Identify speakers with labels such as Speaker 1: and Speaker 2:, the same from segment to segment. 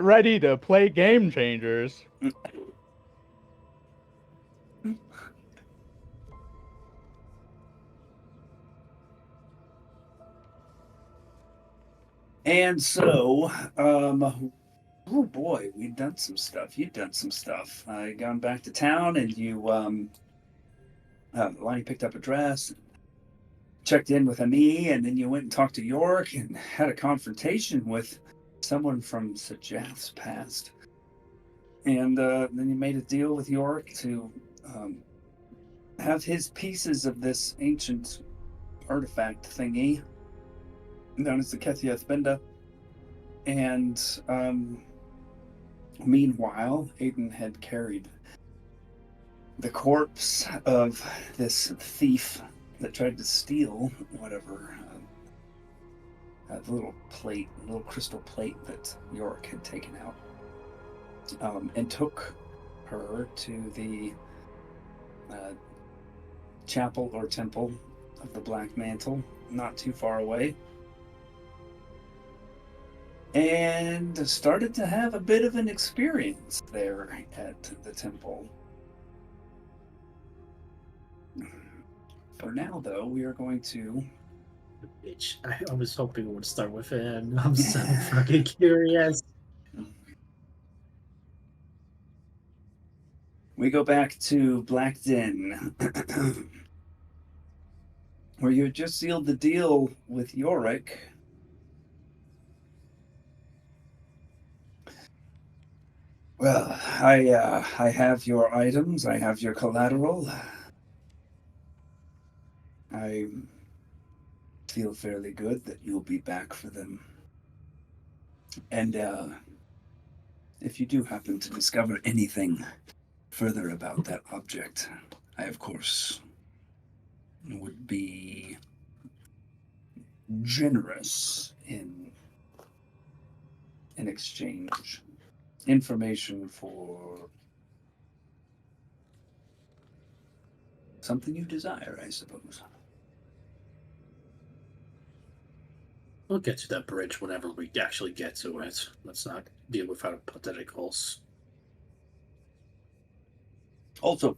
Speaker 1: ready to play Game Changers.
Speaker 2: And so, oh boy, we've done some stuff. You've done some stuff. I gone back to town, and Lonnie picked up a dress, checked in with me, and then you went and talked to York and had a confrontation with someone from Sajath's past. And then you made a deal with York to have his pieces of this ancient artifact thingy known as the Kethiath Benda. And meanwhile, Aiden had carried the corpse of this thief that tried to steal whatever the little crystal plate that York had taken out, and took her to the chapel or temple of the Black Mantle, not too far away, and started to have a bit of an experience there at the temple. For now, though, we are going to...
Speaker 3: Bitch, I was hoping it would start with him. I'm so fucking curious.
Speaker 2: We go back to Black Den, where you had just sealed the deal with Yorick. Well, I have your items. I have your collateral. I feel fairly good that you'll be back for them. And if you do happen to discover anything further about that object, I, of course, would be generous in exchange information for something you desire, I suppose.
Speaker 3: We'll get to that bridge whenever we actually get to it. Let's not deal with hypotheticals.
Speaker 2: Also,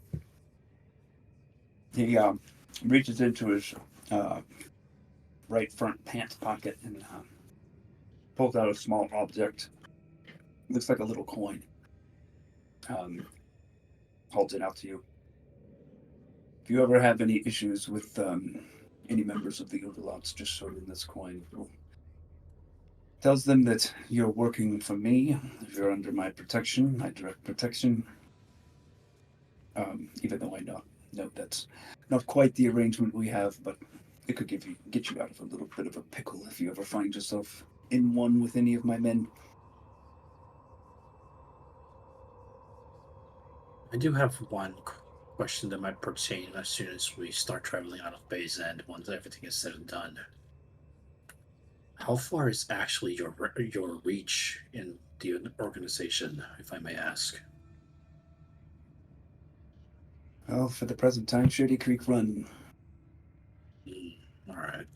Speaker 2: he reaches into his right front pants pocket and pulls out a small object. Looks like a little coin. Holds it out to you. If you ever have any issues with any members of the Overlots, just show them this coin. Tells them that you're working for me. If you're under my protection, my direct protection. Even though I know that's not quite the arrangement we have, but it could get you out of a little bit of a pickle if you ever find yourself in one with any of my men.
Speaker 3: I do have one question that might pertain as soon as we start traveling out of Bay's End once everything is said and done. How far is actually your reach in the organization, if I may ask?
Speaker 2: Well, for the present time, Shadycreek run.
Speaker 3: All right.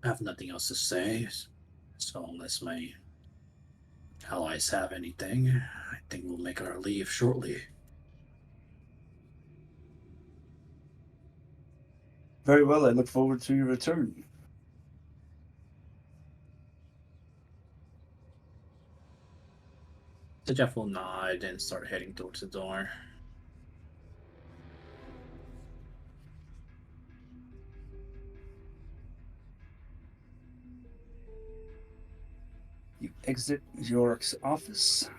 Speaker 3: I have nothing else to say, so unless my allies have anything, I think we'll make our leave shortly.
Speaker 2: Very well, I look forward to your return.
Speaker 3: So Jeff will nod and start heading towards the door.
Speaker 2: You exit Yorick's office.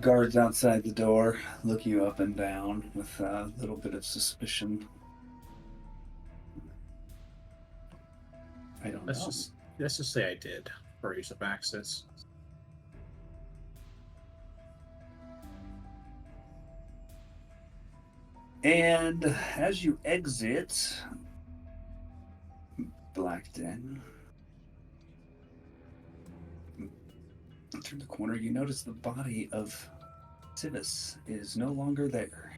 Speaker 2: Guards outside the door look you up and down with a little bit of suspicion. I don't know.
Speaker 3: Let's just say I did for use of access.
Speaker 2: And as you exit Black Den, turn the corner, you notice the body of Civis is no longer there.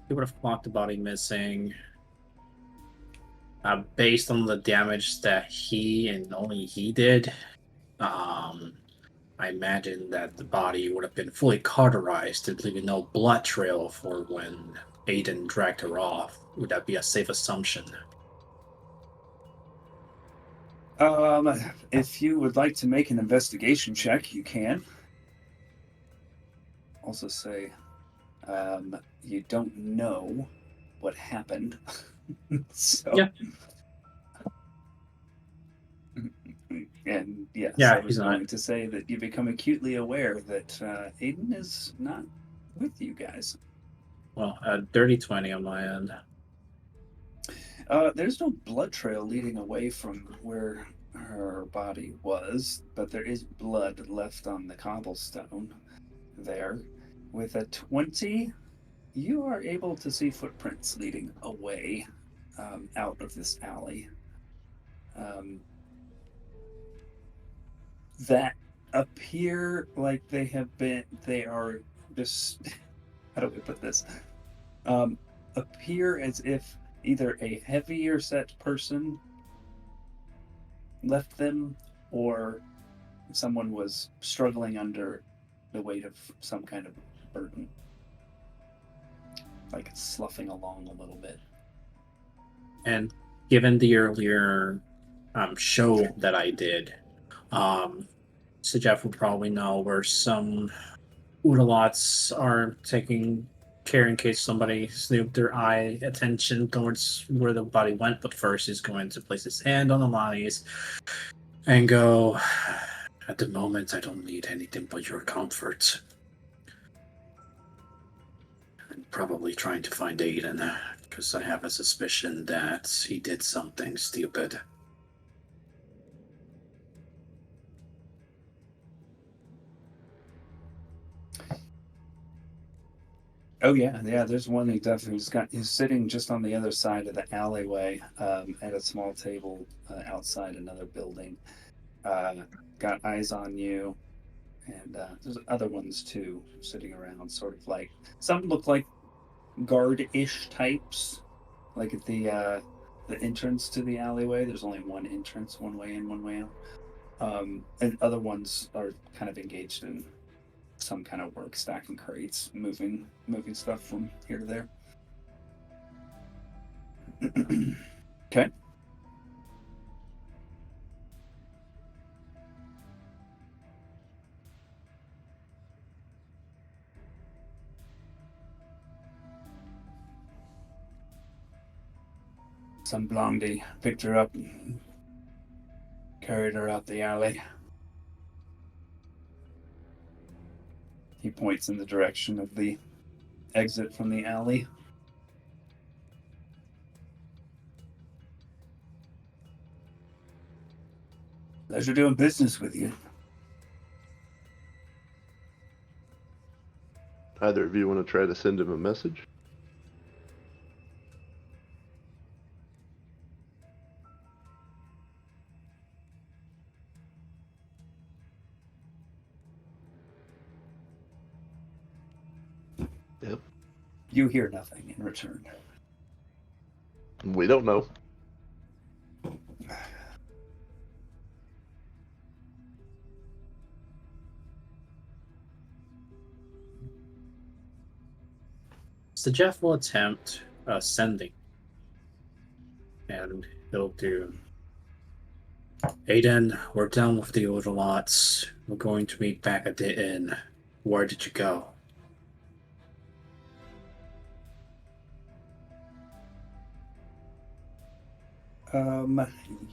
Speaker 3: He would have clocked the body missing. Based on the damage that he and only he did, I imagine that the body would have been fully cauterized, leaving no blood trail for when Aiden dragged her off. Would that be a safe assumption?
Speaker 2: If you would like to make an investigation check, you can. Also say, you don't know what happened. So,
Speaker 3: Yeah.
Speaker 2: And yes,
Speaker 3: Yeah,
Speaker 2: I was
Speaker 3: he's not.
Speaker 2: going to say that you become acutely aware that Aiden is not with you guys.
Speaker 3: Well, a dirty 20 on my end.
Speaker 2: There's no blood trail leading away from where her body was, but there is blood left on the cobblestone there. With a 20, you are able to see footprints leading away out of this alley. That appear like they are just, how do we put this? Appear as if either a heavier set person left them or someone was struggling under the weight of some kind of burden. Like it's sloughing along a little bit.
Speaker 3: And given the earlier show that I did, so Jeff would probably know where some Udalots are taking care in case somebody snooped their eye attention towards where the body went. But first, he's going to place his hand on the bodies and go, "At the moment, I don't need anything but your comfort." I'm probably trying to find Aiden, because I have a suspicion that he did something stupid.
Speaker 2: Oh yeah. There's one he definitely he's sitting just on the other side of the alleyway at a small table outside another building. Got eyes on you, and there's other ones too sitting around, sort of like some look like guard-ish types, like at the entrance to the alleyway. There's only one entrance, one way in, one way out, and other ones are kind of engaged in some kind of work, stacking crates, moving stuff from here to there. Okay. Some blondie picked her up and carried her out the alley. He points in the direction of the exit from the alley. Pleasure doing business with you.
Speaker 4: Either of you want to try to send him a message? Yep.
Speaker 2: You hear nothing in return.
Speaker 4: We don't know.
Speaker 3: So Jeff will attempt sending, and he'll do, "Aiden, we're done with the Odalots. We're going to meet back at the inn. Where did you go?"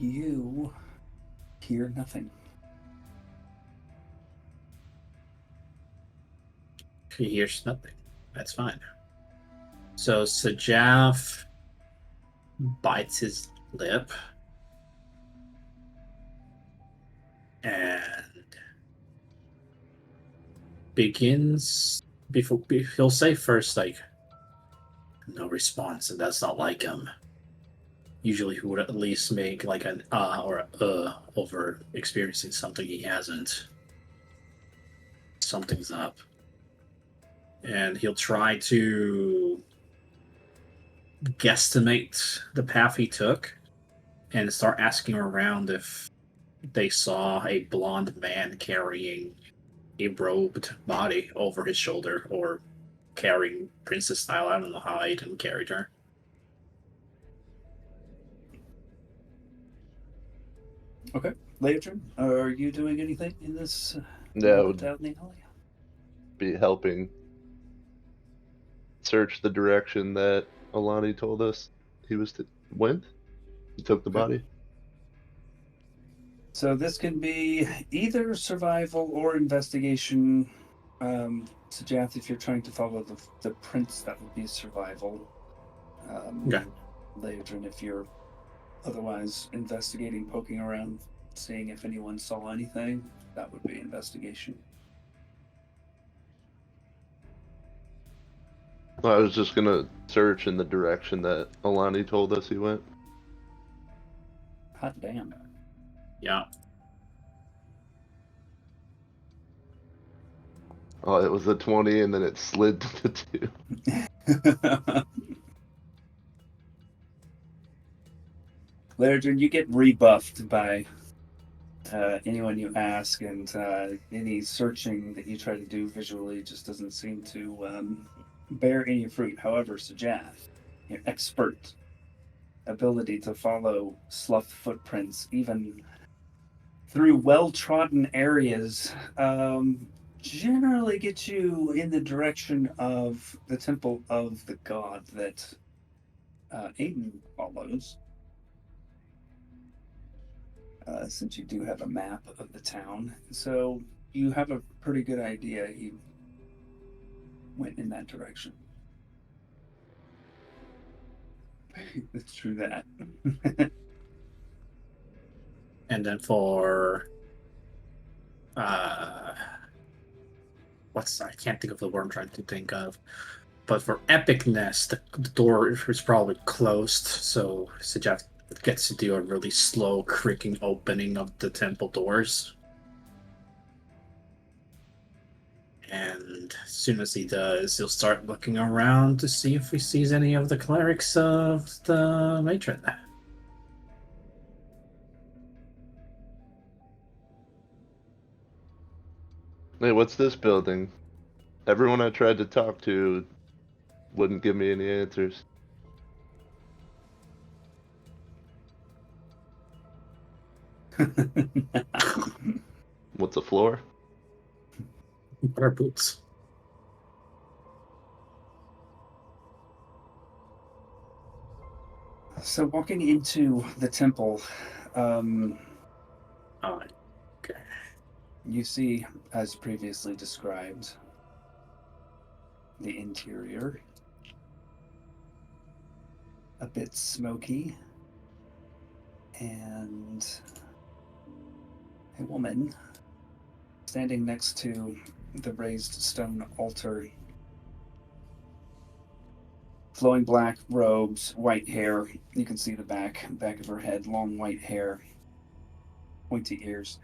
Speaker 2: You hear nothing.
Speaker 3: He hears nothing. That's fine. So Sajaf bites his lip and begins. He'll say first, like, no response, and that's not like him. Usually, he would at least make like an or a over experiencing something he hasn't. So something's up. And he'll try to guesstimate the path he took and start asking around if they saw a blonde man carrying a robed body over his shoulder or carrying princess style. I don't know how Aiden carried her.
Speaker 2: Okay. Leotrin, are you doing anything in this?
Speaker 4: Yeah, it
Speaker 2: moment
Speaker 4: would
Speaker 2: out in the alley?
Speaker 4: be helping search the direction that Alani told us he went. He took the
Speaker 2: Okay.
Speaker 4: body.
Speaker 2: So this can be either survival or investigation. Sajath, if you're trying to follow the prince, that would be survival.
Speaker 3: Okay.
Speaker 2: Leodrin, if you're otherwise investigating, poking around, seeing if anyone saw anything, that would be investigation.
Speaker 4: I was just gonna search in the direction that Alani told us he went.
Speaker 2: Hot damn.
Speaker 3: Yeah.
Speaker 4: Oh, it was a 20 and then it slid to the 2.
Speaker 2: Leodrin, you get rebuffed by anyone you ask, and any searching that you try to do visually just doesn't seem to bear any fruit. However, Sajath, your expert ability to follow slough footprints, even through well-trodden areas, generally get you in the direction of the temple of the god that Aiden follows. Since you do have a map of the town. So you have a pretty good idea he went in that direction. It's true that.
Speaker 3: And then for I can't think of the word I'm trying to think of. But for epicness, the door is probably closed, so Sajath gets to do a really slow creaking opening of the temple doors. And as soon as he does, he'll start looking around to see if he sees any of the clerics of the matron.
Speaker 4: Hey, what's this building? Everyone I tried to talk to wouldn't give me any answers. What's a floor?
Speaker 3: What are boots?
Speaker 2: So walking into the temple,
Speaker 3: Okay.
Speaker 2: you see, as previously described, the interior. A bit smoky. And a woman standing next to the raised stone altar. Flowing black robes, white hair. You can see the back of her head, long white hair, pointy ears.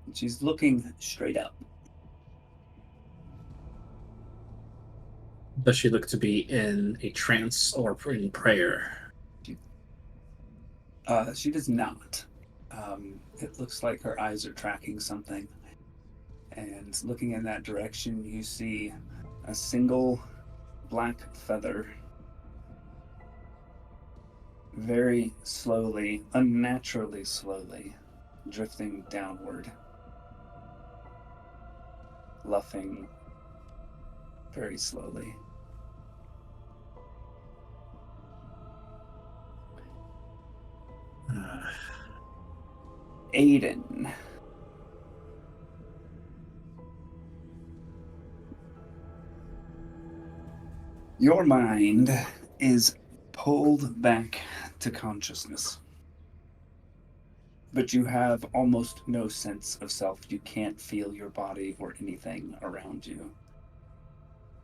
Speaker 2: And she's looking straight up.
Speaker 3: Does she look to be in a trance or in prayer?
Speaker 2: She does not. It looks like her eyes are tracking something. And looking in that direction, you see a single black feather very slowly, unnaturally slowly, drifting downward, luffing very slowly. Aiden. Your mind is pulled back to consciousness. But you have almost no sense of self. You can't feel your body or anything around you.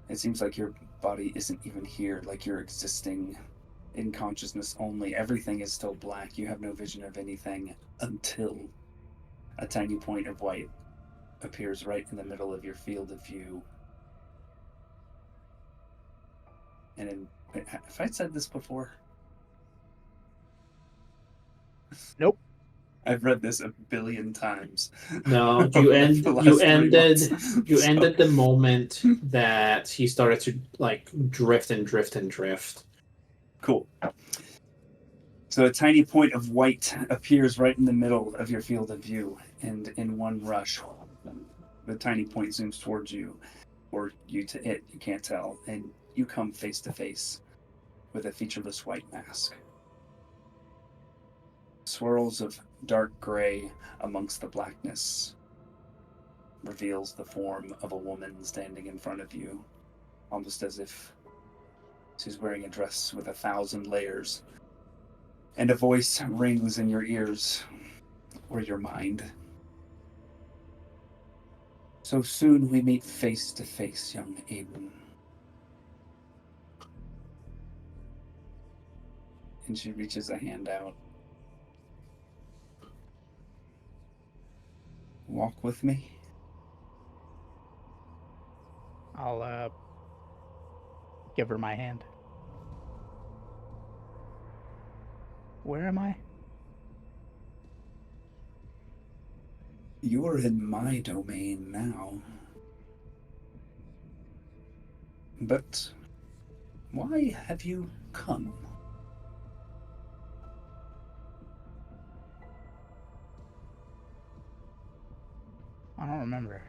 Speaker 2: It seems like your body isn't even here, like you're existing in consciousness only. Everything is still black. You have no vision of anything until a tiny point of white appears right in the middle of your field of view. And have I said this before?
Speaker 1: Nope.
Speaker 2: I've read this a billion times.
Speaker 3: No,
Speaker 2: over the last 3 months.
Speaker 3: you
Speaker 2: So-
Speaker 3: ended the moment that he started to like drift and drift and drift.
Speaker 2: Cool. So a tiny point of white appears right in the middle of your field of view, and in one rush, the tiny point zooms towards you, or you to it, you can't tell, and you come face to face with a featureless white mask. Swirls of dark gray amongst the blackness reveals the form of a woman standing in front of you, almost as if she's wearing a dress with 1,000 layers. And a voice rings in your ears or your mind. So soon we meet face to face, young Aiden. And she reaches a hand out. Walk with me.
Speaker 1: I'll give her my hand. Where am I?
Speaker 2: You're in my domain now. But why have you come?
Speaker 1: I don't remember.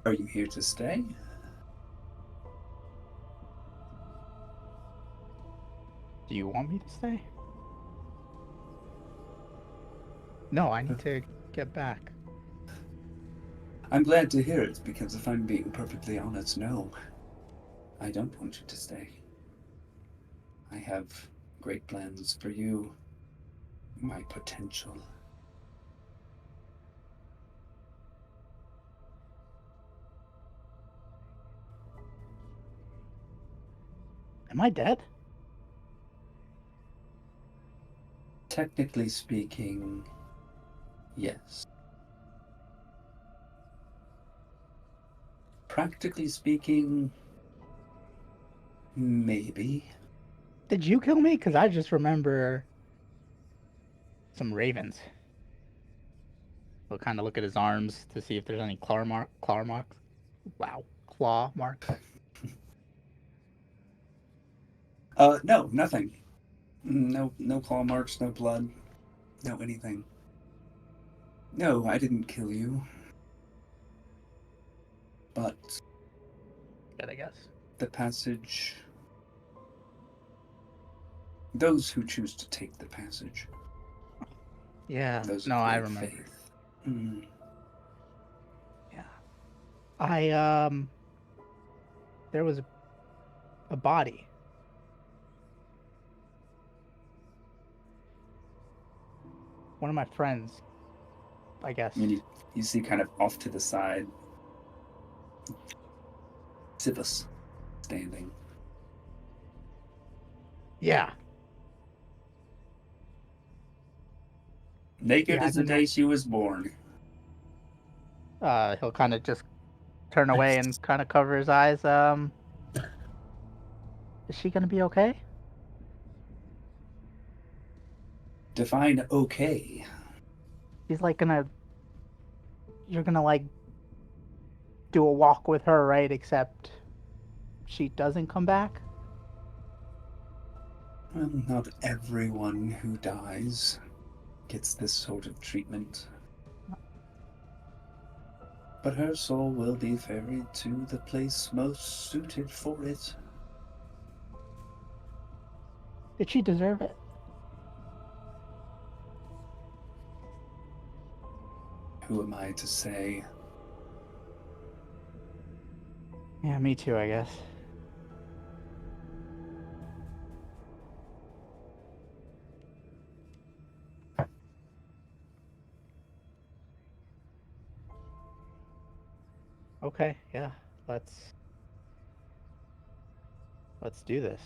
Speaker 2: Are you here to stay?
Speaker 1: Do you want me to stay? No, I need to get back.
Speaker 2: I'm glad to hear it, because if I'm being perfectly honest, no. I don't want you to stay. I have great plans for you, my potential.
Speaker 1: Am I dead?
Speaker 2: Technically speaking, yes. Practically speaking, maybe.
Speaker 1: Did you kill me? Because I just remember some ravens. He'll kind of look at his arms to see if there's any claw marks. Wow, claw marks.
Speaker 2: No, nothing. No claw marks, no blood, no anything. No, I didn't kill you. But
Speaker 1: Good, I guess.
Speaker 2: the passage... Those who choose to take the passage.
Speaker 1: Yeah.
Speaker 2: Those
Speaker 1: No,
Speaker 2: of
Speaker 1: I
Speaker 2: great
Speaker 1: remember.
Speaker 2: faith. Mm.
Speaker 1: Yeah. There was a body. One of my friends, I guess.
Speaker 2: And you see kind of off to the side, Sivus standing.
Speaker 1: Yeah.
Speaker 2: Naked
Speaker 1: Yeah, I
Speaker 2: as the
Speaker 1: don't know.
Speaker 2: day she was born.
Speaker 1: He'll kind of just turn away and kind of cover his eyes. Is she gonna be okay?
Speaker 2: Define okay.
Speaker 1: She's like you're gonna like do a walk with her, right? Except she doesn't come back.
Speaker 2: Well, not everyone who dies gets this sort of treatment. But her soul will be ferried to the place most suited for it.
Speaker 1: Did she deserve it?
Speaker 2: Who am I to say?
Speaker 1: Yeah, me too, I guess. Okay, yeah. Let's do this.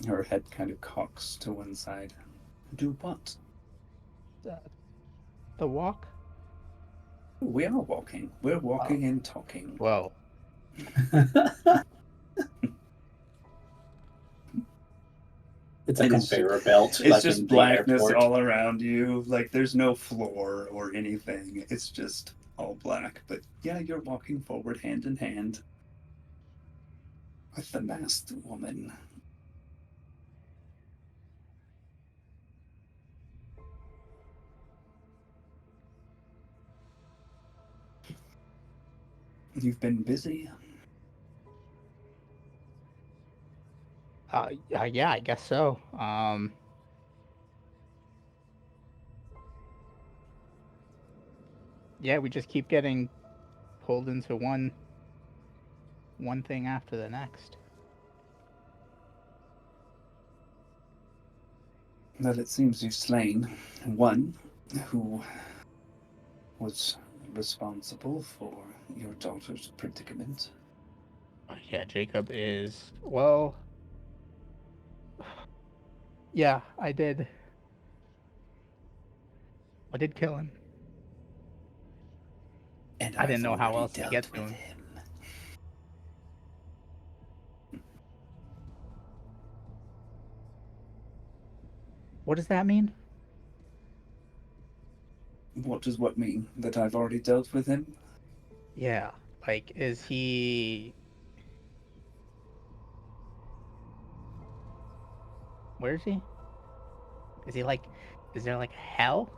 Speaker 2: Her head kind of cocks to one side. Do what?
Speaker 1: The walk?
Speaker 2: We are walking. We're walking and talking.
Speaker 1: Whoa.
Speaker 3: It's a
Speaker 2: And it's
Speaker 3: conveyor belt.
Speaker 2: It's
Speaker 3: like
Speaker 2: just
Speaker 3: in the
Speaker 2: blackness
Speaker 3: airport.
Speaker 2: all around you. Like there's no floor or anything. It's just all black. But yeah, you're walking forward hand in hand with the masked woman. You've been busy.
Speaker 1: Yeah, I guess so. Yeah, we just keep getting pulled into one thing after the next.
Speaker 2: Well, it seems you've slain one who was responsible for your daughter's predicament.
Speaker 1: Yeah, Jacob is, well, yeah, I did kill him.
Speaker 2: And
Speaker 1: I didn't
Speaker 2: I've
Speaker 1: know how
Speaker 2: already
Speaker 1: else to
Speaker 2: dealt
Speaker 1: get to
Speaker 2: with
Speaker 1: him.
Speaker 2: him.
Speaker 1: What does that mean?
Speaker 2: What does what mean? That I've already dealt with him?
Speaker 1: Yeah, like, is he... Where is he? Is he like... Is there like hell?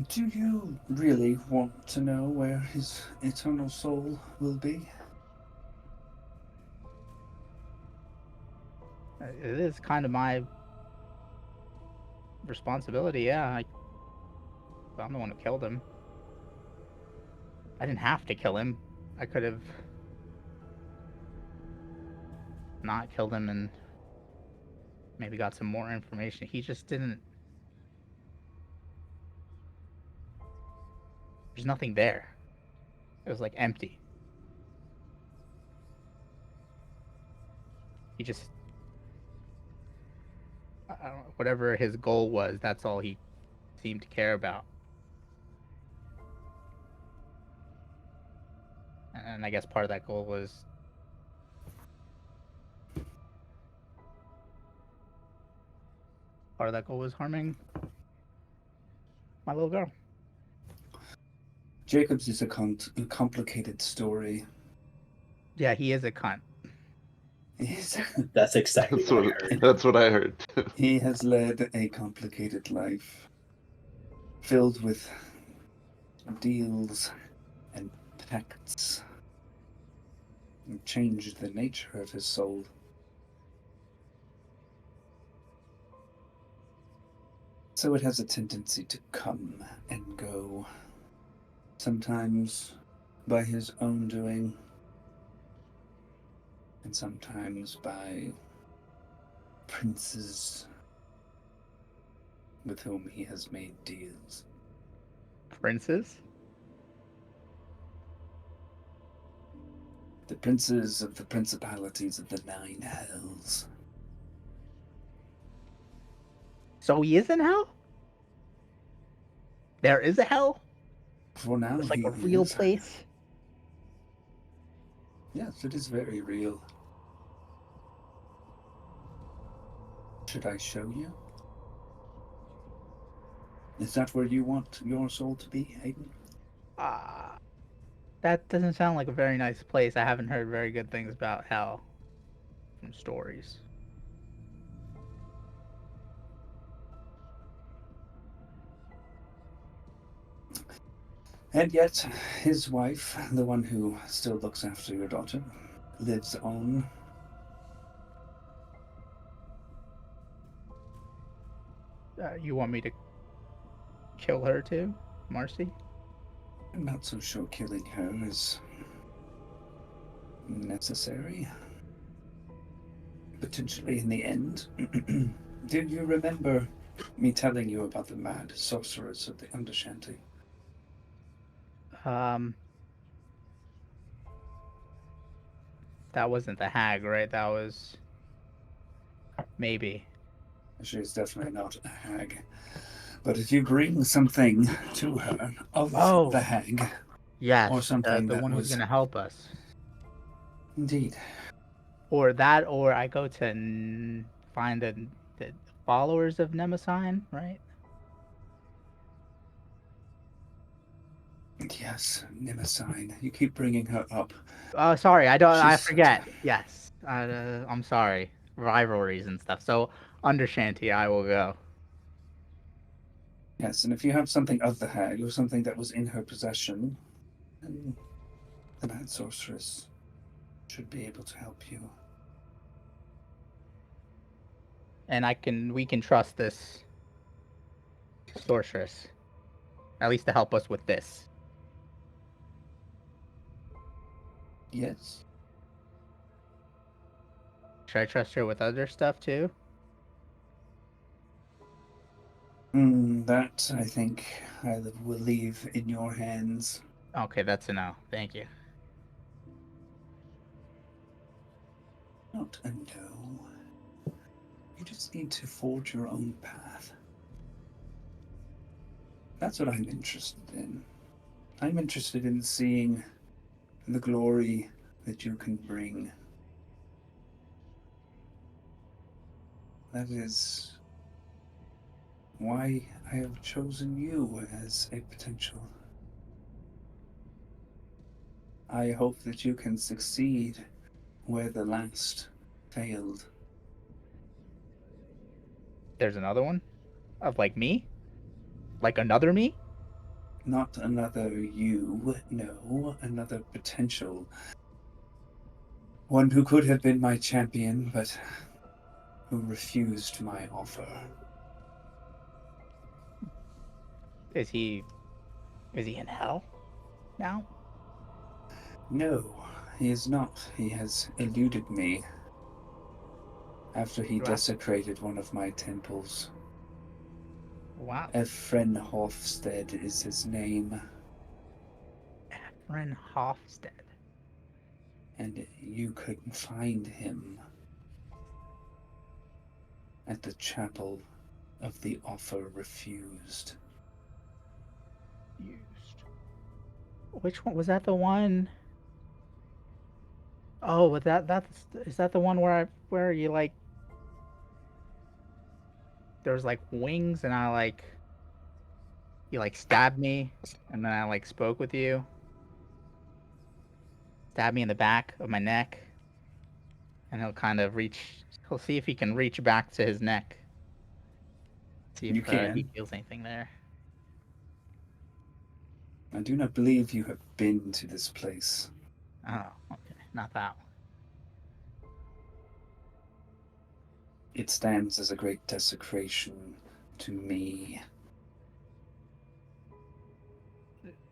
Speaker 2: Do you really want to know where his eternal soul will be?
Speaker 1: It is kind of my responsibility, yeah. I'm the one who killed him. I didn't have to kill him. I could have not killed him and maybe got some more information. He just didn't... There's nothing there. It was like empty. He just... I don't know, whatever his goal was, that's all he seemed to care about. And I guess part of that goal was... Part of that goal was harming my little girl.
Speaker 2: Jacob's is a complicated story.
Speaker 1: Yeah, he is a cunt.
Speaker 3: That's exactly what I heard.
Speaker 4: That's what I heard.
Speaker 2: He has led a complicated life, filled with deals and pacts, and changed the nature of his soul. So it has a tendency to come and go, sometimes by his own doing, and sometimes by princes with whom he has made deals.
Speaker 1: Princes?
Speaker 2: The princes of the principalities of the Nine Hells.
Speaker 1: So he is in hell? There is a hell?
Speaker 2: For now,
Speaker 1: It's like
Speaker 2: he
Speaker 1: a real
Speaker 2: is.
Speaker 1: place?
Speaker 2: Yes, it is very real. Should I show you? Is that where you want your soul to be, Hayden?
Speaker 1: That doesn't sound like a very nice place. I haven't heard very good things about hell from stories.
Speaker 2: And yet, his wife, the one who still looks after your daughter, lives on.
Speaker 1: You want me to kill her too, Marcy?
Speaker 2: I'm not so sure killing her is necessary. Potentially in the end. Do you remember me telling you about the mad sorceress of the Undershanty?
Speaker 1: That wasn't the hag, right? That was maybe.
Speaker 2: She is definitely not a hag. But if you bring something to her of
Speaker 1: Oh.
Speaker 2: the hag,
Speaker 1: Yes,
Speaker 2: or something
Speaker 1: the
Speaker 2: that
Speaker 1: one who's
Speaker 2: was
Speaker 1: gonna help us.
Speaker 2: indeed.
Speaker 1: Or that, or I go to find the followers of Nemesign, right?
Speaker 2: Yes, Nemesign. You keep bringing her up.
Speaker 1: Oh, sorry, I
Speaker 2: She's such
Speaker 1: forget.
Speaker 2: a...
Speaker 1: Yes, I'm sorry. Rivalries and stuff. So under Shanty, I will go.
Speaker 2: Yes, and if you have something of the hag, or something that was in her possession, then the mad sorceress should be able to help you.
Speaker 1: And we can trust this sorceress, at least to help us with this.
Speaker 2: Yes.
Speaker 1: Should I trust her with other stuff too?
Speaker 2: That, I think, I will leave in your hands.
Speaker 1: Okay, that's a no. Thank you.
Speaker 2: Not a no. You just need to forge your own path. That's what I'm interested in. I'm interested in seeing the glory that you can bring. That is why I have chosen you as a potential. I hope that you can succeed where the last failed.
Speaker 1: There's another one of like me, like another me.
Speaker 2: Not another you, no, another potential. One who could have been my champion, but who refused my offer.
Speaker 1: Is he in hell now?
Speaker 2: No, he is not. He has eluded me after he
Speaker 1: Right.
Speaker 2: desecrated one of my temples.
Speaker 1: Wow.
Speaker 2: Efren Hofsted is his name,
Speaker 1: Efren Hofstede.
Speaker 2: and you could find him at the chapel of the offer refused.
Speaker 1: Used. Which one was that? The one? Oh, but that's is that the one where you like there's like wings and I like you like stabbed me and then I like spoke with you. Stabbed me in the back of my neck and he'll kind of he'll see if he can reach back to his neck. See
Speaker 2: You
Speaker 1: if he
Speaker 2: can.
Speaker 1: feels anything there.
Speaker 2: I do not believe you have been to this place.
Speaker 1: Oh, okay. Not that one.
Speaker 2: It stands as a great desecration to me.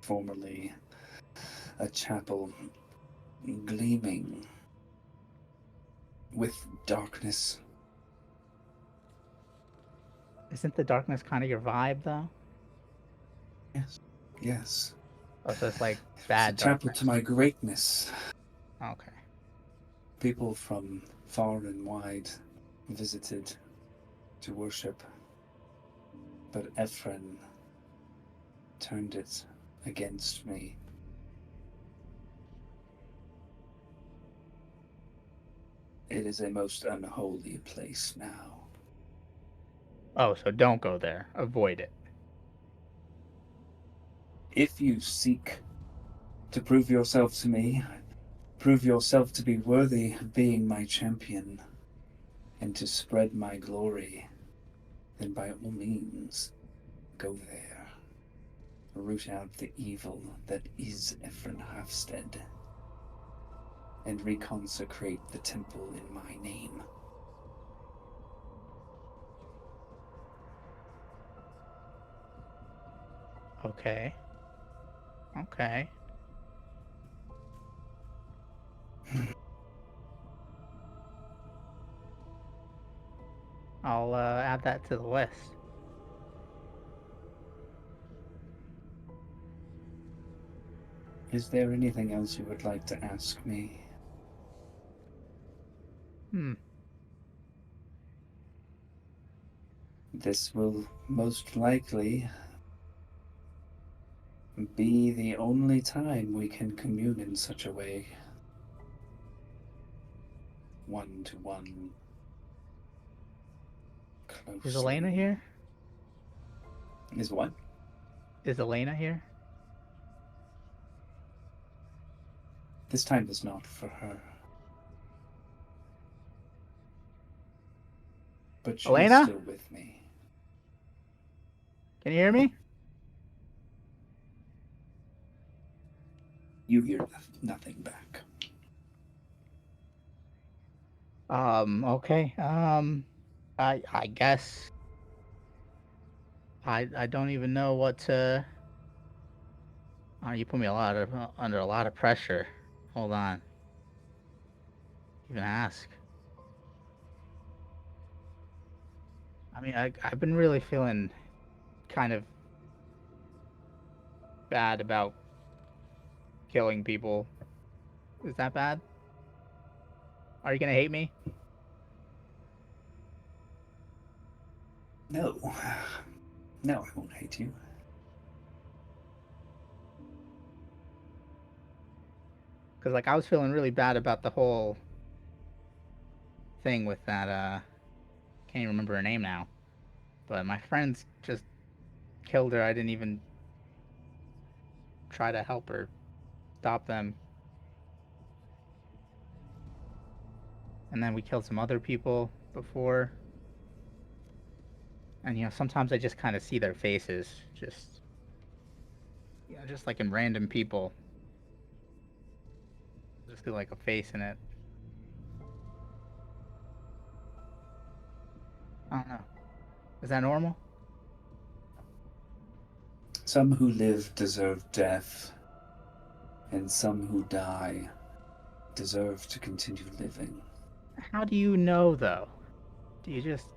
Speaker 2: Formerly a chapel gleaming with darkness.
Speaker 1: Isn't the darkness kind of your vibe though?
Speaker 2: Yes. Yes.
Speaker 1: Oh, so it's like
Speaker 2: It's a
Speaker 1: bad
Speaker 2: chapel
Speaker 1: darkness.
Speaker 2: to my greatness.
Speaker 1: Okay.
Speaker 2: People from far and wide visited to worship, but Efren turned it against me. It is a most unholy place now.
Speaker 1: Oh, so don't go there. Avoid it.
Speaker 2: If you seek to prove yourself to me, prove yourself to be worthy of being my champion, and to spread my glory, then by all means, go there. Root out the evil that is Efren Hafstead, and reconsecrate the temple in my name.
Speaker 1: Okay. Okay. I'll add that to the list.
Speaker 2: Is there anything else you would like to ask me? This will most likely be the only time we can commune in such a way. One-to-one. Closely.
Speaker 1: Is Elena here?
Speaker 2: Is what?
Speaker 1: Is Elena here?
Speaker 2: This time is not for her. But she
Speaker 1: Elena?
Speaker 2: is still with me.
Speaker 1: Can you hear me?
Speaker 2: You hear nothing back.
Speaker 1: Okay. I guess I don't even know what to. Oh, you put me under a lot of pressure. Hold on. Even ask. I mean, I've been really feeling kind of bad about killing people. Is that bad? Are you gonna hate me?
Speaker 2: No. No, I won't hate you.
Speaker 1: Because, like, I was feeling really bad about the whole thing with that, can't even remember her name now. But my friends just killed her. I didn't even try to help her stop them. And then we killed some other people before. And, sometimes I just kind of see their faces. Just like in random people. Just do like a face in it. I don't know. Is that normal?
Speaker 2: Some who live deserve death, and some who die deserve to continue living.
Speaker 1: How do you know, though? Do you just...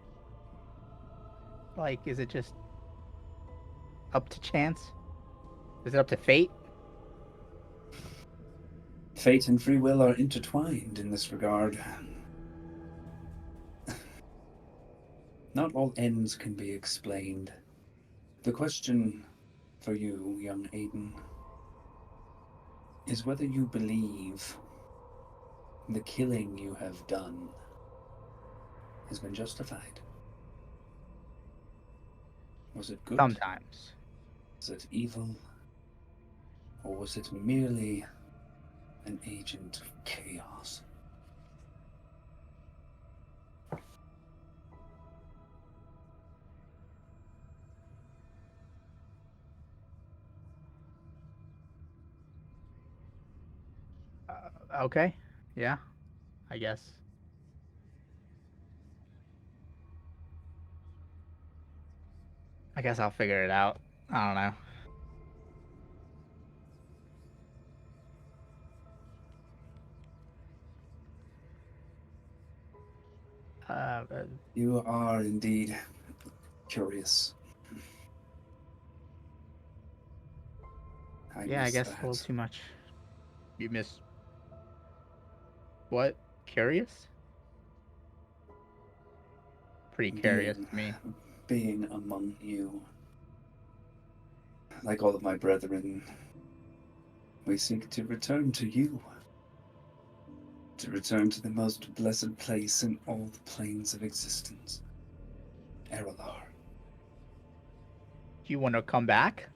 Speaker 1: Like, is it just up to chance? Is it up to fate?
Speaker 2: Fate and free will are intertwined in this regard. Not all ends can be explained. The question for you, young Aiden, is whether you believe the killing you have done has been justified. Was it good?
Speaker 1: Sometimes.
Speaker 2: Was it evil? Or was it merely an agent of chaos?
Speaker 1: Okay. Yeah, I guess. I guess I'll figure it out. I don't know. Uh, uh,
Speaker 2: You are indeed curious.
Speaker 1: yeah, I
Speaker 2: miss
Speaker 1: guess a little
Speaker 2: that.
Speaker 1: too much. You miss what? Curious? Pretty curious to me.
Speaker 2: Being among you. Like all of my brethren, we seek to return to you. To return to the most blessed place in all the planes of existence. Erelar.
Speaker 1: Do you want to come back?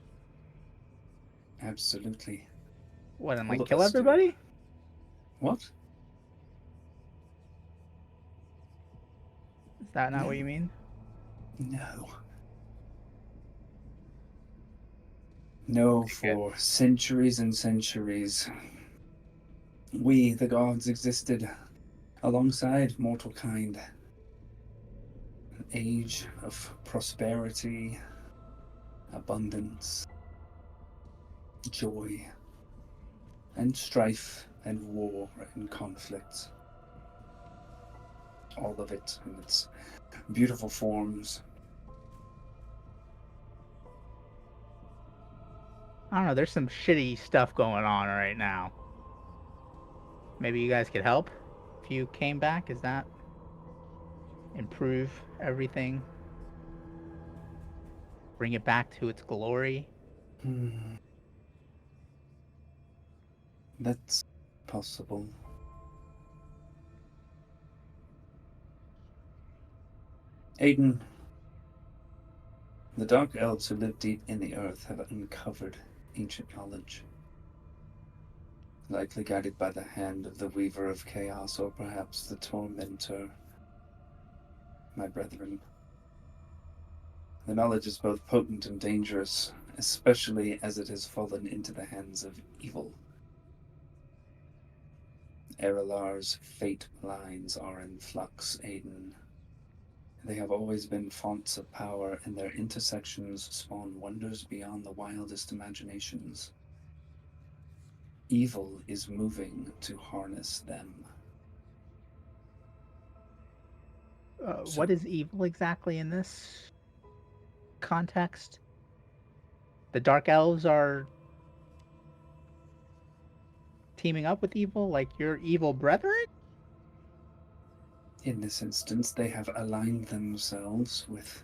Speaker 2: Absolutely.
Speaker 1: What, and
Speaker 2: All
Speaker 1: like
Speaker 2: of
Speaker 1: kill
Speaker 2: us do.
Speaker 1: everybody?
Speaker 2: What?
Speaker 1: Is that not what you mean?
Speaker 2: No. No, for centuries and centuries, we, the gods, existed alongside mortal kind. An age of prosperity, abundance, joy, and strife and war and conflict. All of it in its beautiful forms.
Speaker 1: I don't know. There's some shitty stuff going on right now. Maybe you guys could help? if you came back? Is that improve everything? Bring it back to its glory?
Speaker 2: Hmm. That's possible. Aiden, the Dark Elves who live deep in the earth have uncovered ancient knowledge. Likely guided by the hand of the Weaver of Chaos, or perhaps the Tormentor, my brethren. The knowledge is both potent and dangerous, especially as it has fallen into the hands of evil. Eralar's fate lines are in flux, Aiden. They have always been fonts of power, and their intersections spawn wonders beyond the wildest imaginations. Evil is moving to harness them.
Speaker 1: What is evil exactly in this context? The Dark Elves are teaming up with evil, like your evil brethren?
Speaker 2: In this instance, they have aligned themselves with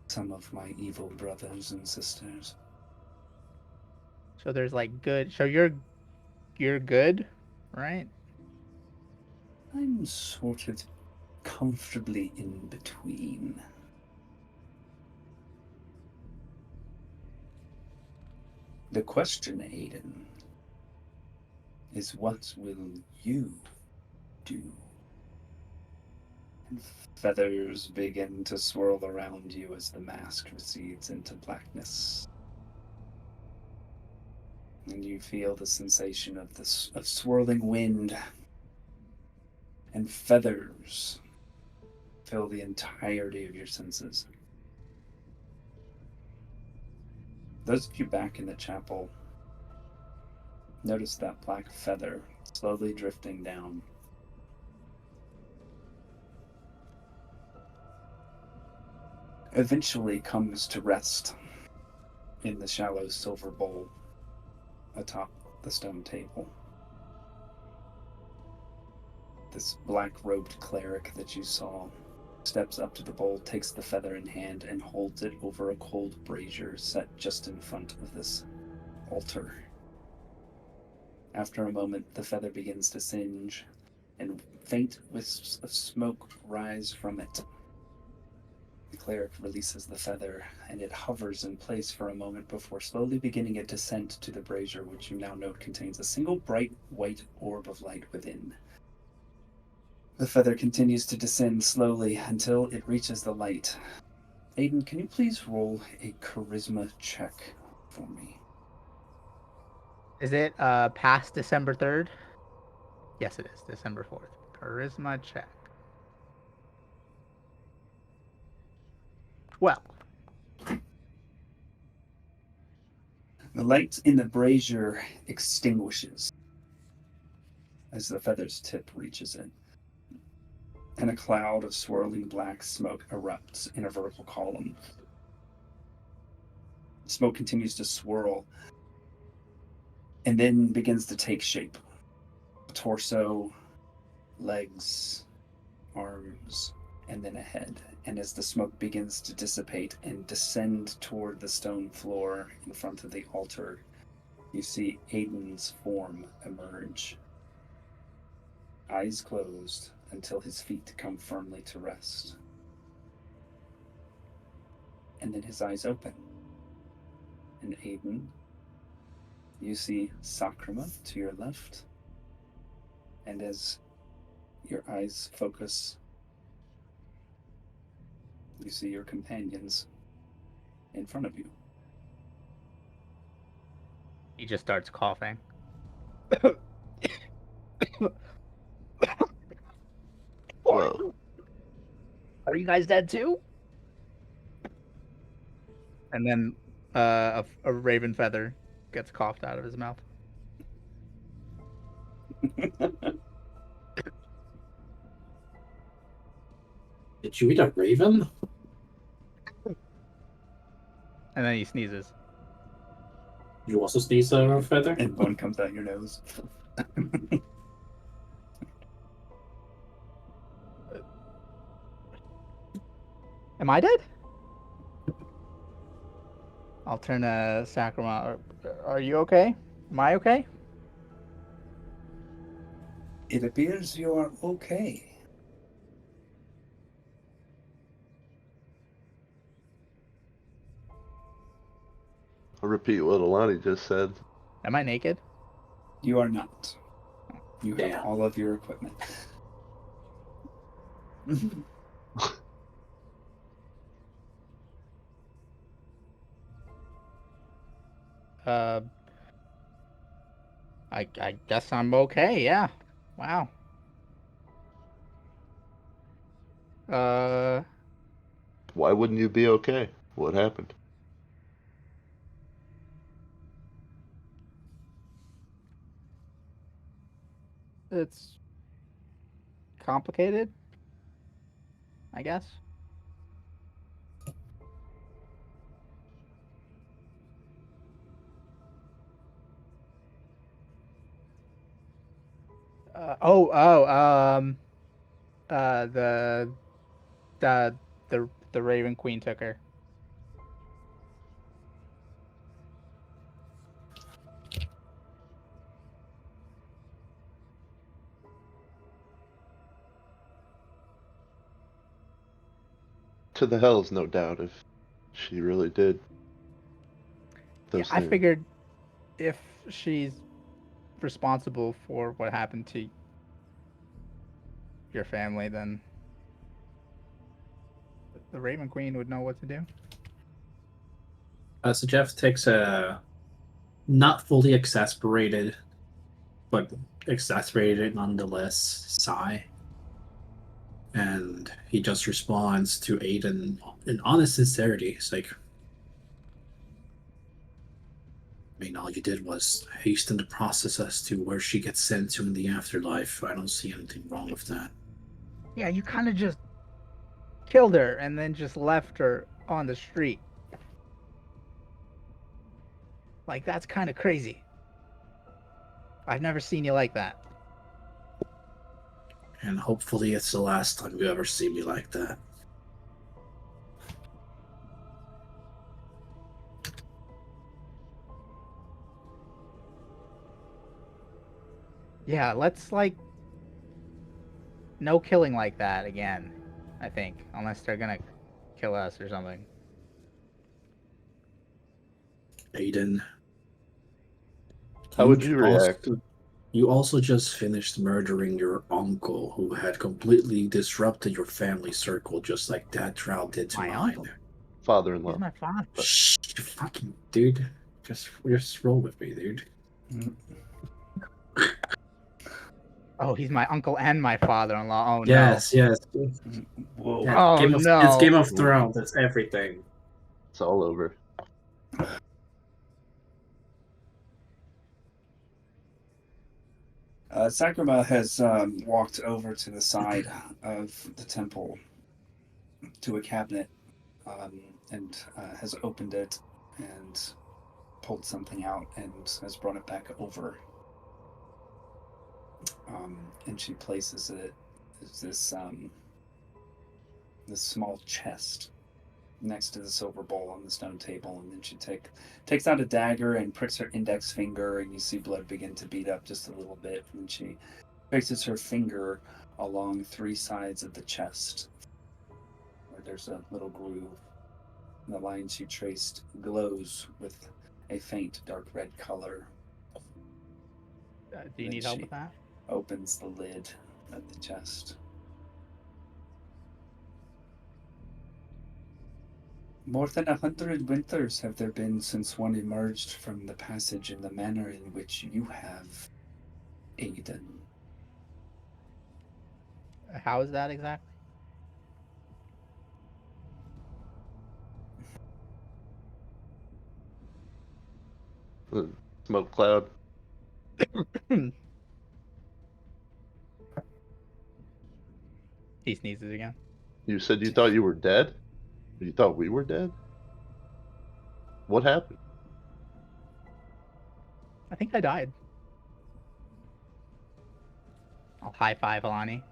Speaker 2: some of my evil brothers and sisters.
Speaker 1: So there's like good. So you're good, right?
Speaker 2: I'm sort of comfortably in between. The question, Aiden, is what will you do? And feathers begin to swirl around you as the mask recedes into blackness. And you feel the sensation of swirling wind and feathers fill the entirety of your senses. Those of you back in the chapel notice that black feather slowly drifting down. Eventually comes to rest in the shallow silver bowl atop the stone table. This black-robed cleric that you saw steps up to the bowl, takes the feather in hand, and holds it over a cold brazier set just in front of this altar. After a moment, the feather begins to singe, and faint wisps of smoke rise from it. The cleric releases the feather, and it hovers in place for a moment before slowly beginning a descent to the brazier, which you now note contains a single bright white orb of light within. The feather continues to descend slowly until it reaches the light. Aiden, can you please roll a charisma check for me?
Speaker 1: Is it past December 3rd? Yes, it is. December 4th. Charisma check. 12.
Speaker 2: The light in the brazier extinguishes as the feather's tip reaches it, and a cloud of swirling black smoke erupts in a vertical column. Smoke continues to swirl and then begins to take shape. Torso, legs, arms, and then a head. And as the smoke begins to dissipate and descend toward the stone floor in front of the altar, you see Aiden's form emerge. Eyes closed until his feet come firmly to rest. And then his eyes open. And Aiden, you see Sakrama to your left. And as your eyes focus, you see your companions in front of you.
Speaker 1: He just starts coughing.
Speaker 4: Whoa.
Speaker 1: Are you guys dead too? And then a raven feather gets coughed out of his mouth.
Speaker 3: Did you eat a raven?
Speaker 1: And then he sneezes.
Speaker 3: You also sneeze a feather?
Speaker 2: And one comes out your nose.
Speaker 1: Am I dead? I'll turn to Sakrama. Are you okay? Am I okay?
Speaker 2: It appears you are okay.
Speaker 4: I'll repeat what Alani just said.
Speaker 1: Am I naked?
Speaker 2: You are not. You have
Speaker 3: Damn.
Speaker 2: all of your equipment.
Speaker 1: Uh, I guess I'm okay. Yeah. Wow. Uh,
Speaker 4: Why wouldn't you be okay? What happened?
Speaker 1: it's complicated, I guess. Oh, the the the Raven Queen took her.
Speaker 4: To the hells, no doubt, if she really did
Speaker 1: Yeah,
Speaker 4: those
Speaker 1: I
Speaker 4: things.
Speaker 1: figured if she's responsible for what happened to your family, then the Raven Queen would know what to do.
Speaker 3: So Jeff takes a not fully exasperated, but exasperated nonetheless sigh. And he just responds to Aiden in honest sincerity. He's like, I mean, all you did was hasten the process as to where she gets sent to in the afterlife. I don't see anything wrong with that.
Speaker 1: Yeah, you kind of just killed her and then just left her on the street. Like, that's kind of crazy. I've never seen you like that.
Speaker 3: And hopefully it's the last time you ever see me like that.
Speaker 1: Yeah, let's, like, no killing like that again, I think. Unless they're gonna kill us or something.
Speaker 3: Aiden,
Speaker 4: How would you react?
Speaker 3: You also just finished murdering your uncle, who had completely disrupted your family circle, just like that Drow did to
Speaker 1: My
Speaker 3: mine.
Speaker 1: uncle? He's
Speaker 4: Father-in-law.
Speaker 1: my father.
Speaker 3: Shh, you fucking dude. Just roll with me, dude.
Speaker 1: Oh, he's my uncle and my father-in-law. Oh,
Speaker 3: Yes, yes.
Speaker 2: Whoa.
Speaker 3: Yeah,
Speaker 1: no. Oh,
Speaker 3: It's
Speaker 1: no.
Speaker 3: Game of Thrones. It's everything.
Speaker 4: It's all over.
Speaker 2: Sakrama has walked over to the side of the temple to a cabinet and has opened it and pulled something out and has brought it back over. And she places it as this small chest next to the silver bowl on the stone table, and then she takes out a dagger and pricks her index finger, and you see blood begin to beat up just a little bit, and she traces her finger along three sides of the chest where there's a little groove. And the line she traced glows with a faint dark red color.
Speaker 1: Do you need help with that?
Speaker 2: Opens the lid of the chest. More than 100 winters have there been since one emerged from the passage in the manner in which you have, Aiden.
Speaker 1: How is that exactly?
Speaker 4: Smoke cloud.
Speaker 1: He sneezes again.
Speaker 4: You said you thought you were dead? You thought we were dead? What happened?
Speaker 1: I think I died. I'll high five Alani.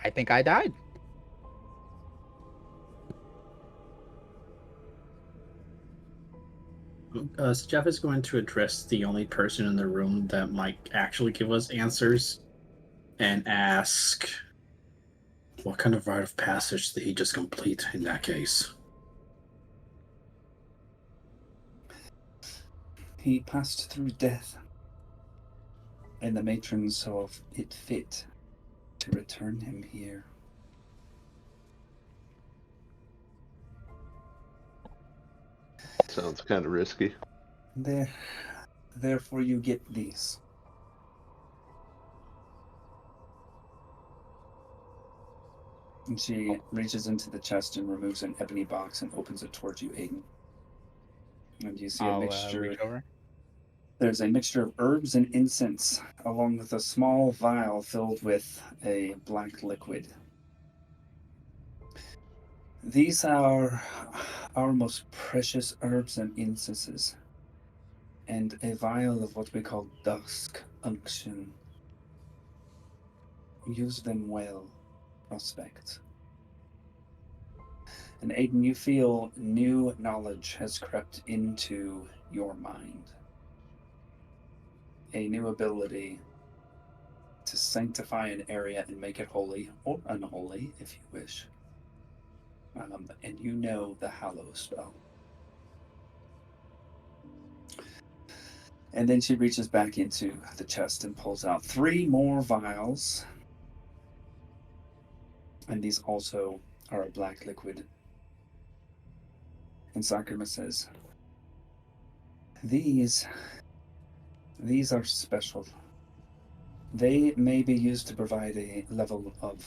Speaker 1: I think I died.
Speaker 3: Jeff is going to address the only person in the room that might actually give us answers and ask, what kind of rite of passage did he just complete in that case?
Speaker 2: He passed through death, and the matron saw it fit to return him here.
Speaker 4: Sounds kind of risky.
Speaker 2: Therefore you get these. And she reaches into the chest and removes an ebony box and opens it towards you, Aiden. And you see a
Speaker 1: I'll
Speaker 2: mixture.
Speaker 1: reach over.
Speaker 2: There's a mixture of herbs and incense, along with a small vial filled with a black liquid. These are our most precious herbs and incenses, and a vial of what we call dusk unction. Use them well, prospect. And Aiden, you feel new knowledge has crept into your mind. A new ability to sanctify an area and make it holy or unholy, if you wish. And you know the Hallow spell. And then she reaches back into the chest and pulls out 3 more vials. And these also are a black liquid. And Sakurma says, These are special. They may be used to provide a level of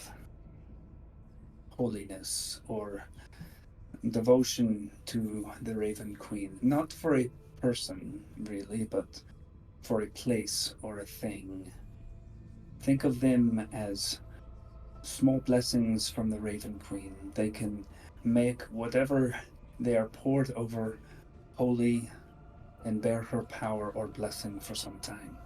Speaker 2: holiness or devotion to the Raven Queen. Not for a person, really, but for a place or a thing. Think of them as small blessings from the Raven Queen. They can make whatever they are poured over holy and bear her power or blessing for some time.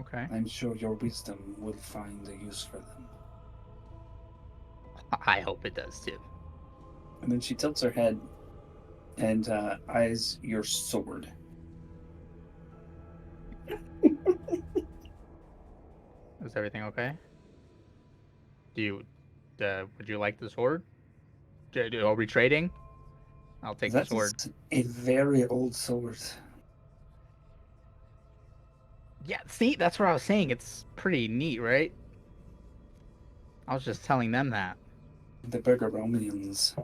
Speaker 1: Okay.
Speaker 2: I'm sure your wisdom will find a use for them.
Speaker 1: I hope it does too.
Speaker 2: And then she tilts her head and eyes your sword.
Speaker 1: Is everything okay? Would you like the sword? Are we trading? I'll take the
Speaker 2: That
Speaker 1: sword.
Speaker 2: is a very old sword.
Speaker 1: Yeah, see, that's what I was saying. It's pretty neat, right? I was just telling them that.
Speaker 2: The Bergeromians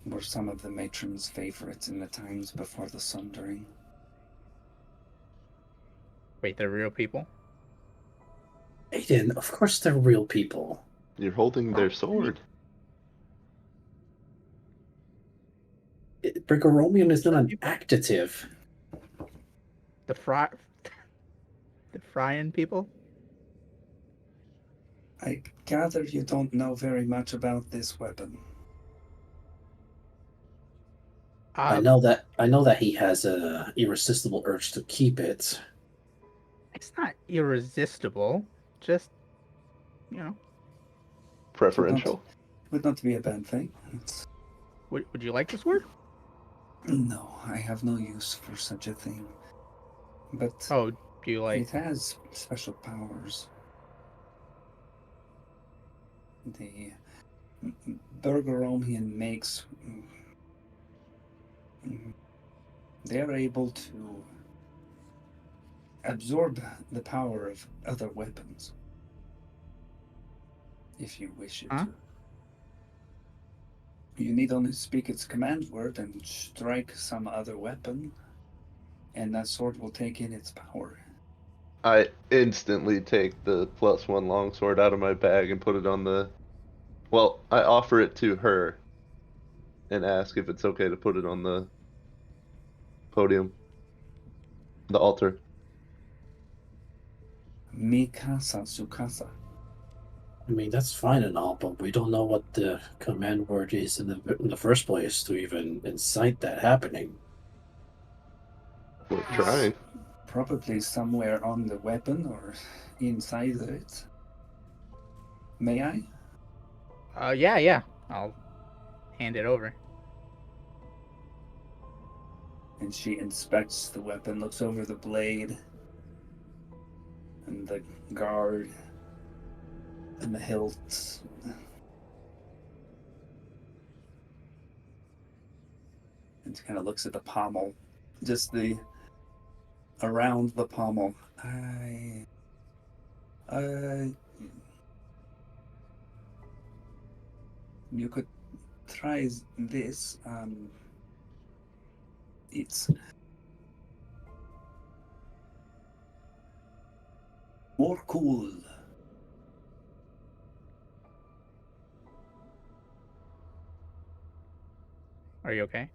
Speaker 2: were some of the matron's favorites in the times before the Sundering.
Speaker 1: Wait, they're real people?
Speaker 3: Aiden, of course they're real people.
Speaker 4: You're holding their sword.
Speaker 3: Brigoromian is not an active.
Speaker 1: The the Fryan people?
Speaker 2: I gather you don't know very much about this weapon.
Speaker 3: I know that he has a irresistible urge to keep it.
Speaker 1: It's not irresistible. Just, you know.
Speaker 4: Preferential.
Speaker 2: Would not be a bad thing.
Speaker 1: Would you like the sword?
Speaker 2: No, I have no use for such a thing. But
Speaker 1: Oh, do you like?
Speaker 2: it has special powers. The Bergeromian makes... They're able to absorb the power of other weapons. If you wish it
Speaker 1: Huh?
Speaker 2: to. You need only speak its command word and strike some other weapon, and that sword will take in its power.
Speaker 4: I instantly take the +1 longsword out of my bag and put it on the... Well, I offer it to her and ask if it's okay to put it on the podium. The altar.
Speaker 2: Mikasa Sukasa.
Speaker 3: I mean, that's fine and all, but we don't know what the command word is in the first place to even incite that happening.
Speaker 4: We're trying.
Speaker 2: probably somewhere on the weapon or inside of it. May I?
Speaker 1: Yeah. I'll hand it over.
Speaker 2: And she inspects the weapon, looks over the blade and the guard and the hilts. And kind of looks at the pommel, just the around the pommel. You could try this. It's more cool.
Speaker 1: Are you okay?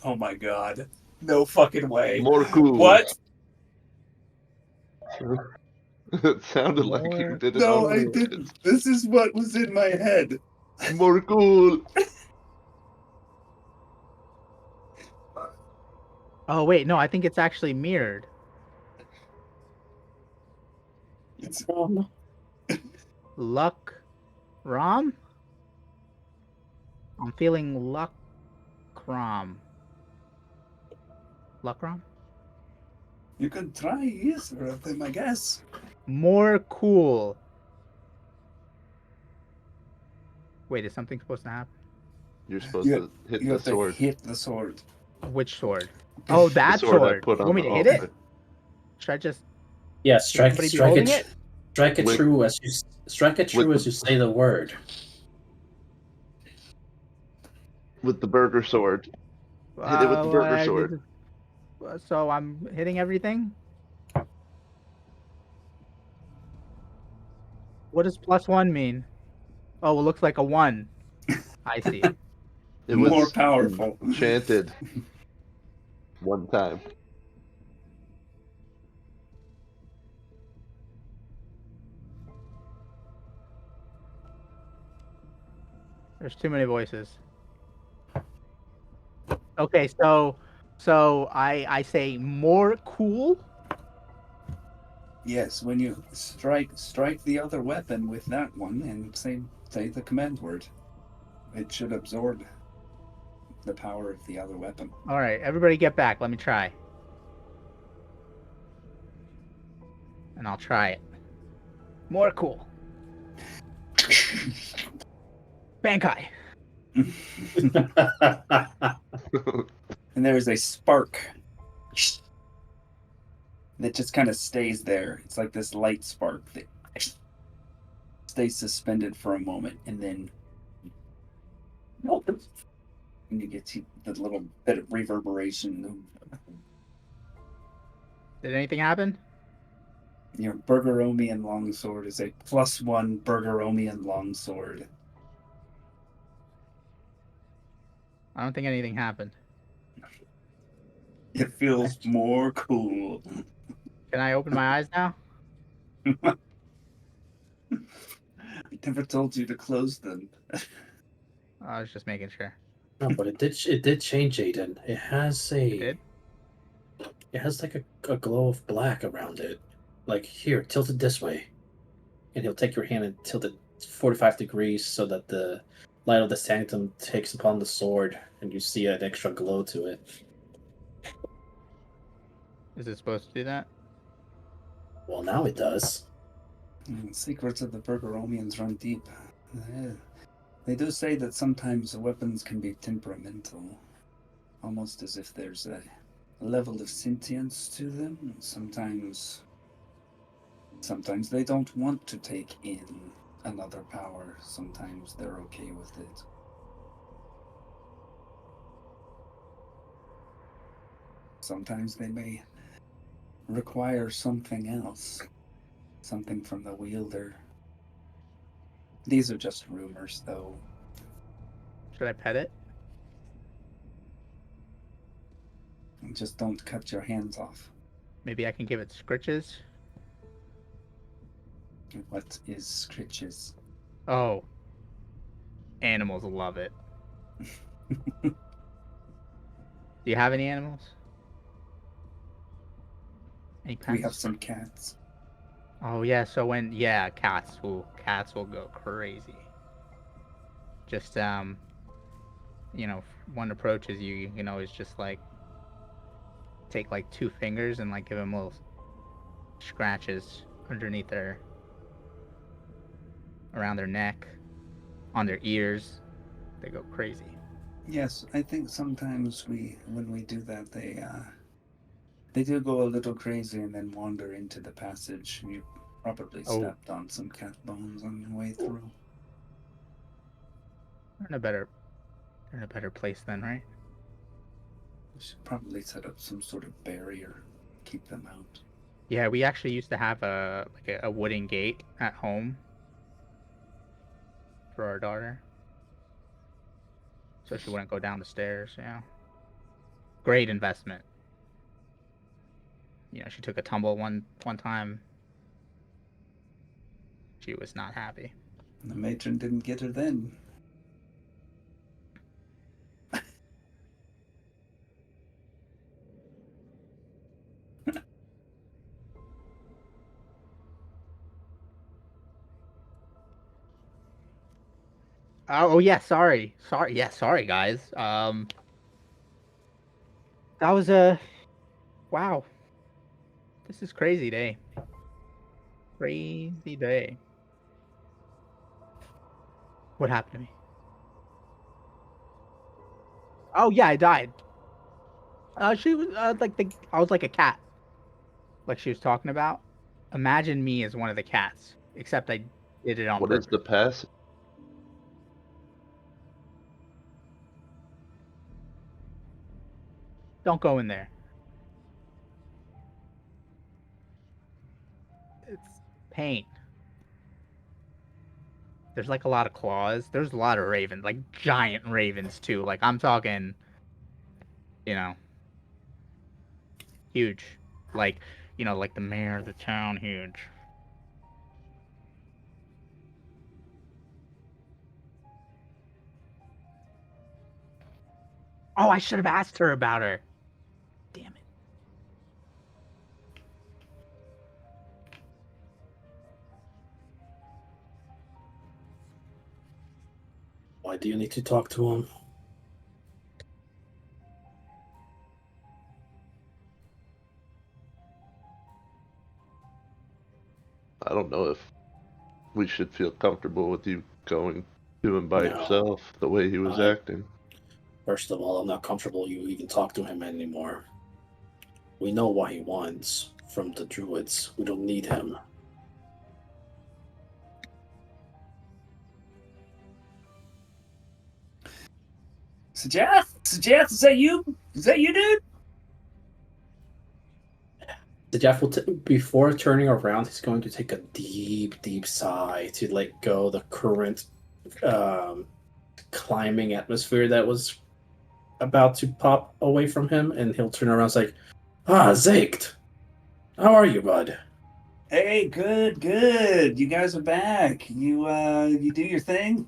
Speaker 2: Oh my god. No fucking way.
Speaker 4: More cool.
Speaker 2: What?
Speaker 4: It sounded like you
Speaker 1: More-
Speaker 4: did it
Speaker 2: No,
Speaker 4: on
Speaker 2: I
Speaker 4: purpose.
Speaker 2: didn't. This is what was in my head.
Speaker 4: More cool.
Speaker 1: Oh wait, no, I think it's actually mirrored.
Speaker 2: It's
Speaker 1: Luck Rom? I'm feeling Luck Rom. Luck Rom?
Speaker 2: you can try either of them, I guess.
Speaker 1: More cool. Wait, is something supposed to happen?
Speaker 4: You're supposed to hit
Speaker 2: You
Speaker 4: the
Speaker 2: have to
Speaker 4: sword.
Speaker 2: hit the sword.
Speaker 1: Which sword? Oh,
Speaker 4: The
Speaker 1: that
Speaker 4: sword I
Speaker 1: sword.
Speaker 4: put
Speaker 1: You
Speaker 4: on
Speaker 1: want me
Speaker 4: the
Speaker 1: to hit it?
Speaker 4: altar.
Speaker 1: Should I just
Speaker 3: Yeah, strike
Speaker 1: somebody be
Speaker 3: strike
Speaker 1: holding
Speaker 3: it,
Speaker 1: it?
Speaker 3: strike it
Speaker 4: With-
Speaker 3: true as you strike it true
Speaker 4: with
Speaker 3: as you say the word.
Speaker 4: With the burger sword. Hit it with the burger sword.
Speaker 1: So I'm hitting everything? What does +1 mean? Oh, it looks like a 1. I see.
Speaker 4: It
Speaker 2: More
Speaker 4: was
Speaker 2: powerful.
Speaker 4: enchanted one time.
Speaker 1: There's too many voices. Okay, so I say more cool.
Speaker 2: Yes, when you strike the other weapon with that one and say the command word, it should absorb the power of the other weapon.
Speaker 1: All right, everybody get back. Let me try. And I'll try it. More cool. Bankai.
Speaker 2: And there is a spark that just kind of stays there. It's like this light spark that stays suspended for a moment, and then and you get the little bit of reverberation.
Speaker 1: Did anything happen?
Speaker 2: Your Burgeromian longsword is a +1 Burgeromian longsword.
Speaker 1: I don't think anything happened.
Speaker 2: It feels more cool.
Speaker 1: Can I open my eyes now?
Speaker 2: I never told you to close them.
Speaker 1: I was just making sure.
Speaker 3: No, but it did change, Aiden. It has
Speaker 1: It did?
Speaker 3: it has like a glow of black around it. Like here, tilt it this way. And he'll take your hand and tilt it 45 degrees so that the light of the sanctum takes upon the sword and you see an extra glow to it.
Speaker 1: Is it supposed to do that?
Speaker 3: Well, now it does.
Speaker 2: Secrets of the Burgeromians run deep. They do say that sometimes weapons can be temperamental, almost as if there's a level of sentience to them. Sometimes they don't want to take in another power. Sometimes they're okay with it. Sometimes they may require something else, something from the wielder. These are just rumors, though.
Speaker 1: Should I pet it?
Speaker 2: Just don't cut your hands off.
Speaker 1: Maybe I can give it scritches?
Speaker 2: What is scritches?
Speaker 1: Oh. Animals love it. Do you have any animals? Any pets?
Speaker 2: We have some cats.
Speaker 1: Oh yeah, so cats. Ooh, cats will go crazy. Just one approaches you, you can always just like take like 2 fingers and like give them little scratches underneath around their neck, on their ears. They go crazy.
Speaker 2: Yes, I think sometimes when we do that, they do go a little crazy and then wander into the passage. You probably stepped on some cat bones on your way through.
Speaker 1: They're in a better place then, right?
Speaker 2: We should probably set up some sort of barrier, keep them out.
Speaker 1: Yeah, we actually used to have a wooden gate at home for our daughter, so she wouldn't go down the stairs. Yeah, great investment. She took a tumble one time. She was not happy.
Speaker 2: The matron didn't get her then.
Speaker 1: Oh yeah, sorry, guys. That was wow. This is crazy day. Crazy day. What happened to me? Oh yeah, I died. She was I was like a cat, like she was talking about. Imagine me as one of the cats, except I did it on
Speaker 4: What
Speaker 1: purpose.
Speaker 4: is the pass?
Speaker 1: Don't go in there. It's pain. There's like a lot of claws. There's a lot of ravens, like giant ravens too. Like I'm talking, huge. Like, like the mayor of the town, huge. Oh, I should have asked her about her. Damn it.
Speaker 3: Why do you need to talk to him?
Speaker 4: I don't know if we should feel comfortable with you going to him by yourself, the way he was acting.
Speaker 3: First of all, I'm not comfortable you even talk to him anymore. We know what he wants from the druids. We don't need him.
Speaker 2: Suggest, is that you? Is that you, dude?
Speaker 3: The Jeff will before turning around, he's going to take a deep, deep sigh to let go the current climbing atmosphere that was about to pop away from him, and he'll turn around and say, Zaked! How are you, bud?
Speaker 2: Hey, good. You guys are back. You do your thing?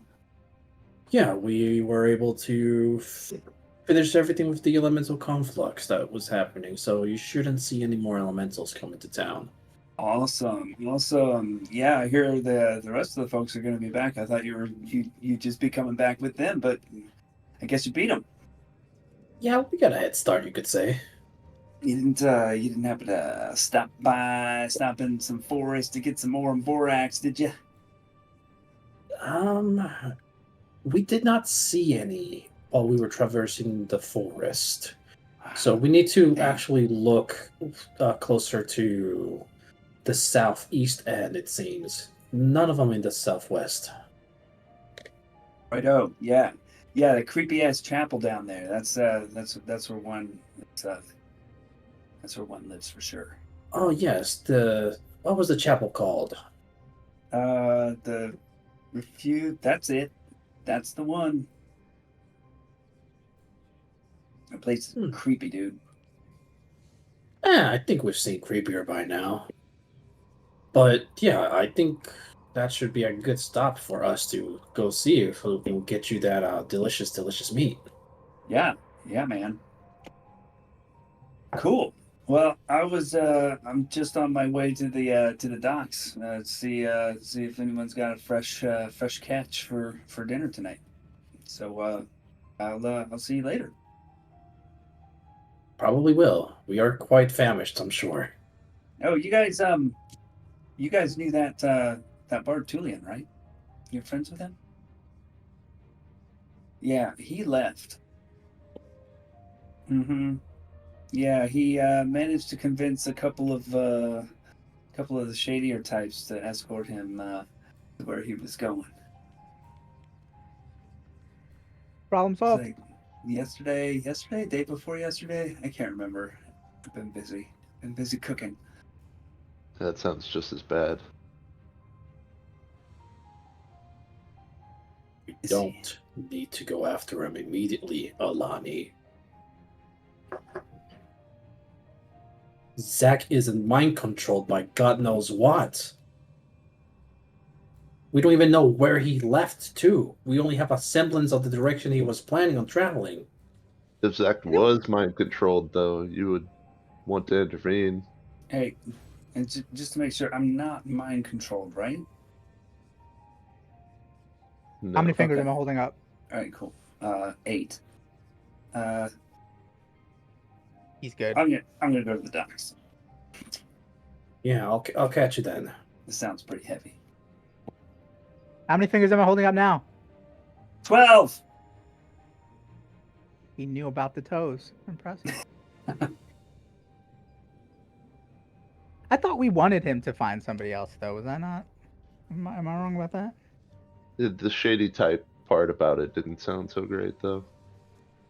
Speaker 3: Yeah, we were able to finish everything with the elemental conflux that was happening, so you shouldn't see any more elementals coming to town.
Speaker 2: Awesome. Yeah, I hear the rest of the folks are going to be back. I thought you just be coming back with them, but I guess you beat them.
Speaker 3: Yeah, we got a head start, you could say.
Speaker 2: You didn't happen to stop in some forest to get some more borax, did you?
Speaker 3: We did not see any while we were traversing the forest. So we need to actually look closer to the southeast end, it seems. None of them in the southwest.
Speaker 2: Righto, yeah. Yeah, the creepy ass chapel down there. That's where one that's where one lives for sure.
Speaker 3: Oh yes, what was the chapel called?
Speaker 2: The Refute, that's it. That's the one. The place is creepy, dude.
Speaker 3: I think we've seen creepier by now. But yeah, I think that should be a good stop for us to go see if we can get you that delicious, delicious meat.
Speaker 2: Yeah, man. Cool. Well, I'm just on my way to the docks. See if anyone's got a fresh catch for dinner tonight. So I'll see you later.
Speaker 3: Probably will. We are quite famished, I'm sure.
Speaker 2: Oh, you guys knew that Bard Tulian, right? You're friends with him? Yeah, he left. Mm-hmm. Yeah, he managed to convince a couple of the shadier types to escort him to where he was going.
Speaker 1: Problem
Speaker 2: It's
Speaker 1: solved.
Speaker 2: like yesterday, day before yesterday. I can't remember. I've been busy. Been busy cooking.
Speaker 4: That sounds just as bad.
Speaker 3: We
Speaker 2: Is
Speaker 3: don't need to go after him immediately, Alani. Zach isn't mind controlled by God knows what. We don't even know where he left to. We only have a semblance of the direction he was planning on traveling.
Speaker 4: If Zach was mind controlled, though, you would want to intervene.
Speaker 2: Hey, and just to make sure, I'm not mind controlled, right?
Speaker 4: No.
Speaker 1: How many fingers
Speaker 2: Okay.
Speaker 1: am I holding up?
Speaker 2: All right, cool. 8.
Speaker 1: He's good.
Speaker 2: I'm gonna go to the docks.
Speaker 3: Yeah, I'll catch you then.
Speaker 2: This sounds pretty heavy.
Speaker 1: How many fingers am I holding up now?
Speaker 2: 12.
Speaker 1: He knew about the toes. Impressive. I thought we wanted him to find somebody else, though. Was that not? Am I wrong about that?
Speaker 4: The shady type part about it didn't sound so great, though.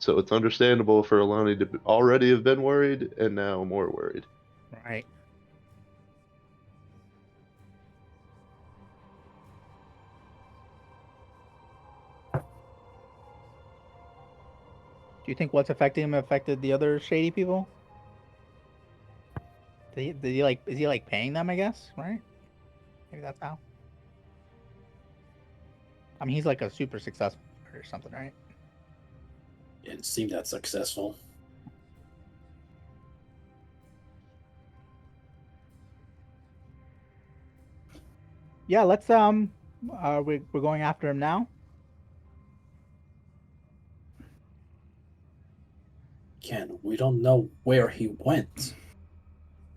Speaker 4: So it's understandable for Alani to already have been worried and now more worried.
Speaker 1: Right. Do you think what's affecting him affected the other shady people? Did he like? Is he like paying them? I guess, right? Maybe that's how. I mean, he's like a super successful or something, right?
Speaker 3: Didn't seem that successful.
Speaker 1: Yeah, let's we're going after him now.
Speaker 3: Ken, we don't know where he went.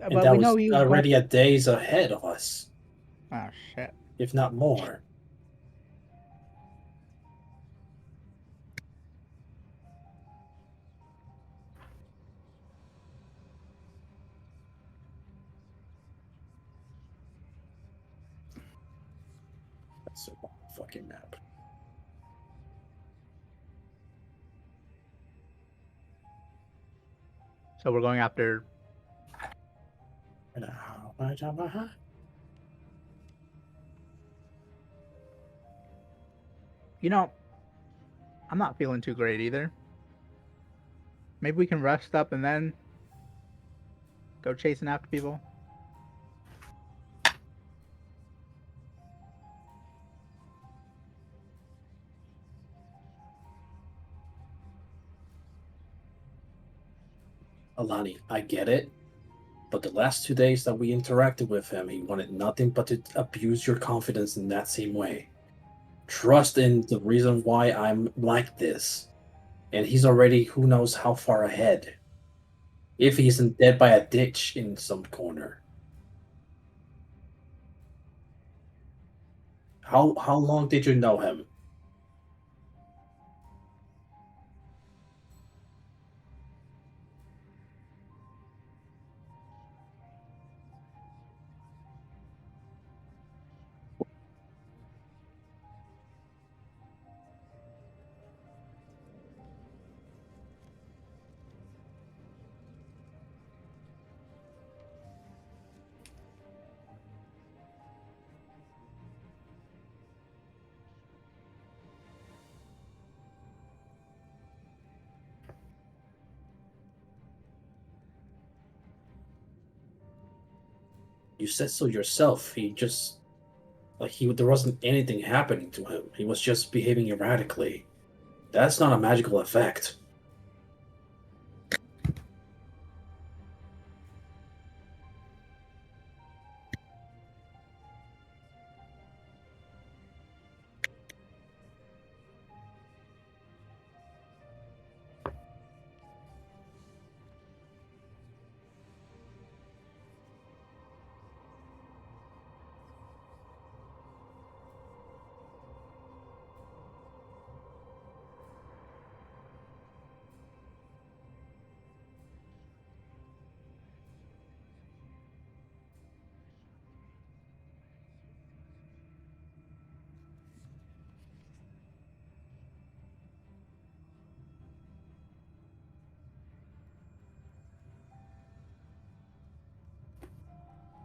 Speaker 3: And
Speaker 1: But
Speaker 3: that
Speaker 1: we
Speaker 3: was
Speaker 1: know he was going.
Speaker 3: already a days ahead of us,
Speaker 1: Oh shit!
Speaker 3: if not more. That's a wrong fucking map.
Speaker 1: So we're going after. You know, I'm not feeling too great either. Maybe we can rest up and then go chasing after people.
Speaker 3: Alani, I get it. But the last 2 days that we interacted with him, he wanted nothing but to abuse your confidence in that same way. Trust in the reason why I'm like this. And he's already who knows how far ahead. If he isn't dead by a ditch in some corner. How long did you know him? You said so yourself. He just there wasn't anything happening to him. He was just behaving erratically. That's not a magical effect.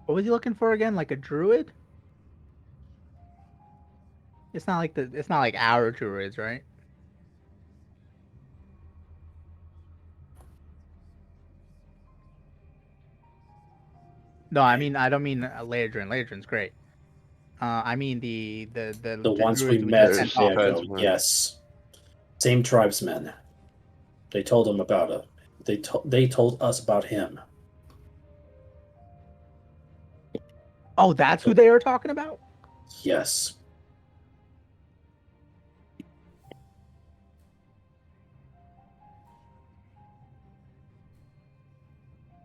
Speaker 1: What was he looking for again? Like a druid? It's not like our druids, right? No, I mean I don't mean Leodrin. Leodrin's great. I mean
Speaker 3: The ones we
Speaker 1: druids we
Speaker 3: met
Speaker 1: just
Speaker 3: in
Speaker 1: sent off.
Speaker 3: Diego, yes. Same tribesmen. They told him about it. They told us about him.
Speaker 1: Oh, that's who they were talking about?
Speaker 3: Yes.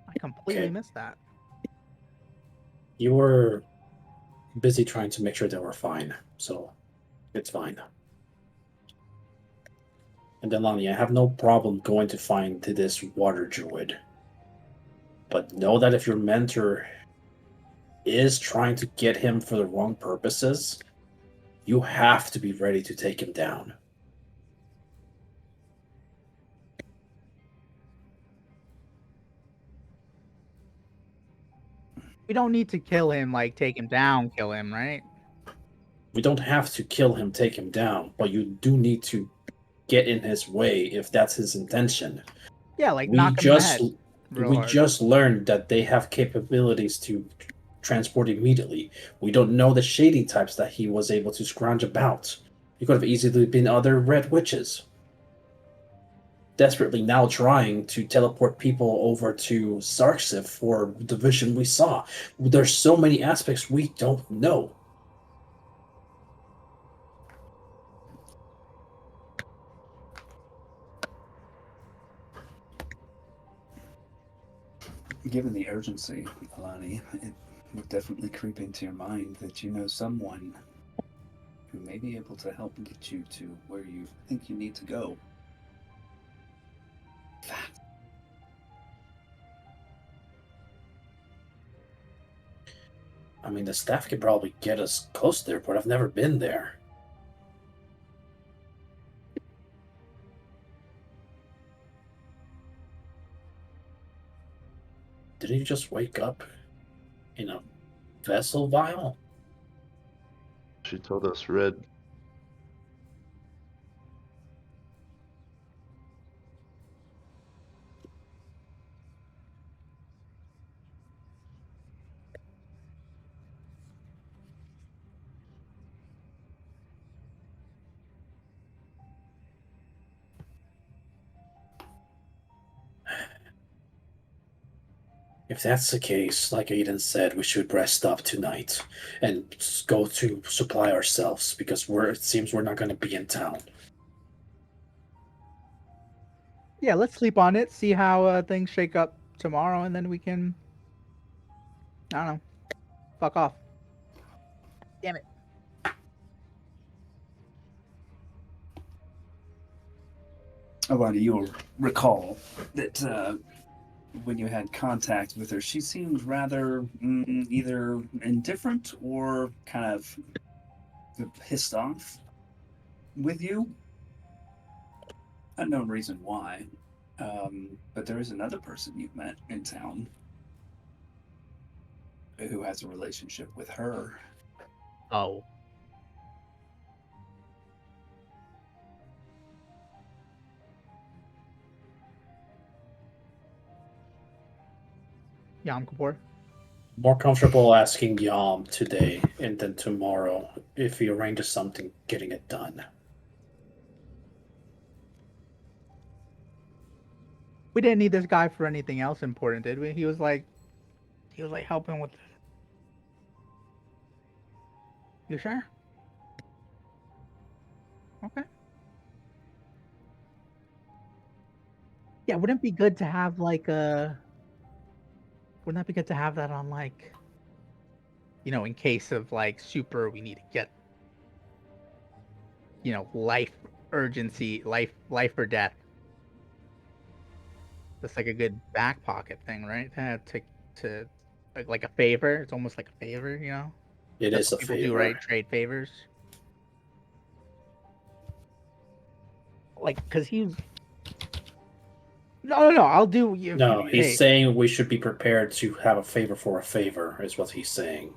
Speaker 1: I completely
Speaker 3: Okay.
Speaker 1: missed that.
Speaker 3: You were busy trying to make sure they were fine, so it's fine. And then Lonnie, I have no problem going to find this water druid. But know that if your mentor is trying to get him for the wrong purposes, you have to be ready to take him down.
Speaker 1: We don't need to kill him, like take him down, kill him, right?
Speaker 3: We don't have to kill him, take him down, but you do need to get in his way if that's his intention.
Speaker 1: Yeah, like
Speaker 3: We
Speaker 1: knock him in the
Speaker 3: just
Speaker 1: head real
Speaker 3: we
Speaker 1: hard.
Speaker 3: just learned that they have capabilities to transport immediately. We don't know the shady types that he was able to scrounge about. He could have easily been other red witches. Desperately now trying to teleport people over to Sarksif for the vision we saw. There's so many aspects we don't know.
Speaker 2: Given the urgency, Alani, it would definitely creep into your mind that you know someone who may be able to help get you to where you think you need to go.
Speaker 3: I mean, the staff could probably get us close there, but I've never been there. Didn't you just wake up in a vessel vial?
Speaker 4: She told us red.
Speaker 3: If that's the case, like Aiden said, we should rest up tonight and go to supply ourselves because it seems we're not going to be in town.
Speaker 1: Yeah, let's sleep on it, see how things shake up tomorrow, and then we can, I don't know, fuck off. Damn it.
Speaker 2: Alani, you'll recall that when you had contact with her, she seemed rather either indifferent or kind of pissed off with you. Unknown reason why. But there is another person you've met in town who has a relationship with her.
Speaker 1: Oh. Yom Kippur?
Speaker 3: More comfortable asking Yam today and then tomorrow if he arranges something, getting it done.
Speaker 1: We didn't need this guy for anything else important, did we? He was like helping with. You sure? Okay. Yeah, wouldn't it be good to have like a. Wouldn't that be good to have that on like, in case of like super, we need to get, life urgency, life or death. That's like a good back pocket thing, right? To like a favor. It's almost like a favor,
Speaker 3: It
Speaker 1: That's
Speaker 3: is a
Speaker 1: what people
Speaker 3: favor.
Speaker 1: do, right? Trade favors. Like, because No. I'll do.
Speaker 3: No, he's
Speaker 1: Hey,
Speaker 3: saying we should be prepared to have a favor for a favor, is what he's saying.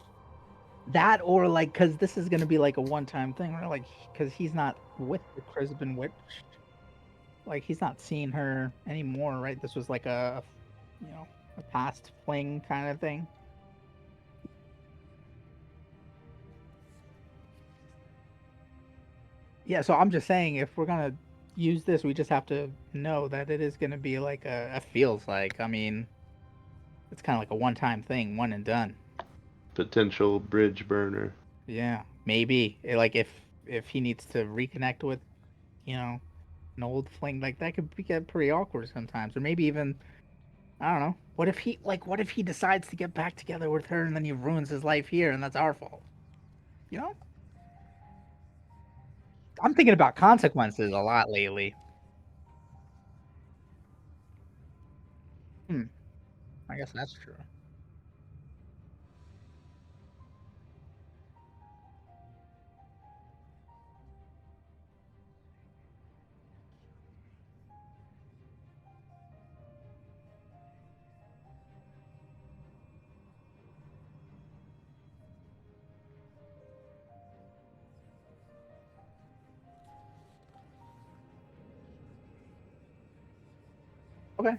Speaker 1: that or like, because this is gonna be like a one-time thing, right? Like, because he's not with the Crisbin witch. Like, he's not seeing her anymore, right? This was like a past fling kind of thing. Yeah, so I'm just saying, if we're gonna use this, we just have to know that it is gonna be like a feels like. I mean, it's kind of like a one-time thing, one and done.
Speaker 4: Potential bridge burner.
Speaker 1: Yeah, maybe like if he needs to reconnect with, an old fling, like that could get pretty awkward sometimes, or maybe even I don't know. What if he decides to get back together with her and then he ruins his life here, and that's our fault? You know, I'm thinking about consequences a lot lately. Hmm, I guess that's true. Okay.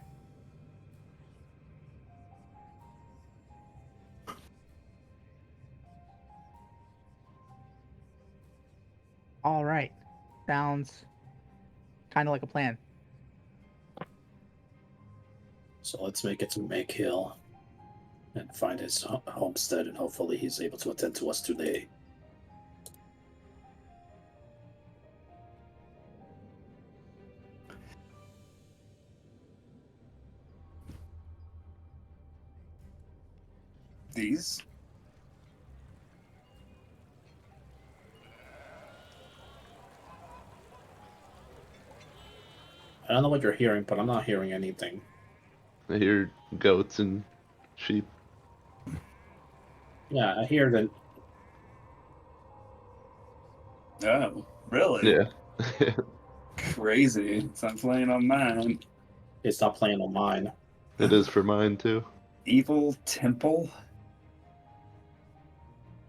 Speaker 1: All right. Sounds kind of like a plan.
Speaker 3: So let's make it to Make Hill and find his homestead, and hopefully he's able to attend to us today.
Speaker 2: These?
Speaker 3: I don't know what you're hearing, but I'm not hearing anything.
Speaker 4: I hear goats and sheep.
Speaker 3: Yeah, I hear that.
Speaker 2: Oh, really?
Speaker 4: Yeah.
Speaker 2: Crazy. It's not playing on mine.
Speaker 3: It's not playing on mine.
Speaker 4: It is for mine too.
Speaker 2: Evil Temple?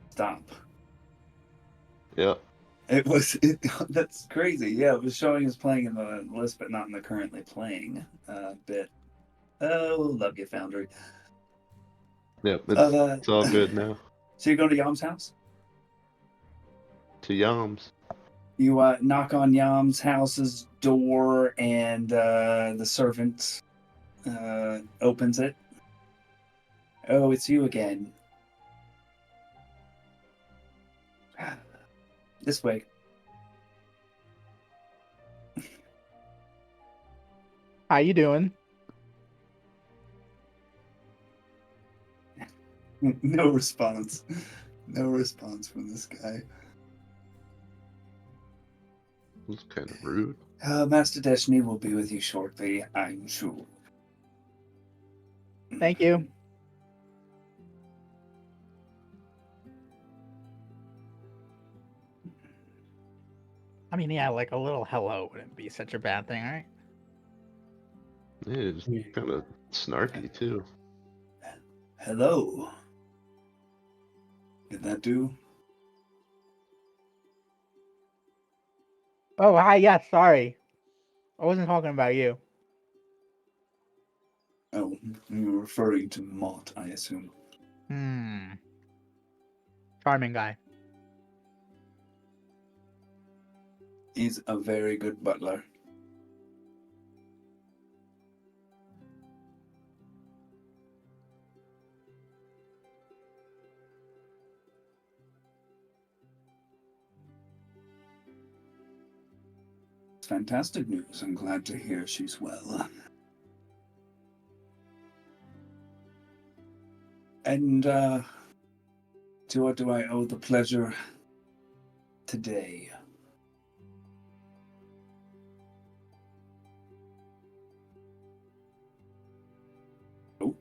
Speaker 2: Stop.
Speaker 4: Yeah.
Speaker 2: That's crazy. Yeah, it was showing as playing in the list, but not in the currently playing bit. Oh, love you, Foundry.
Speaker 4: Yep.
Speaker 2: Uh,
Speaker 4: It's all good now.
Speaker 2: So you go to Yam's house?
Speaker 4: To Yams.
Speaker 2: You knock on Yam's house's door, and the servant opens it. Oh, it's you again. This way.
Speaker 1: How you doing?
Speaker 2: No response. No response from this guy.
Speaker 4: It was kind of rude.
Speaker 2: Master Destiny will be with you shortly, I'm sure.
Speaker 1: Thank you. I mean, yeah, like a little hello wouldn't be such a bad thing, right?
Speaker 4: Yeah, it's kind of snarky too.
Speaker 2: Hello. Did that do?
Speaker 1: Oh, hi. Yeah, sorry. I wasn't talking about you.
Speaker 2: Oh, you were referring to Mott, I assume.
Speaker 1: Charming guy.
Speaker 2: He's a very good butler. It's fantastic news. I'm glad to hear she's well. And to what do I owe the pleasure today? Oh.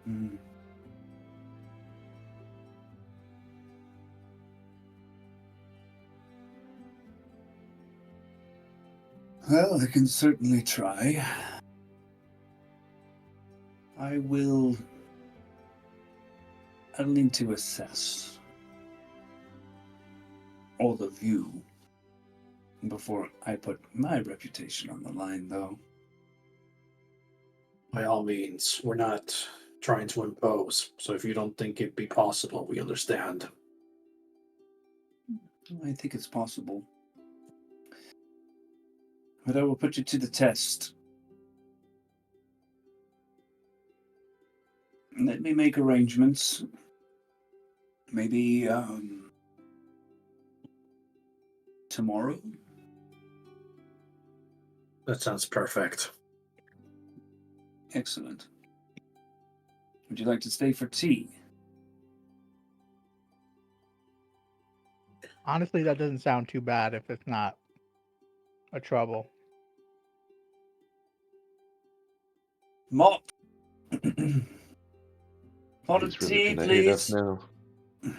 Speaker 2: Hmm. Well, I can certainly try. I'll need to assess all of you before I put my reputation on the line, though.
Speaker 3: By all means, we're not trying to impose, so if you don't think it'd be possible, we understand.
Speaker 2: I think it's possible. But I will put you to the test. Let me make arrangements. Maybe, tomorrow?
Speaker 3: That sounds perfect.
Speaker 2: Excellent. Would you like to stay for tea?
Speaker 1: Honestly, that doesn't sound too bad if it's not a trouble.
Speaker 2: Mop! Pot of
Speaker 4: He's really
Speaker 2: tea,
Speaker 4: gonna hate us
Speaker 2: please.
Speaker 4: now. I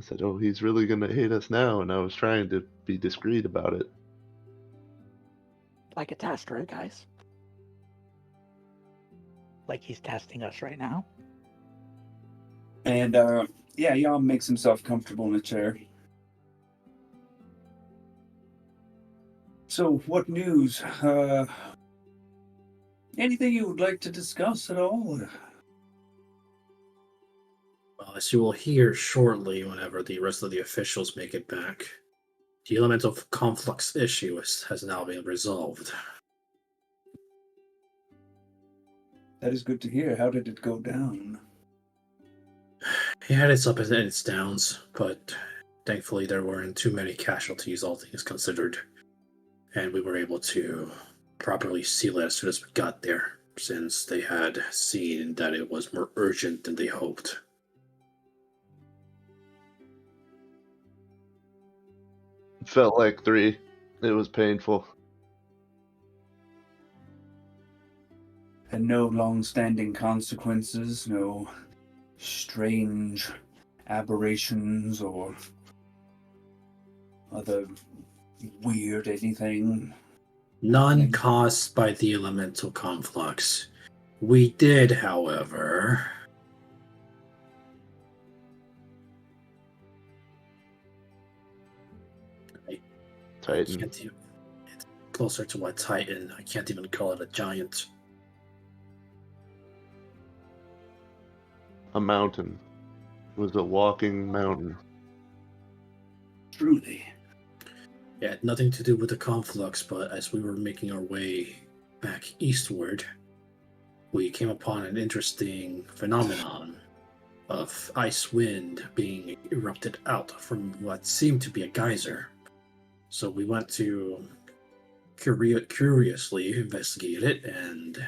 Speaker 4: said, oh, he's really gonna hate us now, and I was trying to be discreet about it.
Speaker 1: Like a test, right, guys? Like he's testing us right now.
Speaker 2: And, yeah, Jan makes himself comfortable in a chair. So, what news? Anything you would like to discuss at all?
Speaker 3: Well, as you will hear shortly whenever the rest of the officials make it back, the elemental conflux issue has now been resolved.
Speaker 2: That is good to hear. How did it go down?
Speaker 3: He had its ups and its downs, but thankfully there weren't too many casualties, all things considered. And we were able to properly seal it as soon as we got there, since they had seen that it was more urgent than they hoped.
Speaker 4: It felt like 3. It was painful.
Speaker 2: And no long-standing consequences, no strange aberrations or other weird anything.
Speaker 3: None caused by the elemental conflux. We did, however...
Speaker 4: Titan.
Speaker 3: It's closer to a titan. I can't even call it a giant.
Speaker 4: A mountain. It was a walking mountain.
Speaker 2: Truly.
Speaker 3: It had nothing to do with the conflux, but as we were making our way back eastward, we came upon an interesting phenomenon of ice wind being erupted out from what seemed to be a geyser. So we went to curiously investigate it, and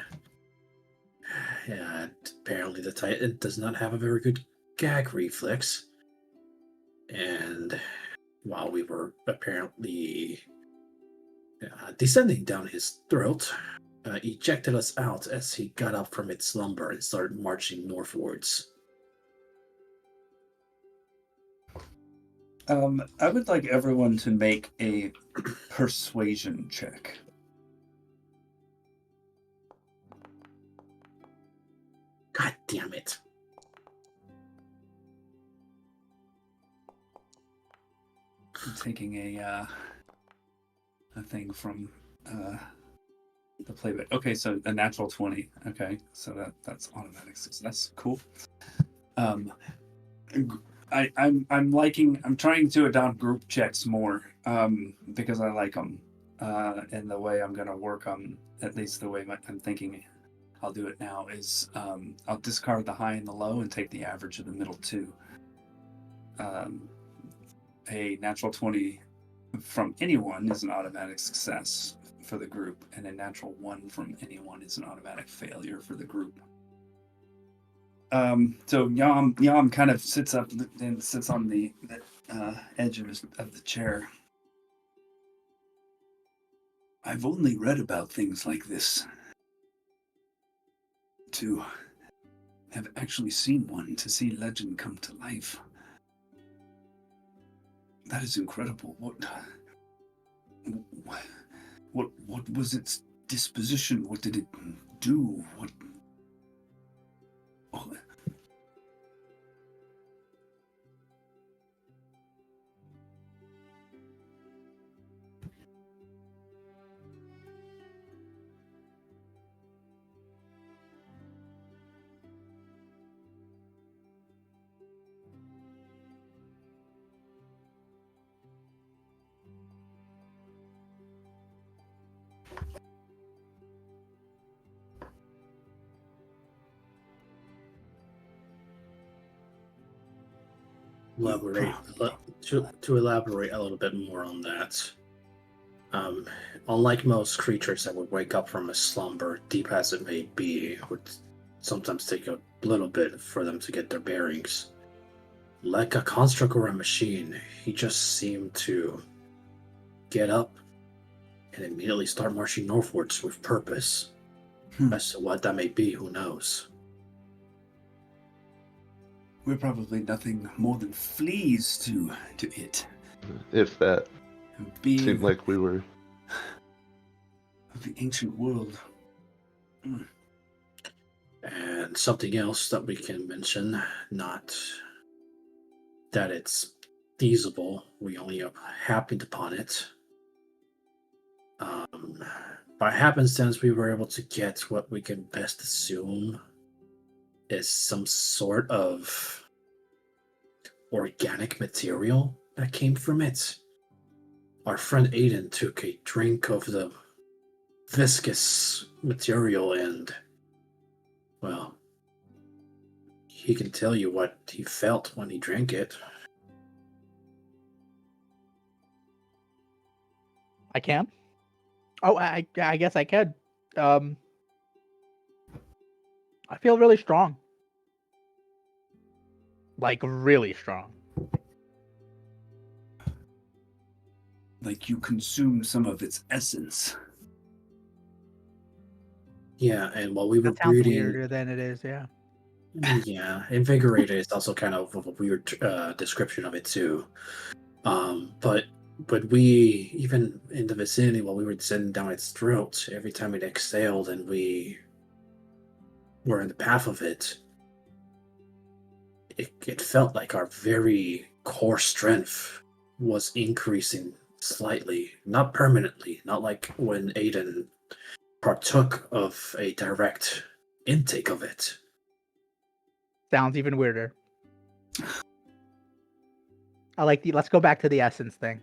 Speaker 3: apparently the Titan does not have a very good gag reflex. And while we were apparently descending down his throat, ejected us out as he got up from its slumber and started marching northwards.
Speaker 2: I would like everyone to make a persuasion check.
Speaker 3: God damn it.
Speaker 2: I'm taking a thing from the playbook. Okay, so a natural 20. Okay, so that's automatic success. Cool. I'm trying to adopt group checks more because I like them, and the way I'm gonna work on, at least the way I'm thinking I'll do it now, is I'll discard the high and the low and take the average of the middle two. A natural 20 from anyone is an automatic success for the group, and a natural 1 from anyone is an automatic failure for the group. So Yam kind of sits up and sits on the edge of the chair. I've only read about things like this. to have actually seen one, to see legend come to life. That is incredible. What was its disposition? What did it do? Oh,
Speaker 3: Elaborate to elaborate a little bit more on that. Unlike most creatures that would wake up from a slumber, deep as it may be, it would sometimes take a little bit for them to get their bearings. Like a construct or a machine, he just seemed to get up and immediately start marching northwards with purpose. As to what that may be, who knows?
Speaker 2: we're probably nothing more than fleas to it.
Speaker 4: If that
Speaker 2: Being
Speaker 4: seemed like we were.
Speaker 2: of the ancient world.
Speaker 3: And something else that we can mention, not that it's feasible, we only happened upon it. By happenstance, we were able to get what we can best assume is some sort of organic material that came from it. Our friend Aiden took a drink of the viscous material and, well, he can tell you what he felt when he drank it.
Speaker 1: I can. Oh, I guess I could. I feel really strong. Like really strong.
Speaker 2: Like you consume some of its essence.
Speaker 3: Yeah, and while we were
Speaker 1: That sounds
Speaker 3: breeding,
Speaker 1: weirder than it is, yeah.
Speaker 3: yeah, invigorated is also kind of a weird description of it too. But we, even in the vicinity, while we were sitting down its throat, every time it exhaled and we were in the path of it, it felt like our very core strength was increasing slightly, not permanently, not like when Aiden partook of a direct intake of it.
Speaker 1: Sounds even weirder. I like the let's go back to the essence thing.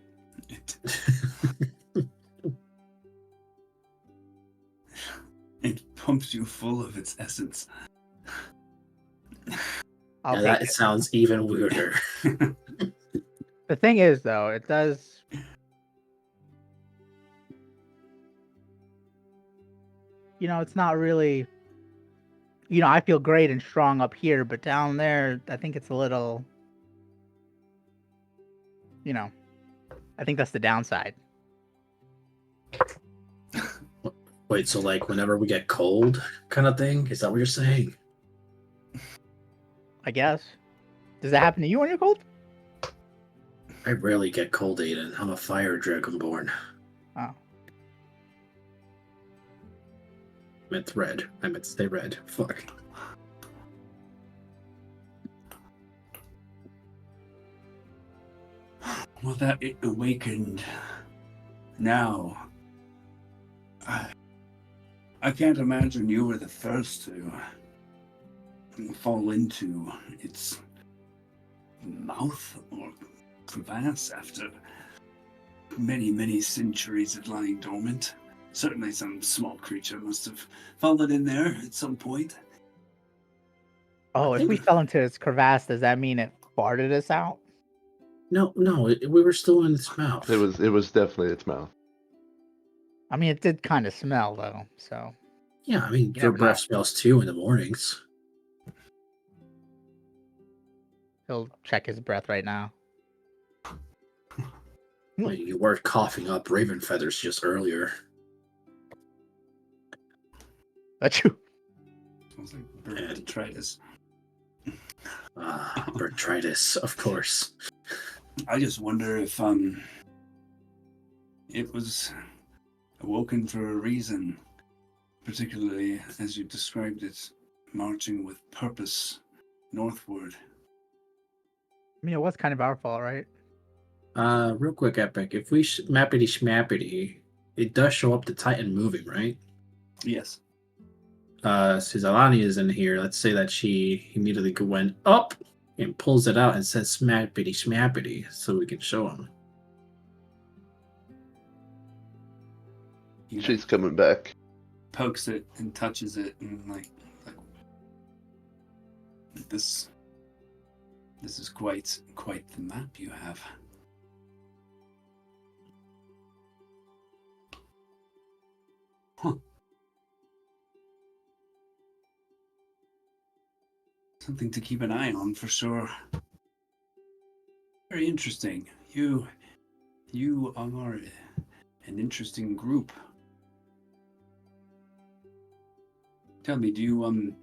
Speaker 2: It pumps you full of its essence.
Speaker 1: I'll
Speaker 3: Yeah,
Speaker 1: take
Speaker 3: that
Speaker 1: it.
Speaker 3: sounds even weirder.
Speaker 1: The thing is, though, it does. It's not really. I feel great and strong up here, but down there, I think it's a little. I think that's the downside.
Speaker 3: Wait, so like whenever we get cold kind of thing? Is that what you're saying?
Speaker 1: I guess. Does that happen to you when you're cold?
Speaker 3: I rarely get cold, Aiden. I'm a fire dragonborn.
Speaker 1: Oh.
Speaker 3: I meant red. I meant to stay red. Fuck.
Speaker 2: Well, that it awakened. Now, I can't imagine you were the first to fall into its mouth or crevasse after many, many centuries of lying dormant. Certainly some small creature must have fallen in there at some point.
Speaker 1: Oh, if we fell into its crevasse, does that mean it farted us out?
Speaker 3: No, we were still in its mouth.
Speaker 4: It was definitely its mouth.
Speaker 1: I mean, it did kind of smell, though, so.
Speaker 3: Yeah, I mean,
Speaker 1: You
Speaker 3: your
Speaker 1: never
Speaker 3: breath
Speaker 1: know.
Speaker 3: smells too in the mornings.
Speaker 1: He'll check his breath right now.
Speaker 3: I mean, you were coughing up raven feathers just earlier.
Speaker 1: That's true.
Speaker 2: Sounds like burnitis.
Speaker 3: Burnitis, of course.
Speaker 2: I just wonder if it was awoken for a reason, particularly as you described it, marching with purpose northward.
Speaker 1: I mean, it was kind of our fault, right?
Speaker 3: Real quick, Epic. If we mappity schmappity, it does show up the Titan moving, right?
Speaker 2: Yes.
Speaker 3: Since Alani is in here, let's say that she immediately went up and pulls it out and says smappity schmappity so we can show him.
Speaker 2: He
Speaker 4: She's coming back.
Speaker 2: pokes it and touches it and like this is quite the map you have. Huh. Something to keep an eye on for sure. Very interesting. You are an interesting group. Tell me, do you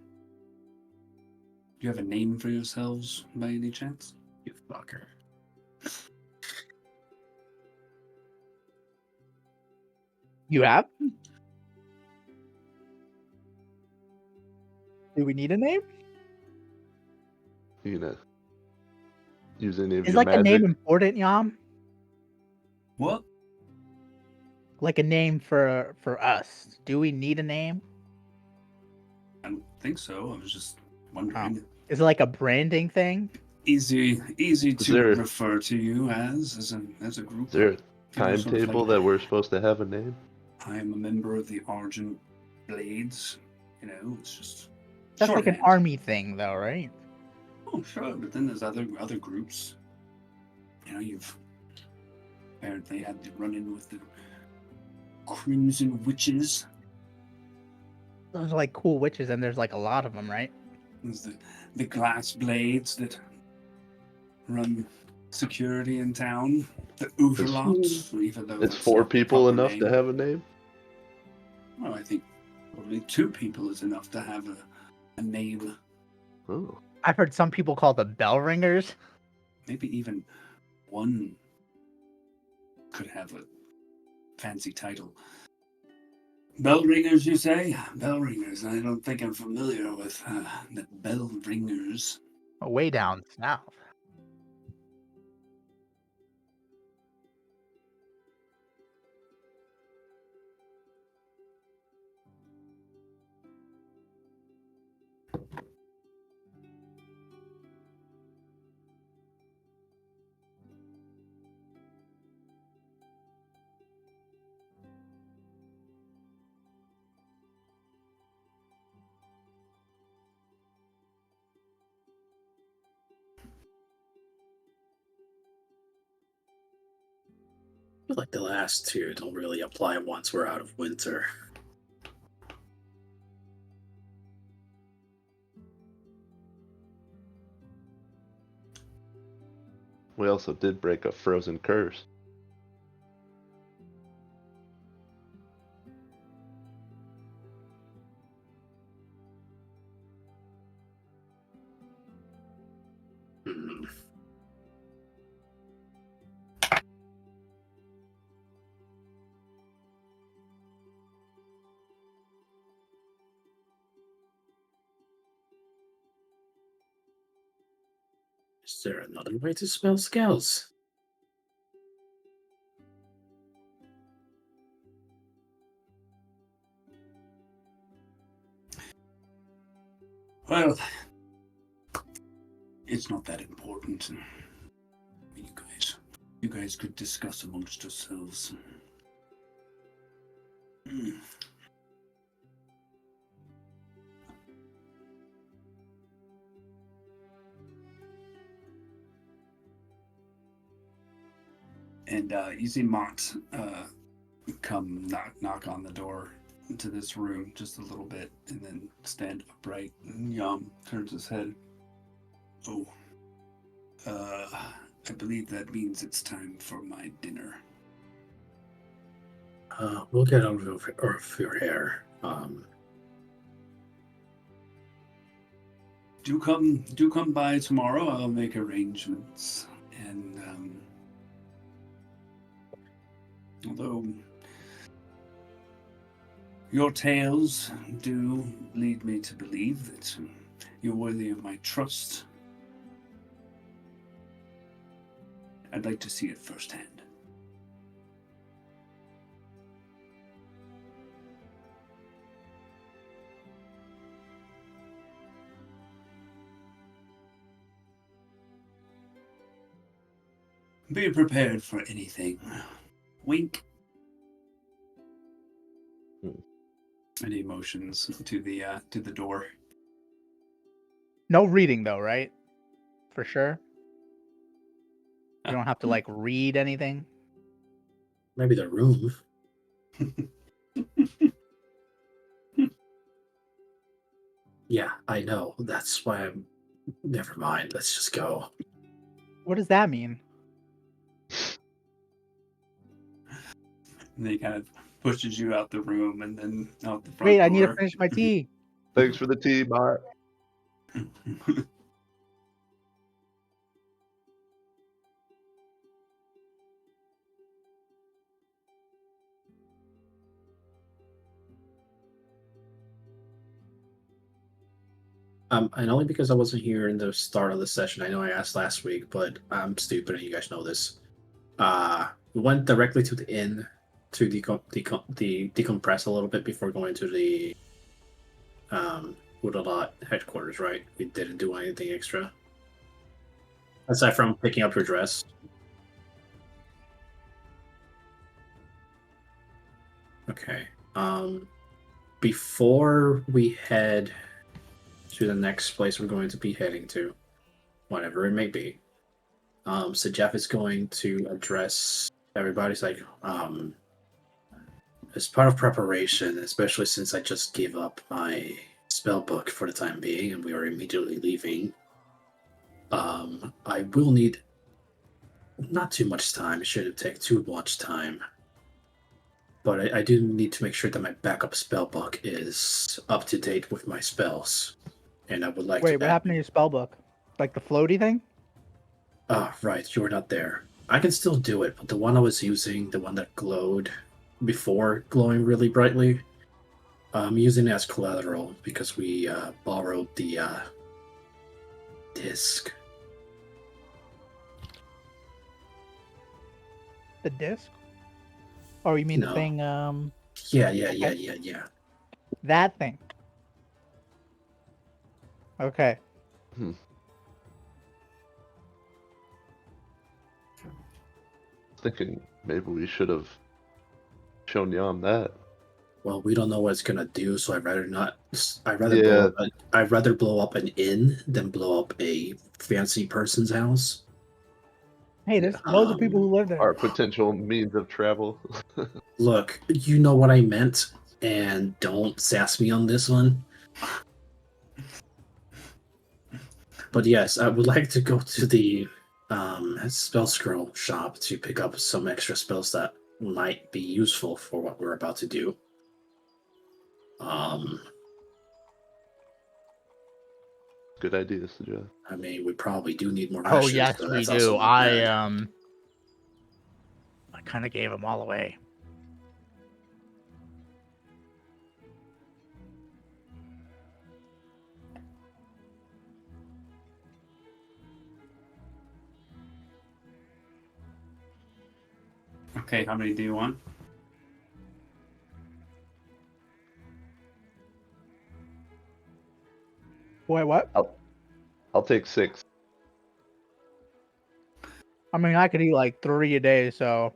Speaker 2: have a name for yourselves by any chance?
Speaker 3: You fucker.
Speaker 1: You have? Do we need a name?
Speaker 4: You gonna use any of
Speaker 1: Is
Speaker 4: your
Speaker 1: like a
Speaker 4: magic?
Speaker 1: name important, Yam?
Speaker 2: What?
Speaker 1: Like a name for us? Do we need a name?
Speaker 2: I don't think so. I was just wondering.
Speaker 1: Is it like a branding thing?
Speaker 2: Easy to
Speaker 4: there-
Speaker 2: refer to you as a group.
Speaker 4: Is there a
Speaker 2: People sort of
Speaker 4: timetable
Speaker 2: like-
Speaker 4: that we're supposed to have a name?
Speaker 2: I am a member of the Argent Blades. You know, it's just
Speaker 1: That's like an
Speaker 2: shorthand.
Speaker 1: army thing, though, right?
Speaker 2: Oh, sure, but then there's other groups. You know, you've apparently had to run in with the Crimson Witches.
Speaker 1: Those are like cool witches, and there's like a lot of them, right?
Speaker 2: There's the Glass Blades that run security in town. The Overlots, even though
Speaker 4: It's
Speaker 2: that's
Speaker 4: 4
Speaker 2: not the
Speaker 4: people
Speaker 2: proper
Speaker 4: enough
Speaker 2: name.
Speaker 4: to have a name?
Speaker 2: Well, I think probably 2 people is enough to have a name.
Speaker 4: Oh.
Speaker 1: I've heard some people call the bell ringers.
Speaker 2: Maybe even 1 could have a fancy title. Bell ringers, you say? Bell ringers. I don't think I'm familiar with the bell ringers.
Speaker 1: Way down south.
Speaker 3: I feel like the last 2 don't really apply once we're out of winter.
Speaker 4: We also did break a frozen curse.
Speaker 3: Hmm. Is there another way to spell scales?
Speaker 2: Well, it's not that important. You guys could discuss amongst yourselves. Hmm. And you see Mont come knock on the door into this room just a little bit and then stand upright. And Yam turns his head. Oh, I believe that means it's time for my dinner.
Speaker 3: We'll get out of your hair.
Speaker 2: Do come by tomorrow. I'll make arrangements. And although your tales do lead me to believe that you're worthy of my trust, I'd like to see it firsthand. Be prepared for anything. Wink. And he motions to the door.
Speaker 1: No reading though, right? For sure. You don't have to like read anything.
Speaker 3: Maybe the room. Yeah, I know. That's why I'm. Never mind. Let's just go.
Speaker 1: What does that mean?
Speaker 2: And he kind of pushes you out the room and then out the front
Speaker 1: Wait,
Speaker 2: door.
Speaker 1: I need to finish my tea.
Speaker 4: Thanks for the tea, Bart.
Speaker 3: And only because I wasn't here in the start of the session. I know I asked last week, but I'm stupid, and you guys know this. We went directly to the inn to decompress a little bit before going to the Woodalot headquarters, right? We didn't do anything extra aside from picking up your dress. Okay. Before we head to the next place we're going to be heading to, whatever it may be, so Jeff is going to address everybody's like, as part of preparation, especially since I just gave up my spell book for the time being and we are immediately leaving, I will need not too much time. It shouldn't take too much time. But I do need to make sure that my backup spell book is up to date with my spells. And I would like
Speaker 1: Wait,
Speaker 3: to
Speaker 1: what happened to your spell book? Like the floaty thing?
Speaker 3: Ah, right, you were not there. I can still do it, but the one I was using, the one that glowed before glowing really brightly, I'm using it as collateral because we borrowed the disc.
Speaker 1: The disc? Oh, you mean
Speaker 3: No.
Speaker 1: the thing?
Speaker 3: Yeah.
Speaker 1: That thing. Okay.
Speaker 4: Thinking maybe we should have shown Jon that.
Speaker 3: Well, we don't know what it's gonna do, so I'd rather not.
Speaker 4: Yeah.
Speaker 3: I'd rather blow up an inn than blow up a fancy person's house.
Speaker 1: Hey, there's loads of people who live there.
Speaker 4: Our potential means of travel.
Speaker 3: Look, you know what I meant, and don't sass me on this one. But yes, I would like to go to the spell scroll shop to pick up some extra spells that might be useful for what we're about to do.
Speaker 4: Good idea, suggest.
Speaker 3: I mean, we probably do need more
Speaker 1: Oh
Speaker 3: rations,
Speaker 1: yes,
Speaker 3: so
Speaker 1: we
Speaker 3: that's also
Speaker 1: do.
Speaker 3: not bad.
Speaker 1: I kind of gave them all away.
Speaker 2: Okay, how many do you want?
Speaker 1: Wait, what?
Speaker 4: I'll take 6.
Speaker 1: I mean, I could eat like 3 a day, so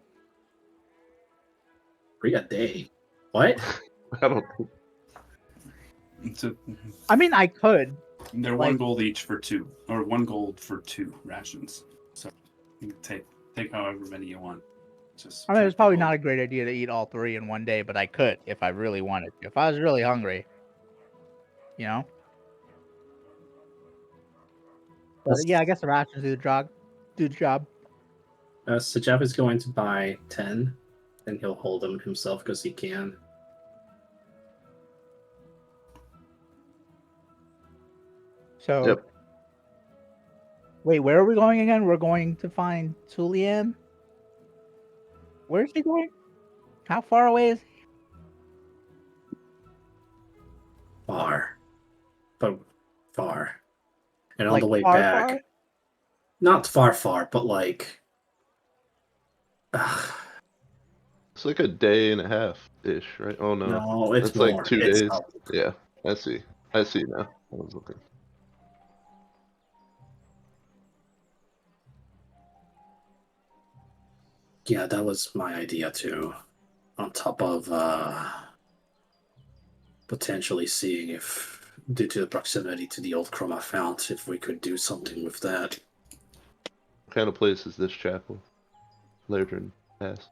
Speaker 3: 3 a day. What?
Speaker 4: I don't think.
Speaker 2: So
Speaker 1: I mean, I could.
Speaker 2: they're
Speaker 1: Like-
Speaker 2: 1 gold each for 2, or 1 gold for 2 rations. So you can take however many you want. Just
Speaker 1: I mean, it's probably not a great idea to eat all 3 in one day, but I could if I really wanted to. If I was really hungry, you know. But yeah, I guess the rations do the job.
Speaker 3: So Jeff is going to buy 10, and he'll hold them himself because he can.
Speaker 1: So,
Speaker 4: Yep.
Speaker 1: wait, where are we going again? We're going to find Tulian. Where's he going? How far away is he?
Speaker 3: Far. But far. And on
Speaker 1: Like
Speaker 3: the way
Speaker 1: far,
Speaker 3: back,
Speaker 1: far?
Speaker 3: not far, but like.
Speaker 4: It's like a day and a half ish, right? Oh no.
Speaker 3: No, it's
Speaker 4: It's like
Speaker 3: more.
Speaker 4: 2
Speaker 3: It's
Speaker 4: days.
Speaker 3: up.
Speaker 4: Yeah, I see. I see now. I was looking.
Speaker 3: Yeah, that was my idea too. On top of potentially seeing if, due to the proximity to the old chroma fount, if we could do something with that.
Speaker 4: What kind of place is this chapel? Lantern Pass.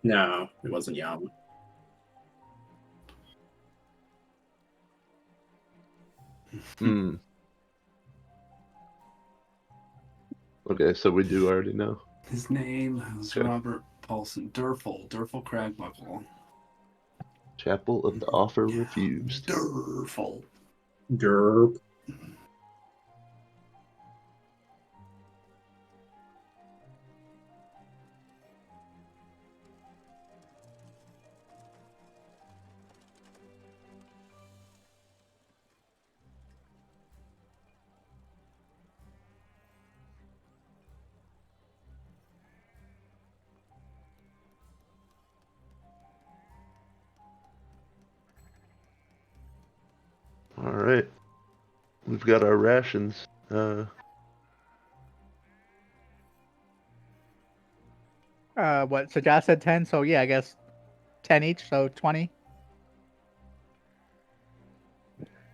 Speaker 3: No, it wasn't Yam.
Speaker 4: Hmm. Okay, so we do already know.
Speaker 2: His name was
Speaker 4: Okay.
Speaker 2: Robert Paulson Durfel Cragbuckle.
Speaker 4: Chapel of the Offer Refused.
Speaker 2: Durfel.
Speaker 3: Derp.
Speaker 4: All right. We've got our rations.
Speaker 1: What? So Josh said 10, so yeah, I guess 10 each, so 20.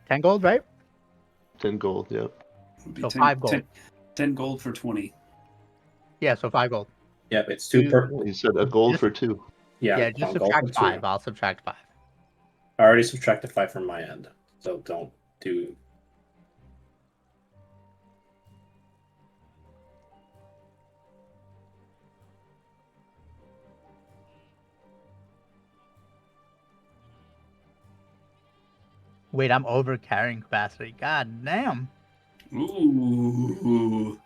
Speaker 1: 10 gold, right?
Speaker 4: 10 gold, yep.
Speaker 2: Would be
Speaker 1: So 5 gold.
Speaker 2: 10 gold for 20.
Speaker 1: Yeah, so 5 gold.
Speaker 3: Yep, it's 2
Speaker 1: Two-
Speaker 3: per.
Speaker 4: You said a gold
Speaker 1: Just-
Speaker 4: for 2.
Speaker 3: Yeah,
Speaker 1: just
Speaker 3: one gold for
Speaker 1: subtract
Speaker 3: 2.
Speaker 1: 5. I'll subtract 5.
Speaker 3: I already subtracted 5 from my end, so don't do.
Speaker 1: Wait, I'm over carrying capacity. God damn.
Speaker 2: Ooh.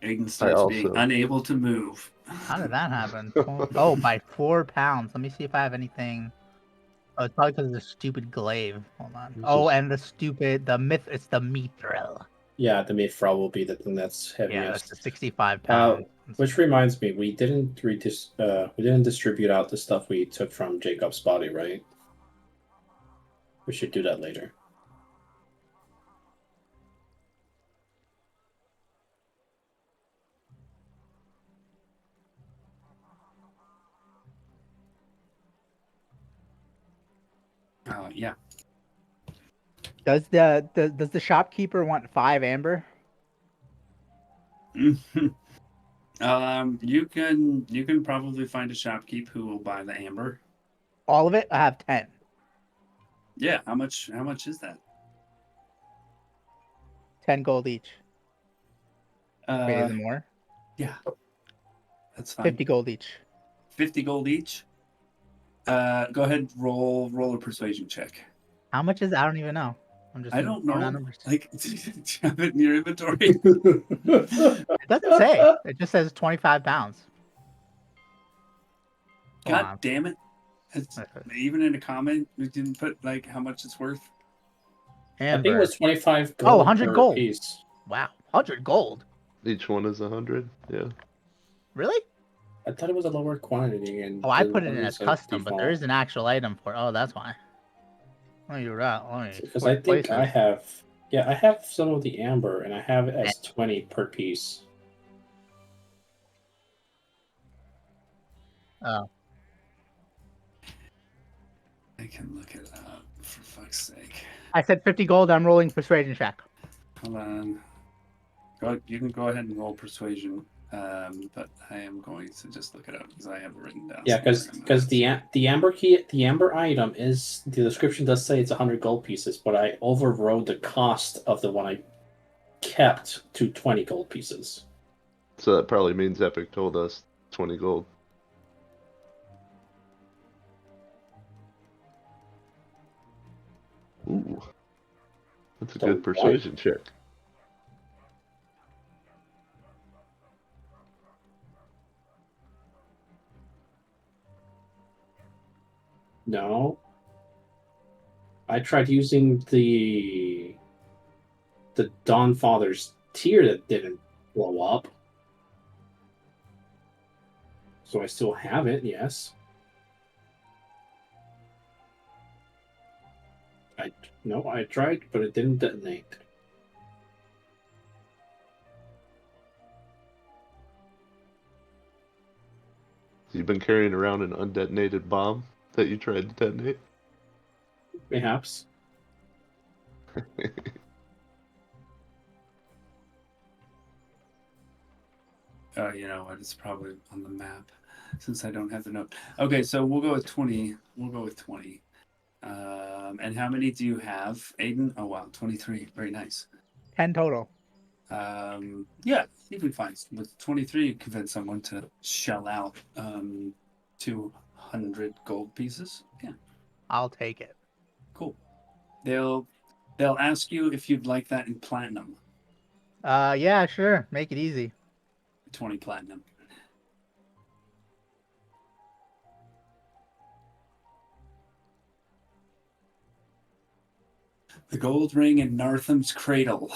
Speaker 2: Aiden starts being
Speaker 4: also-
Speaker 2: unable to move.
Speaker 1: How did that happen? Oh, by 4 pounds. Let me see if I have anything. Oh, it's probably because of the stupid glaive. Hold on.
Speaker 4: This
Speaker 1: Oh,
Speaker 4: is-
Speaker 1: and the myth. It's the mithril.
Speaker 3: Yeah, the Mayflower will be the thing that's
Speaker 1: Yeah, that's
Speaker 3: heaviest.
Speaker 1: the 65 pounds.
Speaker 3: Which reminds me, we didn't distribute out the stuff we took from Jacob's body, right? We should do that later.
Speaker 2: Yeah.
Speaker 1: Does the shopkeeper want 5 amber?
Speaker 2: You can probably find a shopkeep who will buy the amber.
Speaker 1: All of it? I have 10.
Speaker 2: Yeah, how much is that?
Speaker 1: 10 gold each. Wait, is it more?
Speaker 2: Yeah. That's fine.
Speaker 1: 50 gold each.
Speaker 2: 50 gold each. Go ahead, roll a persuasion check.
Speaker 1: How much is it? I don't even know. I'm just
Speaker 2: I don't
Speaker 1: throwing out
Speaker 2: know.
Speaker 1: numbers.
Speaker 2: Like, do you have it in your inventory?
Speaker 1: It doesn't say. It just says 25 pounds. Hold
Speaker 2: God
Speaker 1: on.
Speaker 2: damn it. Even in a comment, we didn't put like how much it's worth.
Speaker 1: Amber.
Speaker 3: I think it was 25 gold.
Speaker 1: Oh, 100
Speaker 3: per
Speaker 1: gold.
Speaker 3: piece.
Speaker 1: Wow. 100 gold.
Speaker 4: Each one is 100. Yeah.
Speaker 1: Really?
Speaker 3: I thought it was a lower quantity. And
Speaker 1: Oh, I put it in as custom, but there is an actual item for it. Oh, that's why. Oh, you're right. Let me
Speaker 3: Because I
Speaker 1: switch
Speaker 3: think
Speaker 1: places.
Speaker 3: I have some of the amber, and I have it as 20 per piece.
Speaker 1: Oh.
Speaker 2: I can look it up for fuck's sake.
Speaker 1: I said 50 gold. I'm rolling persuasion check.
Speaker 2: Hold on. You can go ahead and roll persuasion, but I am going to just look it up because I have it written down.
Speaker 3: Yeah, because the amber key, the amber item is, the description does say it's 100 gold pieces, but I overrode the cost of the one I kept to 20 gold pieces.
Speaker 4: So that probably means Epic told us 20 gold. Ooh. That's a
Speaker 3: So
Speaker 4: good
Speaker 3: what?
Speaker 4: persuasion check.
Speaker 3: No. I tried using the Dawn Father's tier that didn't blow up. So I still have it, yes. I tried, but it didn't detonate.
Speaker 4: You've been carrying around an undetonated bomb that you tried to detonate?
Speaker 3: Perhaps.
Speaker 2: You know what? It's probably on the map since I don't have the note. Okay, so we'll go with 20. We'll go with 20. And how many do you have, Aiden? Oh, wow, 23. Very nice.
Speaker 1: 10 total.
Speaker 2: Yeah, you'd be fine. With 23, you convince someone to shell out 200 gold pieces. Yeah,
Speaker 1: I'll take it.
Speaker 2: cool. They'll ask you if you'd like that in platinum.
Speaker 1: Yeah, sure. Make it easy.
Speaker 2: 20 platinum. The gold ring in Nartham's cradle.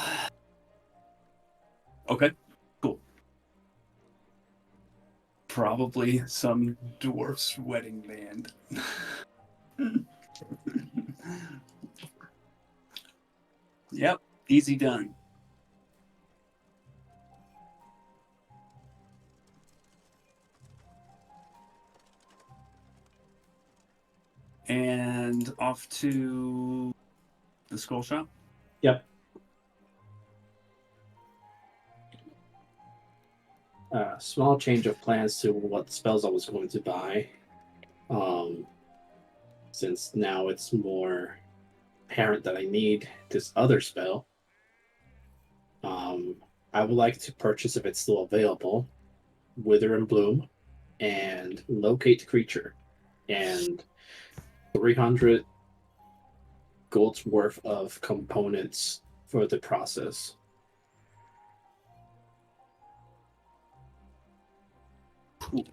Speaker 2: Okay, cool. Probably some dwarf's wedding band. Yep, easy done. And off to the scroll shop.
Speaker 3: Yep. Small change of plans to what spells I was going to buy. Since now it's more apparent that I need this other spell. I would like to purchase, if it's still available, Wither and Bloom and Locate Creature, and 300 gold's worth of components for the process.
Speaker 2: Cool.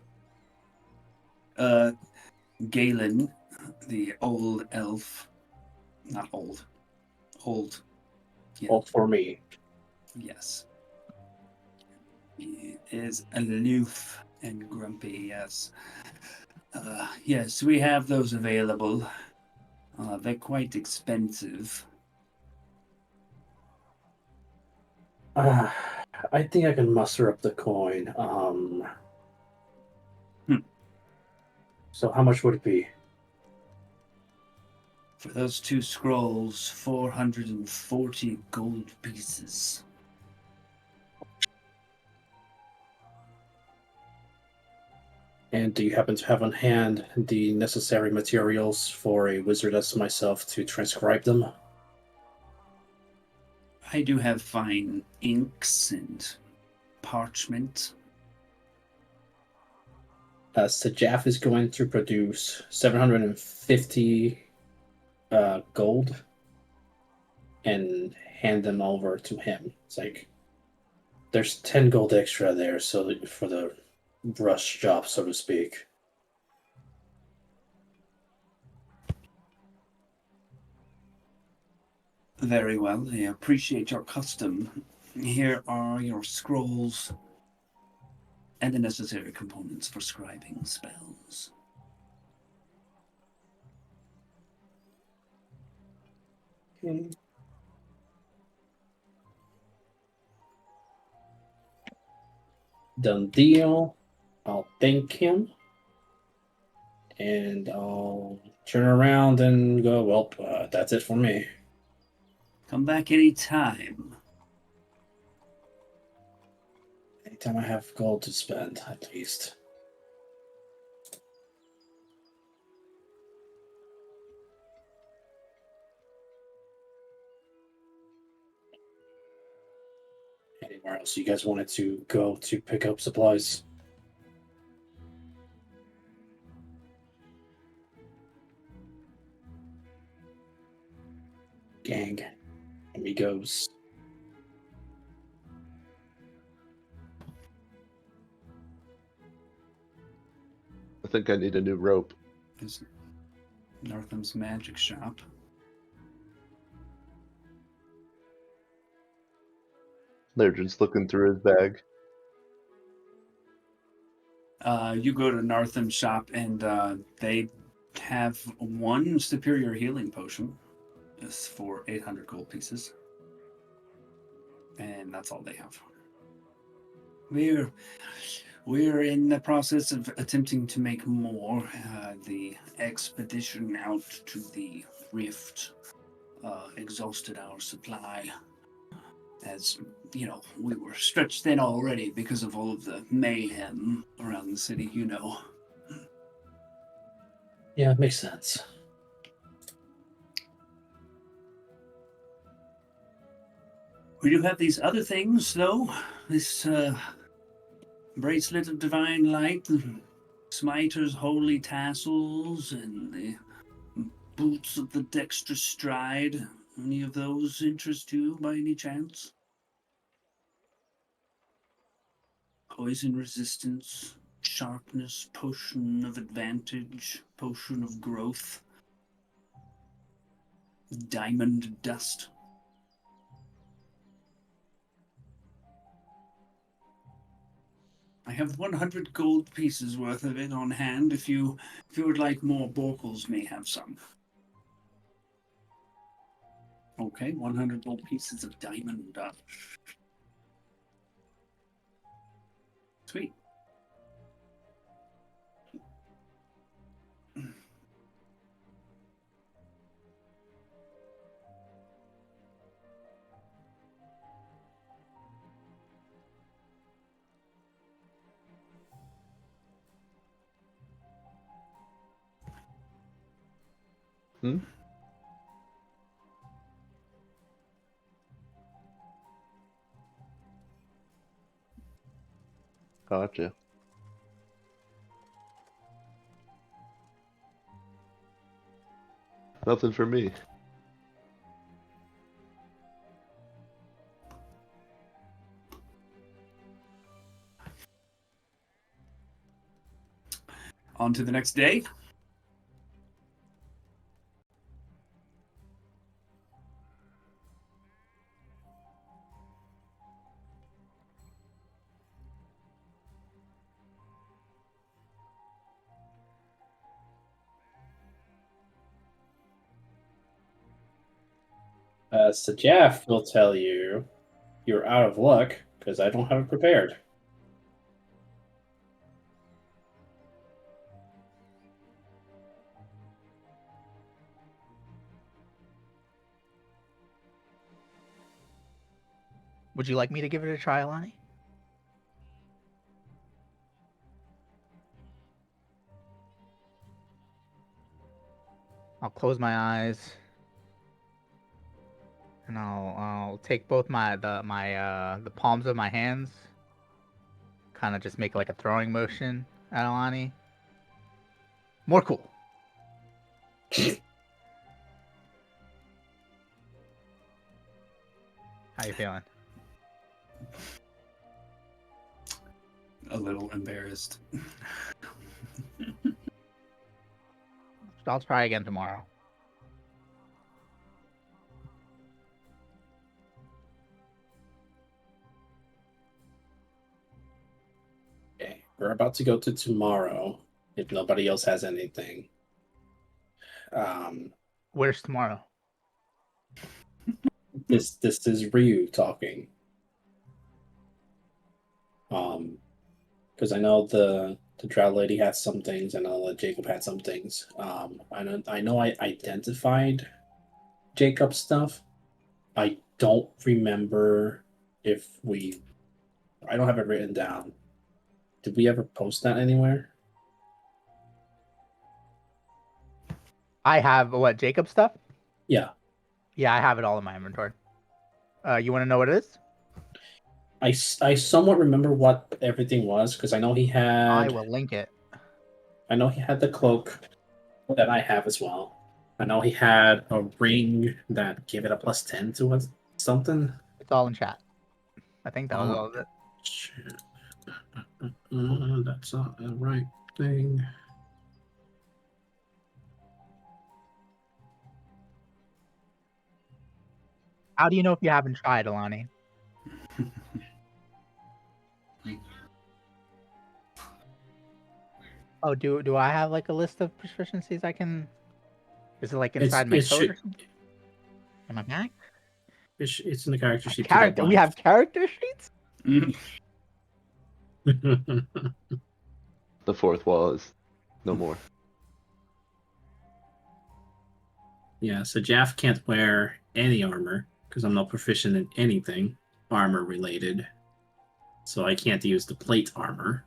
Speaker 2: Galen, the old elf, not old, old. Yeah.
Speaker 3: All for me.
Speaker 2: Yes. He is aloof and grumpy, yes. Yes, we have those available. They're quite expensive.
Speaker 3: I think I can muster up the coin. So how much would it be?
Speaker 2: For those 2 scrolls, 440 gold pieces.
Speaker 3: And do you happen to have on hand the necessary materials for a wizard as myself to transcribe them?
Speaker 2: I do have fine inks and parchment.
Speaker 3: Sajaf is going to produce 750 gold and hand them over to him. It's like there's 10 gold extra there, so for the rush job, so to speak.
Speaker 2: Very well, I appreciate your custom. Here are your scrolls and the necessary components for scribing spells.
Speaker 3: Okay. Done deal. I'll thank him. And I'll turn around and go, well, that's it for me.
Speaker 2: Come back anytime.
Speaker 3: Anytime I have gold to spend, at least. Anywhere else you guys wanted to go to pick up supplies? Gang, amigos.
Speaker 4: I think I need a new rope.
Speaker 2: Is Northam's magic shop.
Speaker 4: They're just looking through his bag.
Speaker 2: You go to Northam's shop and they have one superior healing potion. It's for 800 gold pieces. And that's all they have. We're in the process of attempting to make more. The expedition out to the rift exhausted our supply. As you know, we were stretched thin already because of all of the mayhem around the city, you know.
Speaker 3: Yeah, it makes sense.
Speaker 2: We do have these other things, though. This bracelet of divine light, the smiter's holy tassels, and the boots of the dexterous stride. Any of those interest you by any chance? Poison resistance, sharpness, potion of advantage, potion of growth, diamond dust. I have 100 gold pieces worth of it on hand. If you would like more, Borkels may have some. Okay, 100 gold pieces of diamond dust. Sweet.
Speaker 4: Hmm? Gotcha. Nothing for me.
Speaker 2: On to the next day.
Speaker 3: So Jeff will tell you you're out of luck because I don't have it prepared.
Speaker 1: Would you like me to give it a try, Alani? I'll close my eyes, and I'll take both the palms of my hands, kind of just make like a throwing motion at Alani. More cool. How you feeling?
Speaker 2: A little embarrassed.
Speaker 1: I'll try again tomorrow.
Speaker 3: Okay, we're about to go to tomorrow. If nobody else has anything,
Speaker 1: Where's tomorrow?
Speaker 3: this is Ryu talking. Because I know the drow lady had some things, and I know that Jacob had some things. I know I identified Jacob's stuff. I don't remember if we. I don't have it written down. Did we ever post that anywhere?
Speaker 1: I have what, Jacob stuff?
Speaker 3: Yeah.
Speaker 1: Yeah, I have it all in my inventory. You want to know what it is?
Speaker 3: I somewhat remember what everything was because I know he
Speaker 1: I
Speaker 3: had.
Speaker 1: will link it.
Speaker 3: I know he had the cloak that I have as well. I know he had a ring that gave it a +10 to what something.
Speaker 1: It's all in chat. I think that was
Speaker 3: Oh,
Speaker 1: all of it.
Speaker 3: shit. That's not the right thing.
Speaker 1: How do you know if you haven't tried, Alani? Oh, do I have like a list of proficiencies I can? Is it like inside my
Speaker 3: It
Speaker 1: code or
Speaker 3: should.
Speaker 1: something? Am I back?
Speaker 3: It's in the character
Speaker 1: My
Speaker 3: sheet.
Speaker 1: character. We have character sheets.
Speaker 4: The fourth wall is no more.
Speaker 3: Yeah, so Jaff can't wear any armor because I'm not proficient in anything armor related. So I can't use the plate armor.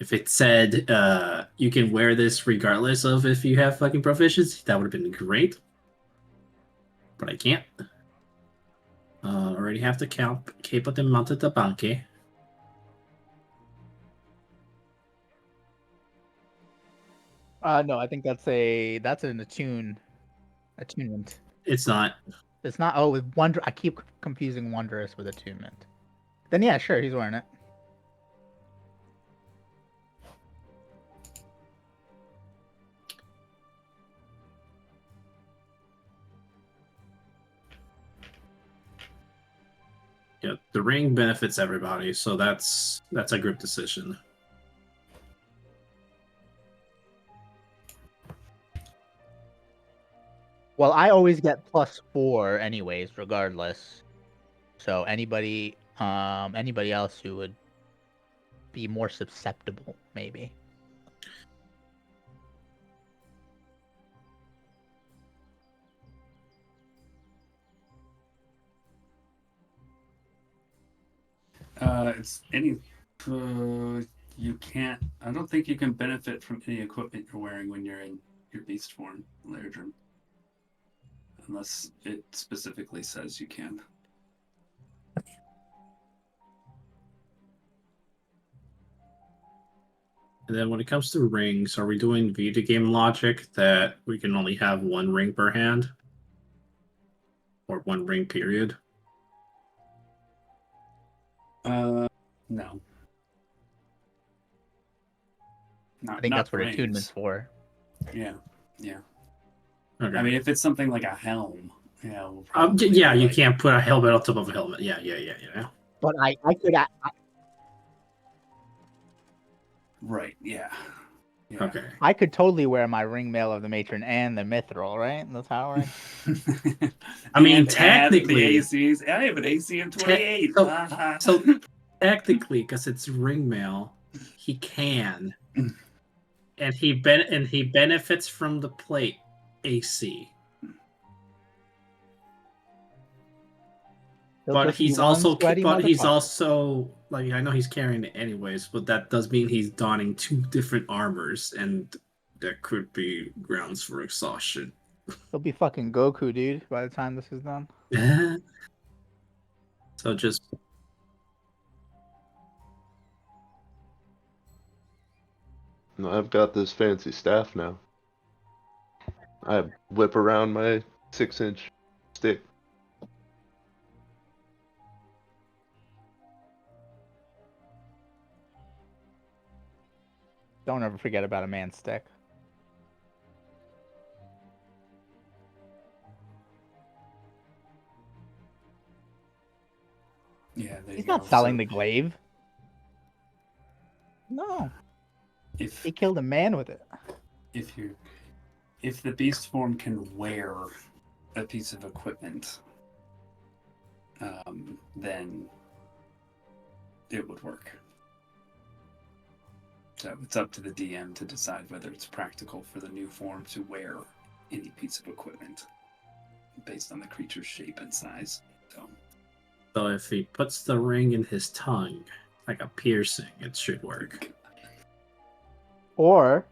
Speaker 3: If it said you can wear this regardless of if you have fucking proficiency, that would have been great. But I can't. Already have the capo de monte da banque.
Speaker 1: No, I think that's an attunement.
Speaker 3: It's not.
Speaker 1: It's not. Oh, with wonder. I keep confusing wondrous with attunement. Then yeah, sure, he's wearing it.
Speaker 3: Yeah, the ring benefits everybody, so that's a group decision.
Speaker 1: Well, I always get +4 anyways, regardless. So anybody else who would be more susceptible, maybe.
Speaker 2: It's any. You can't. I don't think you can benefit from any equipment you're wearing when you're in your beast form, Lairdrum. Unless it specifically says you can.
Speaker 3: And then when it comes to rings, are we doing video game logic that we can only have one ring per hand? Or one ring period?
Speaker 2: No.
Speaker 1: I think that's what attunement's for.
Speaker 2: Yeah.
Speaker 3: Okay.
Speaker 2: I mean, if it's something like a helm, yeah.
Speaker 3: You can't put a helmet on top of a helmet. Yeah.
Speaker 1: But I could.
Speaker 2: Right. Yeah.
Speaker 3: Okay.
Speaker 1: I could totally wear my ring mail of the matron and the mithril, right? That's how it works.
Speaker 3: I mean,
Speaker 2: and
Speaker 3: technically,
Speaker 2: the ACs. I have an AC of 28.
Speaker 3: So technically, because it's ring mail, he can, and he benefits from the plate AC. But he's also like, I know he's carrying it anyways, but that does mean he's donning 2 different armors, and there could be grounds for exhaustion.
Speaker 1: He'll be fucking Goku, dude, by the time this is done.
Speaker 3: So just
Speaker 4: No, I've got this fancy staff now. I whip around my 6-inch stick.
Speaker 1: Don't ever forget about a man's stick.
Speaker 2: Yeah,
Speaker 1: he's not selling the glaive. No. He killed a man with it.
Speaker 2: If the beast form can wear a piece of equipment, then it would work. So it's up to the DM to decide whether it's practical for the new form to wear any piece of equipment based on the creature's shape and size.
Speaker 3: So if he puts the ring in his tongue, like a piercing, it should work.
Speaker 1: Or,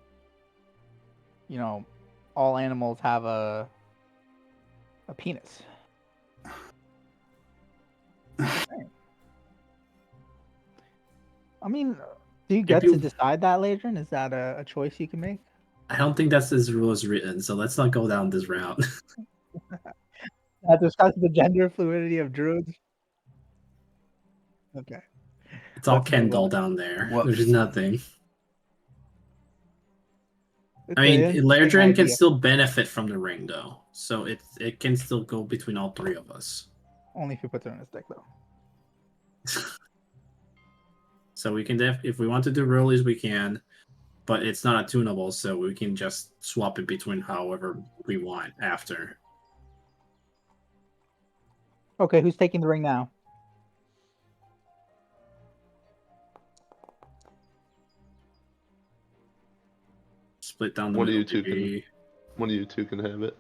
Speaker 1: all animals have a penis. I mean, do you
Speaker 3: If
Speaker 1: get
Speaker 3: you-
Speaker 1: to decide that, Ladrin? Is that a choice you can make?
Speaker 3: I don't think that's as rule is written, so let's not go down this route.
Speaker 1: Discuss the gender fluidity of druids. Okay.
Speaker 3: It's all
Speaker 1: Let's move
Speaker 3: Kendall
Speaker 1: on.
Speaker 3: down there.
Speaker 2: What-
Speaker 3: There's nothing.
Speaker 1: It's
Speaker 3: I mean,
Speaker 1: an interesting
Speaker 3: Lairdrin can
Speaker 1: idea.
Speaker 3: still benefit from the ring, though, so it can still go between all three of us.
Speaker 1: Only if he puts it on his deck, though.
Speaker 3: So we can if we want to do rollies, we can, but it's not attunable, so we can just swap it between however we want after.
Speaker 1: Okay, who's taking the ring now?
Speaker 3: Split down the
Speaker 4: One of
Speaker 3: middle.
Speaker 4: you two
Speaker 3: maybe.
Speaker 4: One of you two can have it.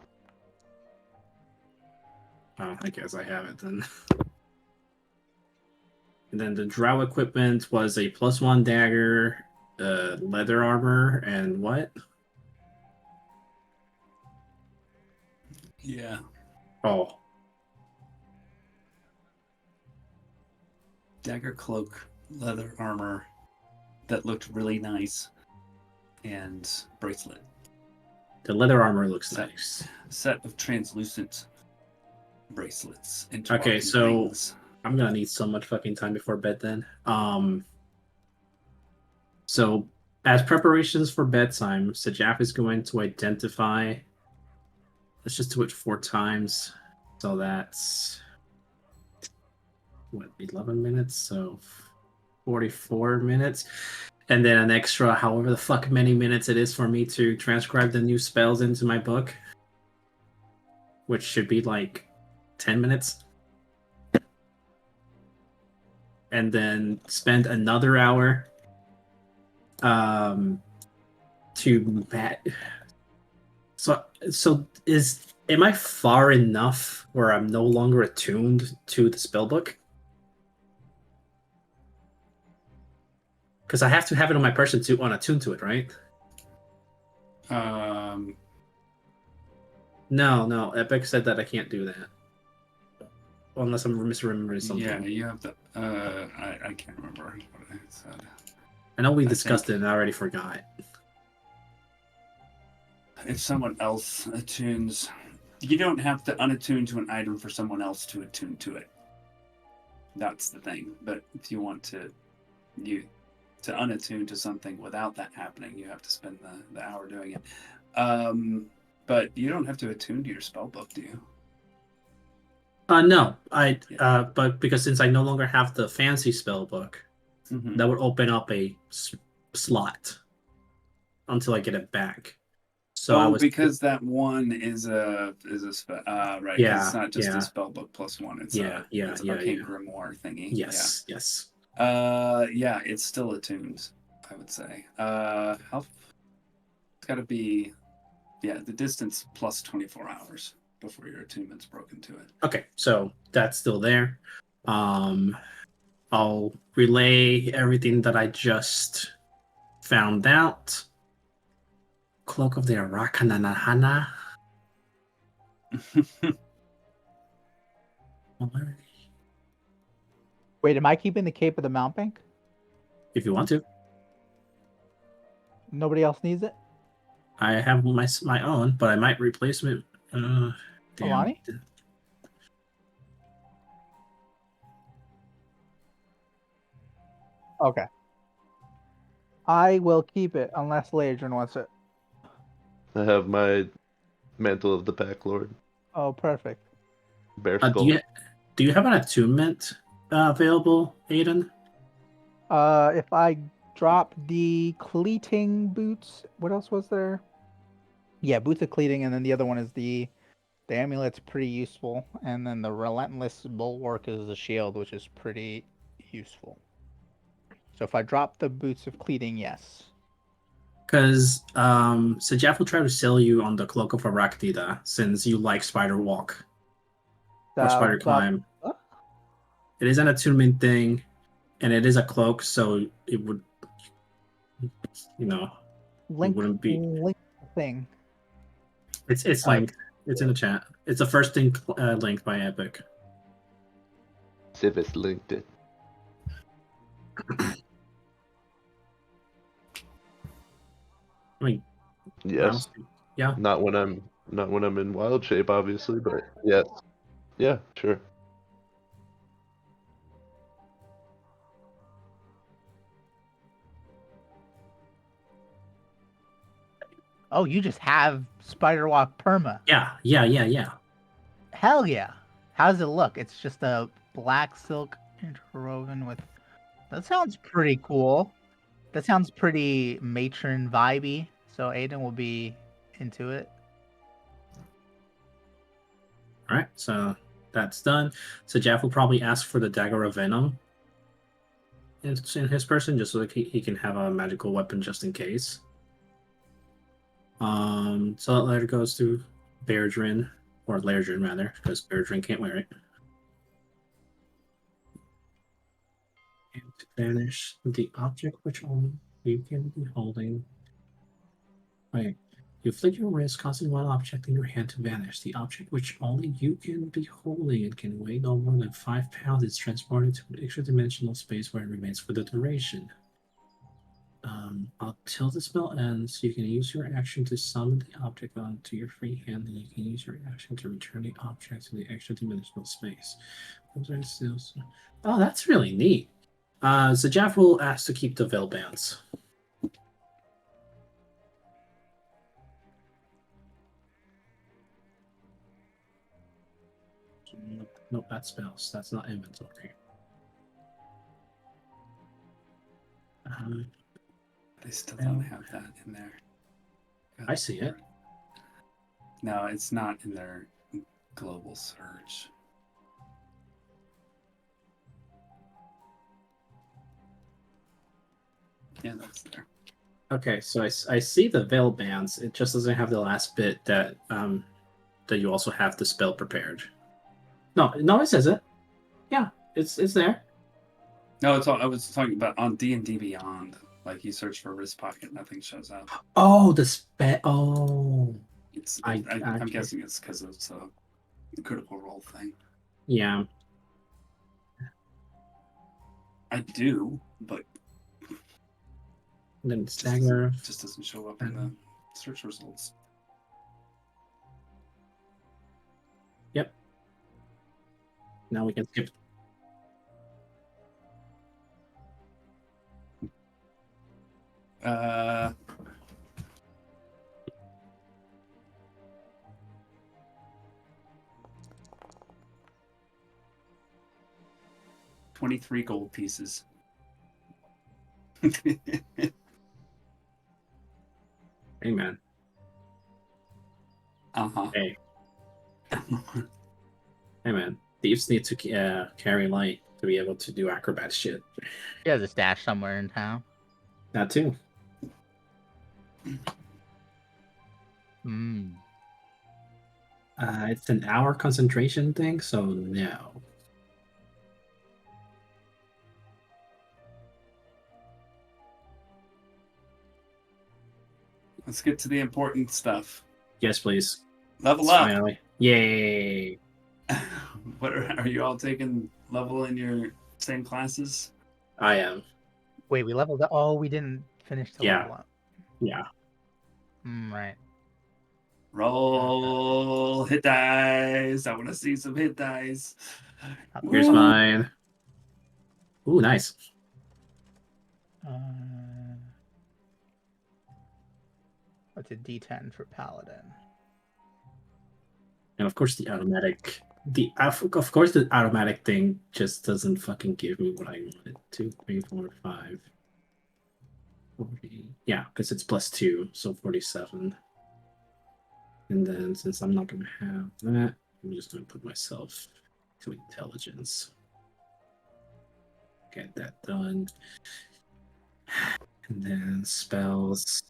Speaker 3: Oh, I guess I have it then. And then the drow equipment was a +1 dagger, leather armor, and what?
Speaker 2: Yeah.
Speaker 3: Oh,
Speaker 2: Dagger cloak, leather armor that looked really nice, and bracelet.
Speaker 3: the leather armor looks
Speaker 2: Set.
Speaker 3: nice.
Speaker 2: Set of translucent bracelets.
Speaker 3: Okay,
Speaker 2: interlocking
Speaker 3: so
Speaker 2: rings.
Speaker 3: I'm gonna need so much fucking time before bed then. So as preparations for bedtime, Sajaf is going to identify. Let's just do it 4 times. So that's what, 11 minutes? So 44 minutes. And then an extra however the fuck many minutes it is for me to transcribe the new spells into my book. Which should be like 10 minutes. And then spend another hour to so am I far enough where I'm no longer attuned to the spellbook? Because I have to have it on my person to unattune to it, right? No, Epic said that I can't do that. Unless I'm misremembering something.
Speaker 2: Yeah, you have to. I can't remember what I said.
Speaker 3: I know we
Speaker 2: I
Speaker 3: discussed
Speaker 2: think-
Speaker 3: it and I already forgot.
Speaker 2: If someone else attunes, you don't have to unattune to an item for someone else to attune to it. That's the thing. But if you want to unattune to something without that happening, you have to spend the hour doing it. But you don't have to attune to your spellbook, do you?
Speaker 3: No, but because since I no longer have the fancy spell book,
Speaker 2: Mm-hmm.
Speaker 3: that would open up a slot until I get it back. So I was
Speaker 2: because that one is a spell, right? 'Cause
Speaker 3: Yeah,
Speaker 2: it's not just
Speaker 3: yeah.
Speaker 2: a spellbook +1. It's
Speaker 3: Yeah,
Speaker 2: it's
Speaker 3: yeah,
Speaker 2: arcane
Speaker 3: yeah.
Speaker 2: grimoire thingy.
Speaker 3: yes.
Speaker 2: Yeah, it's still attuned, I would say. It's got to be, the distance plus 24 hours before your attunement's broken to it.
Speaker 3: Okay, so that's still there. I'll relay everything that I just found out. Cloak of the Arakananahana.
Speaker 1: Wait, am I keeping the Cape of the Mounting?
Speaker 3: If you want to,
Speaker 1: Nobody else needs it?
Speaker 3: I have my own, but I might replace it. Damn.
Speaker 1: Alani? Okay. I will keep it unless Ladrin wants it.
Speaker 4: I have my Mantle of the Pack Lord.
Speaker 1: Oh, perfect.
Speaker 4: Bear Skull.
Speaker 3: Do you have an attunement available, Aiden?
Speaker 1: If I drop the cleating boots, what else was there? Yeah, boots of cleating, and then the other one is the amulet's pretty useful, and then the relentless bulwark is the shield, which is pretty useful. So if I drop the boots of cleating, yes.
Speaker 3: Because Sajaf will try to sell you on the Cloak of Araktida since you like Spider Walk or Spider Climb.
Speaker 1: what?
Speaker 3: It is an attunement thing, and it is a cloak, so it would,
Speaker 1: Link,
Speaker 3: wouldn't be-
Speaker 1: link thing.
Speaker 3: it's linked. It's in the chat. It's the first thing linked by Epic.
Speaker 4: Civis linked it.
Speaker 3: I mean,
Speaker 4: Yes.
Speaker 3: honestly, yeah.
Speaker 4: Not when I'm in wild shape, obviously, but yes. Yeah, sure.
Speaker 1: Oh, you just have Spider Walk perma.
Speaker 3: Yeah.
Speaker 1: Hell yeah. How does it look? It's just a black silk interwoven with. That sounds pretty cool. That sounds pretty matron vibey. So Aiden will be into it.
Speaker 3: All right, so that's done. So Jeff will probably ask for the Dagger of Venom in his person, just so that he can have a magical weapon just in case. So that letter goes to Berdrin, or Lairdrin rather, because Berdrin can't wear it. And to banish the object which only you can be holding. Wait. You flick your wrist, causing one object in your hand to vanish. The object which only you can be holding and can weigh no more than 5 pounds is transported to an extra dimensional space where it remains for the duration. Until the spell ends, you can use your action to summon the object onto your free hand, and you can use your action to return the object to the extra dimensional space. Oh, that's really neat. So Jeff will ask to keep the veil bands. Nope, that's spells. That's not inventory.
Speaker 2: They still don't have that in there.
Speaker 3: I see it.
Speaker 2: No, it's not in their global search. Yeah, that's there.
Speaker 3: Okay, so I see the veil bands. It just doesn't have the last bit that that you also have the spell prepared. No, it says it. Yeah, it's there.
Speaker 2: No, it's all, I was talking about on D&D Beyond. Like you search for wrist pocket, nothing shows up.
Speaker 3: Oh, the spell. Oh,
Speaker 2: I'm guessing it's because it's a critical role thing.
Speaker 3: yeah.
Speaker 2: I do, but
Speaker 3: And then stagger.
Speaker 2: just doesn't show up in the search results.
Speaker 3: Yep. Now we can skip.
Speaker 2: Uh, $23 gold pieces.
Speaker 3: Hey man.
Speaker 2: Uh-huh.
Speaker 3: Hey. Hey man. Thieves need to carry light to be able to do acrobat shit.
Speaker 1: He has a stash somewhere in town.
Speaker 3: That too.
Speaker 1: Hmm.
Speaker 3: It's an hour concentration thing, so no.
Speaker 2: Let's get to the important stuff.
Speaker 3: Yes, please.
Speaker 2: Level up.
Speaker 3: Finally. Yay.
Speaker 2: What are you all taking level in your same classes?
Speaker 3: I am.
Speaker 1: Wait, we leveled up. Oh, we didn't finish the
Speaker 3: Yeah.
Speaker 1: level up.
Speaker 3: Yeah.
Speaker 1: Right.
Speaker 2: Roll hit dice. I want to see some hit dice.
Speaker 3: Here's
Speaker 2: Woo.
Speaker 3: mine. Ooh, nice.
Speaker 1: What's a D10 for Paladin?
Speaker 3: And of course the automatic of course the automatic thing just doesn't fucking give me what I wanted. 2, 3, 4, 5. 40. Yeah, because it's +2, so 47. And then since I'm not gonna have that, I'm just gonna put myself to intelligence. Get that done. And then spells.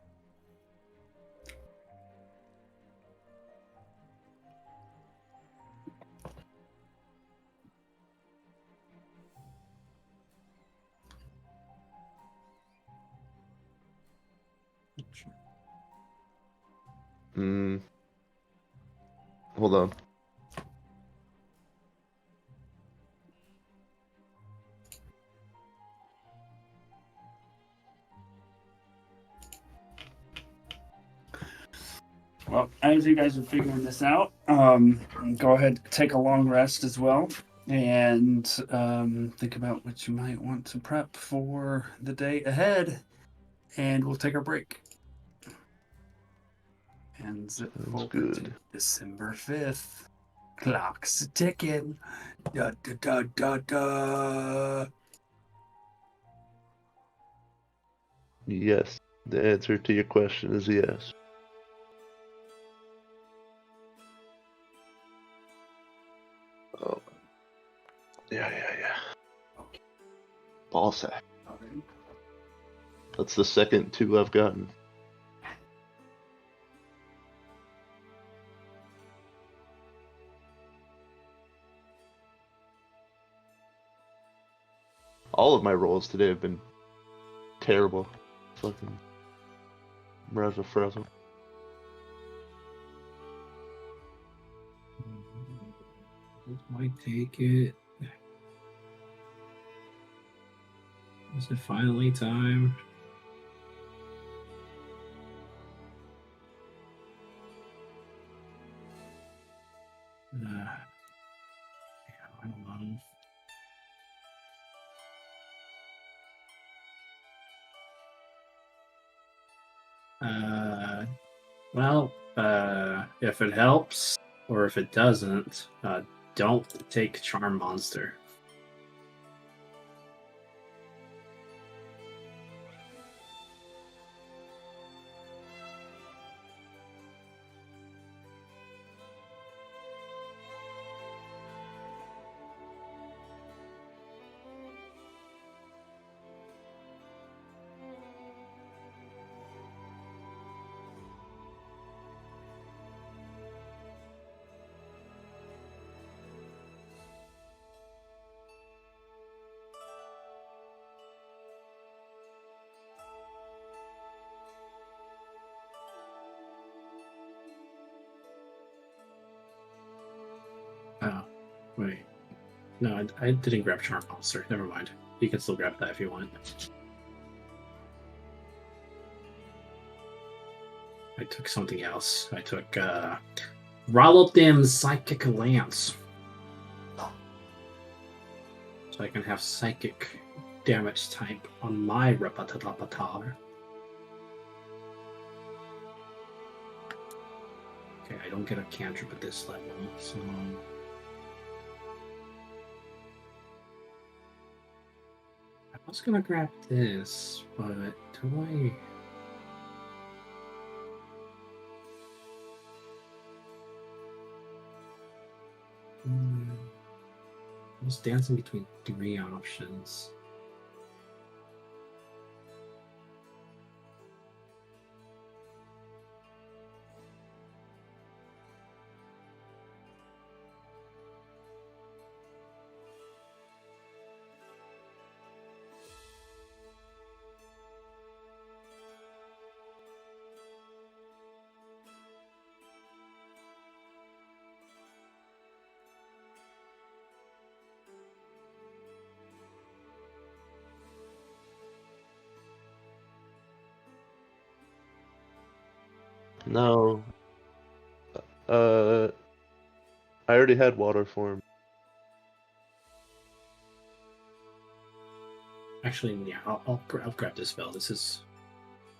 Speaker 4: Hold on.
Speaker 2: Well, as you guys are figuring this out, go ahead, take a long rest as well, and think about what you might want to prep for the day ahead. And we'll take our break. And zip
Speaker 4: Sounds
Speaker 2: forward
Speaker 4: good.
Speaker 2: to December 5th. Clock's ticking. Da da da da da.
Speaker 4: Yes. The answer to your question is yes. Oh. Yeah.
Speaker 2: Okay.
Speaker 4: Ball sack.
Speaker 2: Alright.
Speaker 4: That's the second 2 I've gotten. All of my rolls today have been terrible. Fucking razzle frazzle.
Speaker 3: It might take it. Is it finally time? I don't know. If it helps, or if it doesn't, don't take Charm Monster. Oh, wait. No, I didn't grab Charm Monster. Never mind. You can still grab that if you want. I took something else. I took Rallopdim's Psychic Lance. So I can have psychic damage type on my Repatalapatar. Okay, I don't get a cantrip at this level, so I was gonna grab this, but do I? I was dancing between 3 options.
Speaker 4: No. I already had water form.
Speaker 3: Actually, yeah, I'll grab this spell.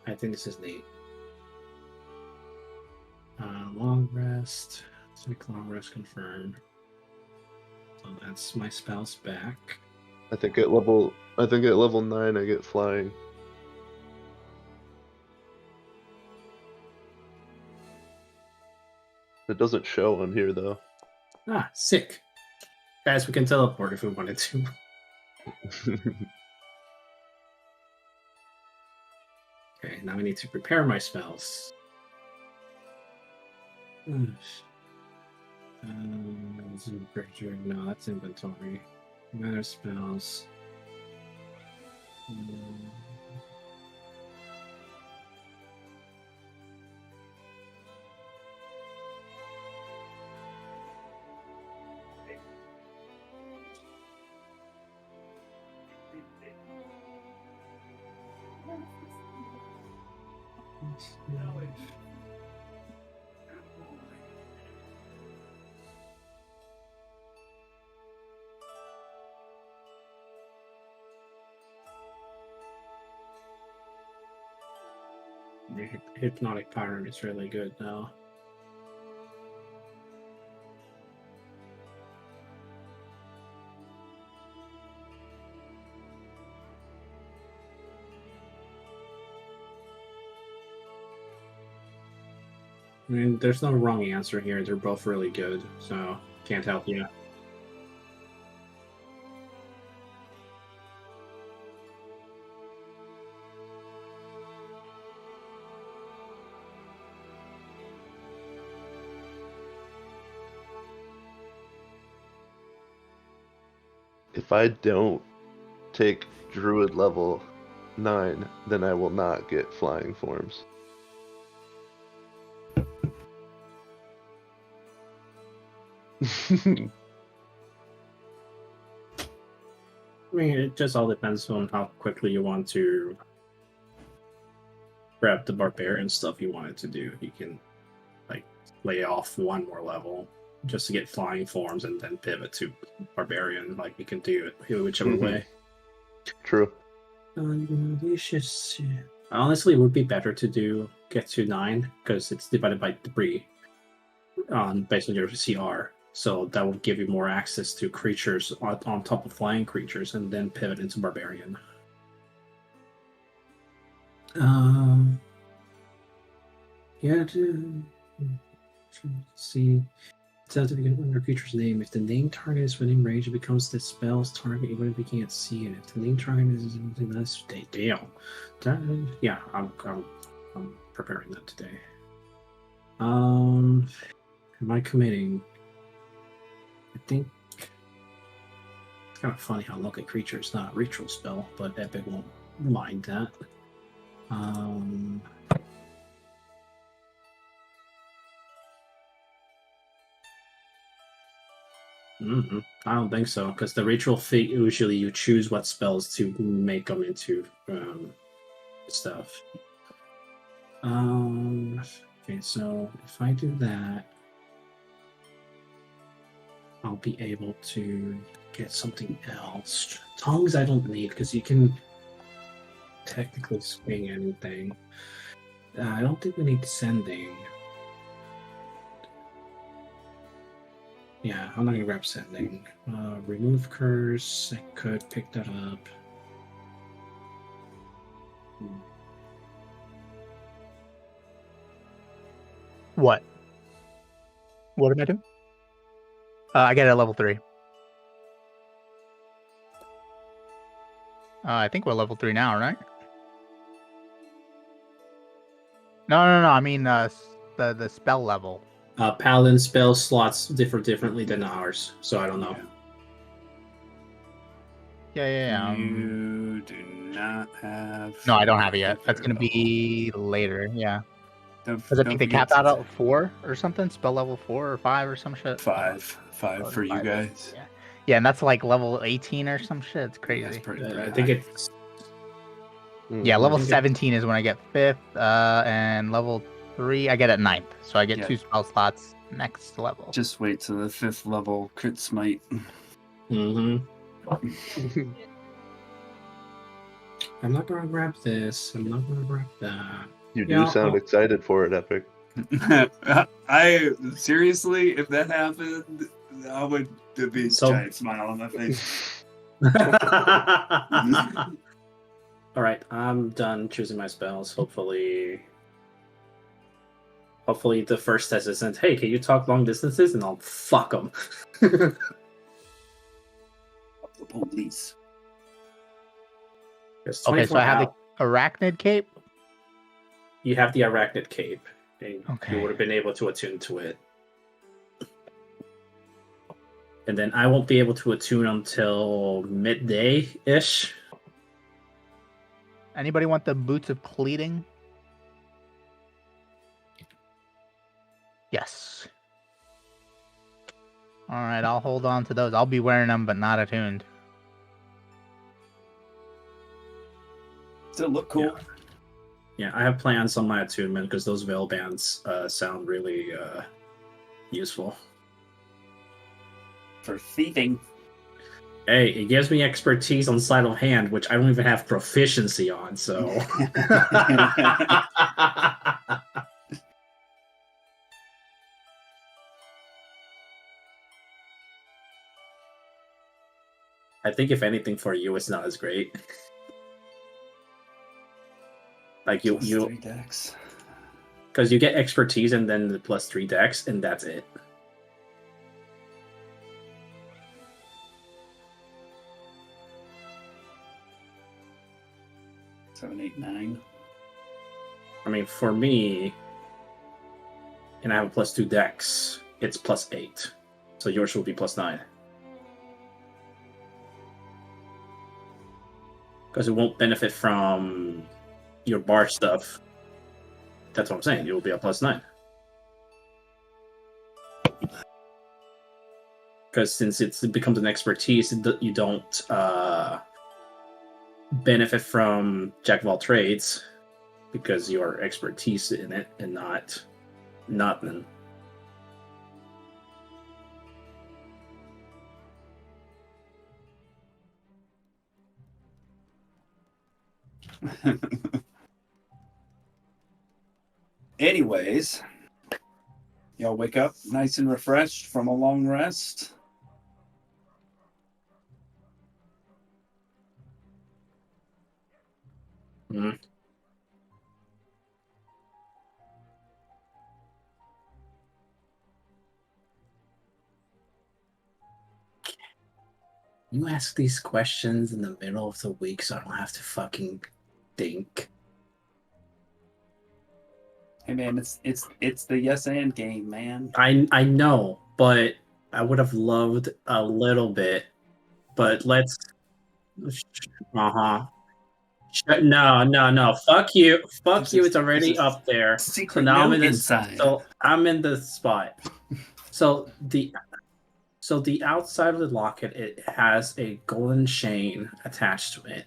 Speaker 3: I think this is neat. Long rest. Take long rest confirmed. So that's my spells back.
Speaker 4: I think at level 9 I get flying. It doesn't show on here though.
Speaker 3: Ah, sick. Guys, we can teleport if we wanted to. Okay, now I need to prepare my spells. No, that's inventory. Matter spells. Your hypnotic pattern is really good now. I mean, there's no wrong answer here. They're both really good, so can't help you.
Speaker 4: If I don't take Druid level 9, then I will not get flying forms.
Speaker 3: I mean, it just all depends on how quickly you want to grab the barbarian stuff you wanted to do. You can like lay off one more level just to get flying forms and then pivot to barbarian. Like you can do it whichever way.
Speaker 4: True.
Speaker 3: We should honestly, it would be better to get to 9 because it's divided by 3 based on your CR. So that will give you more access to creatures on top of flying creatures, and then pivot into barbarian. Yeah. See. It says if you can enter a creature's name, if the name target is within range, it becomes the spell's target even if you can't see it. If the name target is something that's damn. Yeah, I'm preparing that today. Am I committing? I think it's kind of funny how look at creature is not a ritual spell, but Epic won't mind that. I don't think so, because the ritual fate usually you choose what spells to make them into stuff. Okay, so if I do that, I'll be able to get something else. Tongues I don't need, because you can technically swing anything. I don't think we need sending. Yeah, I'm not gonna grab sending. Remove curse. I could pick that up.
Speaker 1: What? What am I doing? I get it at level 3. I think we're level 3 now, right? No. I mean, the spell level.
Speaker 3: Paladin spell slots differ differently than ours, so I don't know.
Speaker 1: Yeah.
Speaker 2: You do not have.
Speaker 1: No, I don't have it yet. That's gonna be later. Yeah. Because I think they
Speaker 2: forget
Speaker 1: capped out at 4 or something. Spell level 4 or 5 or some shit.
Speaker 2: 5 for you
Speaker 1: 5,
Speaker 2: guys.
Speaker 1: Yeah, and that's like level 18 or some shit. It's crazy.
Speaker 2: That's pretty
Speaker 3: I
Speaker 2: high.
Speaker 3: think it's
Speaker 1: Yeah, level
Speaker 3: I think
Speaker 1: 17 is when I get 5th, and level 3 I get at 9th. So I get
Speaker 2: Yeah.
Speaker 1: 2 spell slots next level.
Speaker 2: Just wait till the 5th level crit smite.
Speaker 3: I'm not gonna grab this. I'm not gonna grab that.
Speaker 4: You do
Speaker 3: Yeah,
Speaker 4: sound excited for it, Epic.
Speaker 2: I seriously, if that happened, I would be a giant smile on my face.
Speaker 3: All right, I'm done choosing my spells. Hopefully the first test isn't, hey, can you talk long distances? And I'll fuck them.
Speaker 2: The police.
Speaker 1: Okay, so I have the Arachnid Cape.
Speaker 3: You have the Arachnid Cape. And
Speaker 1: Okay.
Speaker 3: you would have been able to attune to it. And then I won't be able to attune until midday-ish.
Speaker 1: Anybody want the Boots of Cleating? Yes. Alright, I'll hold on to those. I'll be wearing them, but not attuned.
Speaker 2: Still look cool.
Speaker 3: Yeah, I have plans on my attunement because those veil bands sound really useful.
Speaker 2: For thieving.
Speaker 3: Hey, it gives me expertise on sleight of hand, which I don't even have proficiency on, so. I think if anything for you, it's not as great. Like
Speaker 2: Plus
Speaker 3: you,
Speaker 2: 3 dex.
Speaker 3: because you get expertise and then the +3 dex, and that's it.
Speaker 2: Seven, 8, 9.
Speaker 3: I mean, for me, and I have a +2 dex, it's +8. So yours will be +9. Because it won't benefit from your bar stuff. That's what I'm saying. It will be a +9. Because since it becomes an expertise, you don't benefit from jack of all trades because your expertise in it and not nothing.
Speaker 2: Anyways, y'all wake up nice and refreshed from a long rest.
Speaker 3: Mm. You ask these questions in the middle of the week so I don't have to fucking think.
Speaker 2: Hey man, it's the yes and game, man.
Speaker 3: I know, but I would have loved a little bit. But let's. Uh-huh. No. Fuck you. Fuck you. It's already up there.
Speaker 2: Secret
Speaker 3: now I'm
Speaker 2: note
Speaker 3: in this.
Speaker 2: inside.
Speaker 3: So I'm in the spot. So the outside of the locket, it has a golden chain attached to it.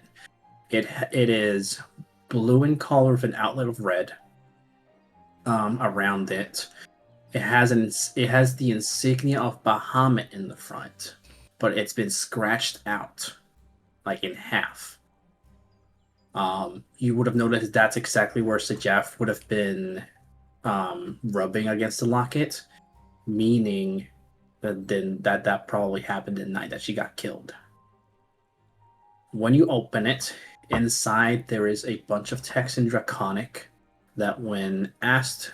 Speaker 3: It is blue in color with an outlet of red. Around it, it has the insignia of Bahamut in the front, but it's been scratched out, like in half. You would have noticed that's exactly where Sajaf would have been rubbing against the locket, meaning that probably happened the night that she got killed. When you open it, inside there is a bunch of text in Draconic that when asked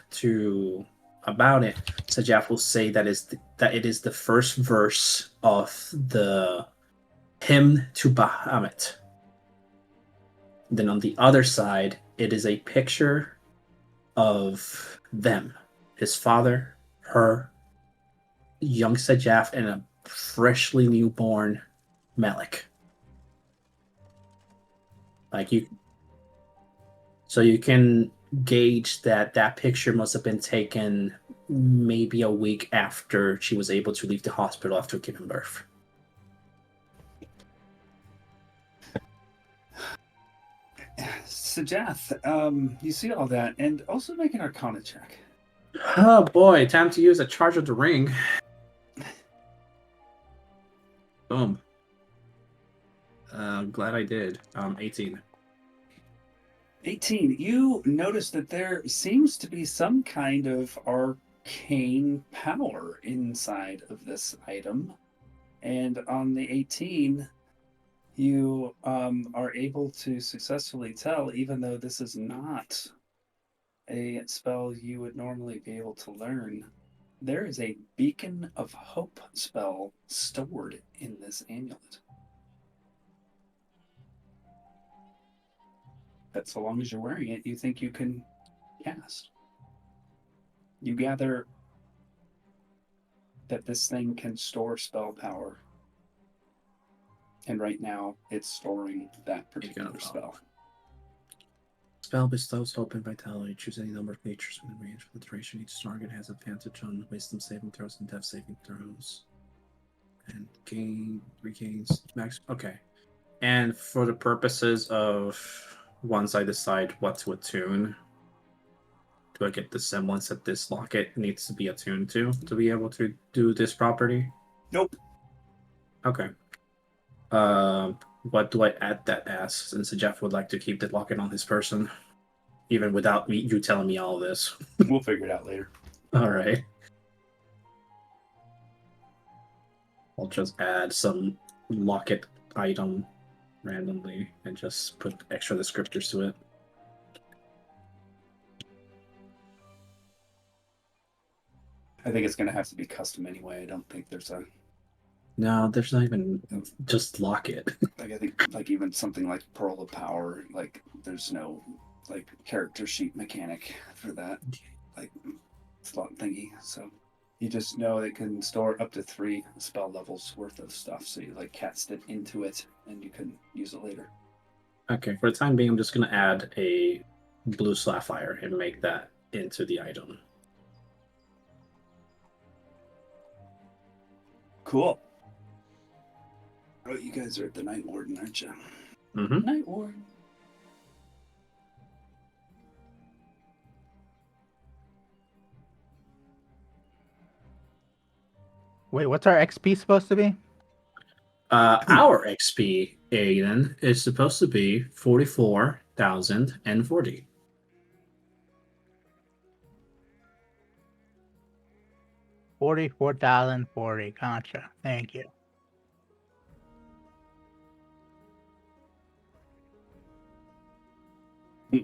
Speaker 3: about it, Sajaf will say that it is the first verse of the hymn to Bahamut. Then on the other side, it is a picture of them, his father, her, young Sajaf, and a freshly newborn Malik. So you can gauge that picture must have been taken maybe a week after she was able to leave the hospital after giving birth.
Speaker 2: Sajath, you see all that, and also make an Arcana check.
Speaker 3: Oh boy, time to use a charge of the ring. Boom. Glad I did. 18.
Speaker 2: 18. You notice that there seems to be some kind of arcane power inside of this item. And on the 18, you are able to successfully tell, even though this is not a spell you would normally be able to learn, there is a Beacon of Hope spell stored in this amulet. That so long as you're wearing it, you think you can cast. You gather that this thing can store spell power. And right now, it's storing that particular spell.
Speaker 3: Spell bestows hope and vitality. Choose any number of creatures within range for the duration. Each target has advantage on wisdom saving throws and death saving throws. And regains max. Okay. And for the purposes of once I decide what to attune, do I get the semblance that this locket needs to be attuned to be able to do this property?
Speaker 2: Nope.
Speaker 3: Okay. What do I add that as? Since Jeff would like to keep the locket on his person, even without you telling me all this.
Speaker 2: We'll figure it out later.
Speaker 3: All right. I'll just add some locket item randomly and just put extra descriptors to it.
Speaker 2: I think it's gonna have to be custom anyway. I don't think there's a
Speaker 3: No, there's not even just locket.
Speaker 2: I think like even something like Pearl of Power, like there's no like character sheet mechanic for that like slot thingy. So you just know it can store up to 3 spell levels worth of stuff. So you like cast it into it and you can use it later.
Speaker 3: Okay, for the time being, I'm just gonna add a blue sapphire and make that into the item.
Speaker 2: Cool. Oh, you guys are at the Night Warden, aren't you?
Speaker 3: Mm-hmm.
Speaker 2: Night Warden.
Speaker 1: Wait, what's our XP supposed to be?
Speaker 3: Our XP, Aiden, is supposed to be 44,040.
Speaker 1: 44,040. Gotcha. Thank you.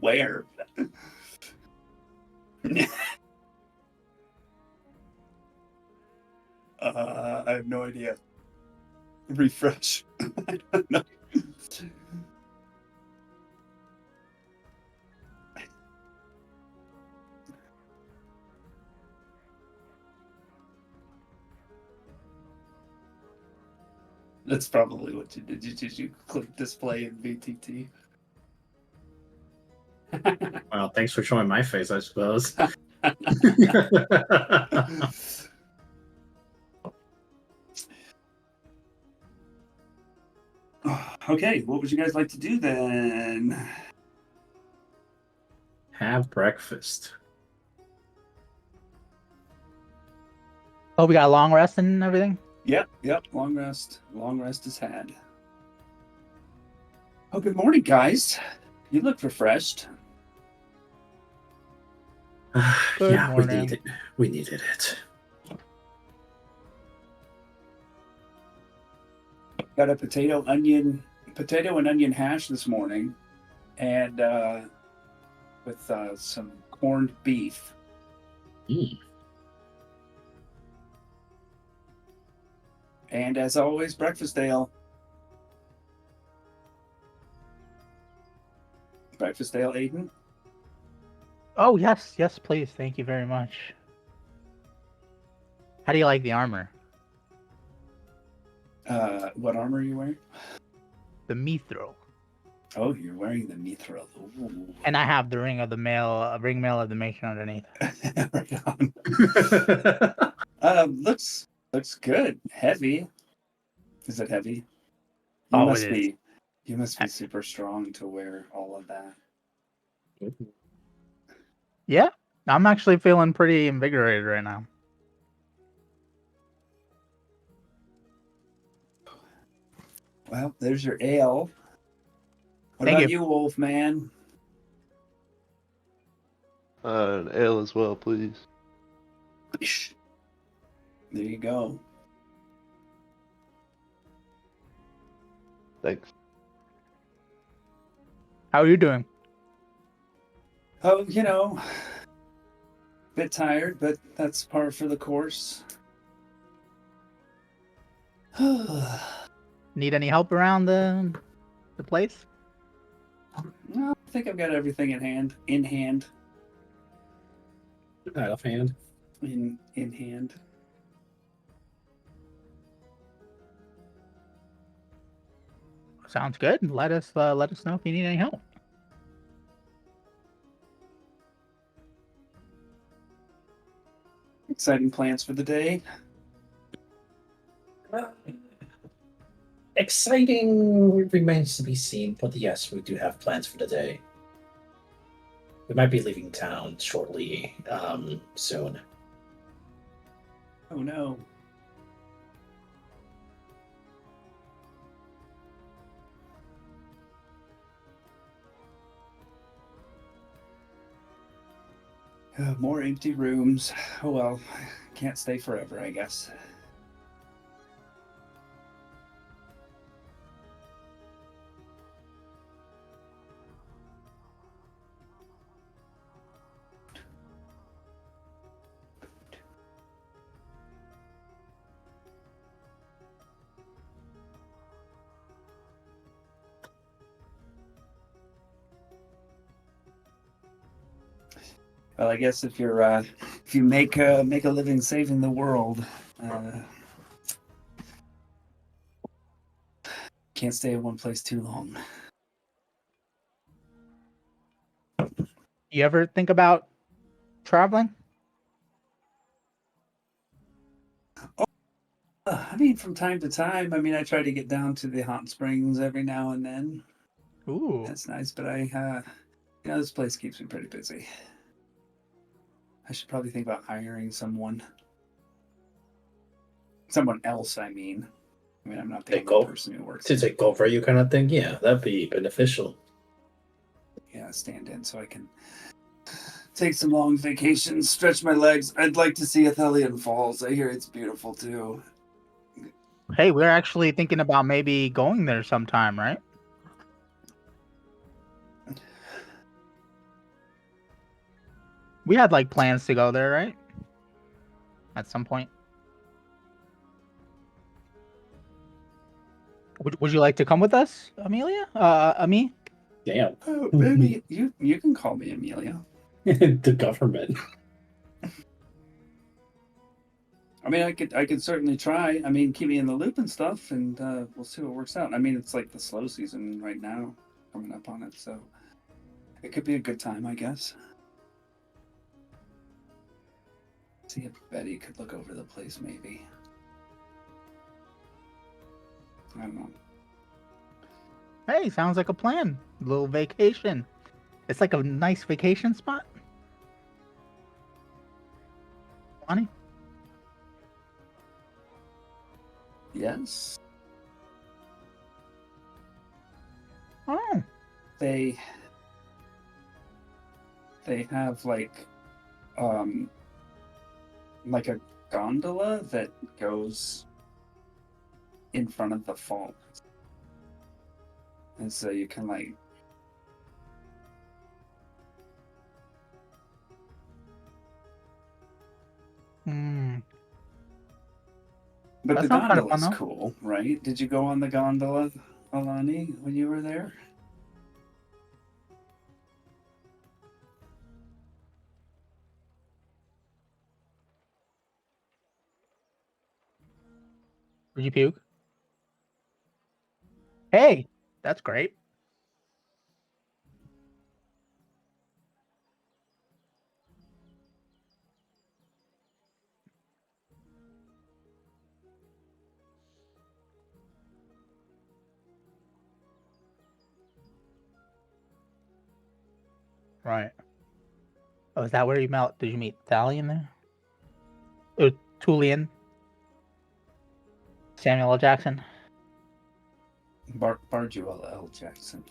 Speaker 2: Where? I have no idea. Refresh. I don't know. That's probably what you did. Did you click display in VTT?
Speaker 3: Well, thanks for showing my face, I suppose.
Speaker 2: Okay, what would you guys like to do then?
Speaker 3: Have breakfast.
Speaker 1: Oh, we got a long rest and everything?
Speaker 2: Yep. Long rest. Long rest is had. Oh, good morning, guys. You look refreshed.
Speaker 1: Good
Speaker 3: Yeah,
Speaker 1: morning.
Speaker 3: we needed it.
Speaker 2: Got a potato and onion hash this morning, and with some corned beef.
Speaker 3: Mm.
Speaker 2: And as always, breakfast ale. Breakfast ale, Aiden.
Speaker 1: Oh, yes, please. Thank you very much. How do you like the armor?
Speaker 2: What armor are you wearing?
Speaker 1: The mithril.
Speaker 2: Oh, you're wearing the mithril. Ooh.
Speaker 1: And I have the ring mail of the matron underneath.
Speaker 2: Right on. Looks good. Heavy. Is it heavy? You
Speaker 1: Oh,
Speaker 2: must
Speaker 1: it is.
Speaker 2: be. You must be super strong to wear all of that.
Speaker 1: Yeah, I'm actually feeling pretty invigorated right now.
Speaker 2: Well, there's your ale. What
Speaker 1: Thank
Speaker 2: about
Speaker 1: you.
Speaker 2: you, Wolfman?
Speaker 4: An ale as well, please.
Speaker 2: There you go.
Speaker 4: Thanks.
Speaker 1: How are you doing?
Speaker 2: Oh, bit tired, but that's par for the course.
Speaker 1: Need any help around the place?
Speaker 2: No, I think I've got everything in hand. In hand.
Speaker 3: Out of hand.
Speaker 2: In hand.
Speaker 1: Sounds good. Let us know if you need any help.
Speaker 2: Exciting plans for the day.
Speaker 3: Exciting remains to be seen, but yes, we do have plans for the day. We might be leaving town shortly, soon.
Speaker 2: Oh no. More empty rooms. Oh well, can't stay forever, I guess. Well, I guess if you make a living saving the world, can't stay in one place too long.
Speaker 1: You ever think about traveling?
Speaker 2: I mean, from time to time. I mean, I try to get down to the hot springs every now and then.
Speaker 1: Ooh.
Speaker 2: That's nice, but this place keeps me pretty busy. I should probably think about hiring someone else. I mean, I'm not the
Speaker 3: Take
Speaker 2: only
Speaker 3: over
Speaker 2: person who works
Speaker 3: to
Speaker 2: here.
Speaker 3: take over you kind of thing. Yeah, that'd be beneficial.
Speaker 2: Yeah, stand in so I can take some long vacations, stretch my legs. I'd like to see Athelion Falls. I hear it's beautiful too.
Speaker 1: Hey, we're actually thinking about maybe going there sometime, right? We had like plans to go there, right? At some point. Would you like to come with us, Amelia? Ami?
Speaker 3: Damn.
Speaker 2: Oh, maybe you can call me Amelia.
Speaker 3: The government.
Speaker 2: I mean, I could certainly try. I mean, keep me in the loop and stuff, and we'll see what works out. I mean, it's like the slow season right now, coming up on it, so it could be a good time, I guess. See if Betty could look over the place, maybe. I don't know.
Speaker 1: Hey, sounds like a plan. Little vacation. It's like a nice vacation spot. Bonnie?
Speaker 2: Yes.
Speaker 1: Oh.
Speaker 2: They have like a gondola that goes in front of the falls. And so you can like But
Speaker 1: That
Speaker 2: the
Speaker 1: sounds kind of fun,
Speaker 2: gondola's
Speaker 1: though.
Speaker 2: cool, right? Did you go on the gondola, Alani, when you were there?
Speaker 1: Did you puke? Hey, that's great. Right. Oh, is that where you met? Did you meet Thalion there? Or Tulian? Samuel L. Jackson?
Speaker 2: Barduel L. Jackson.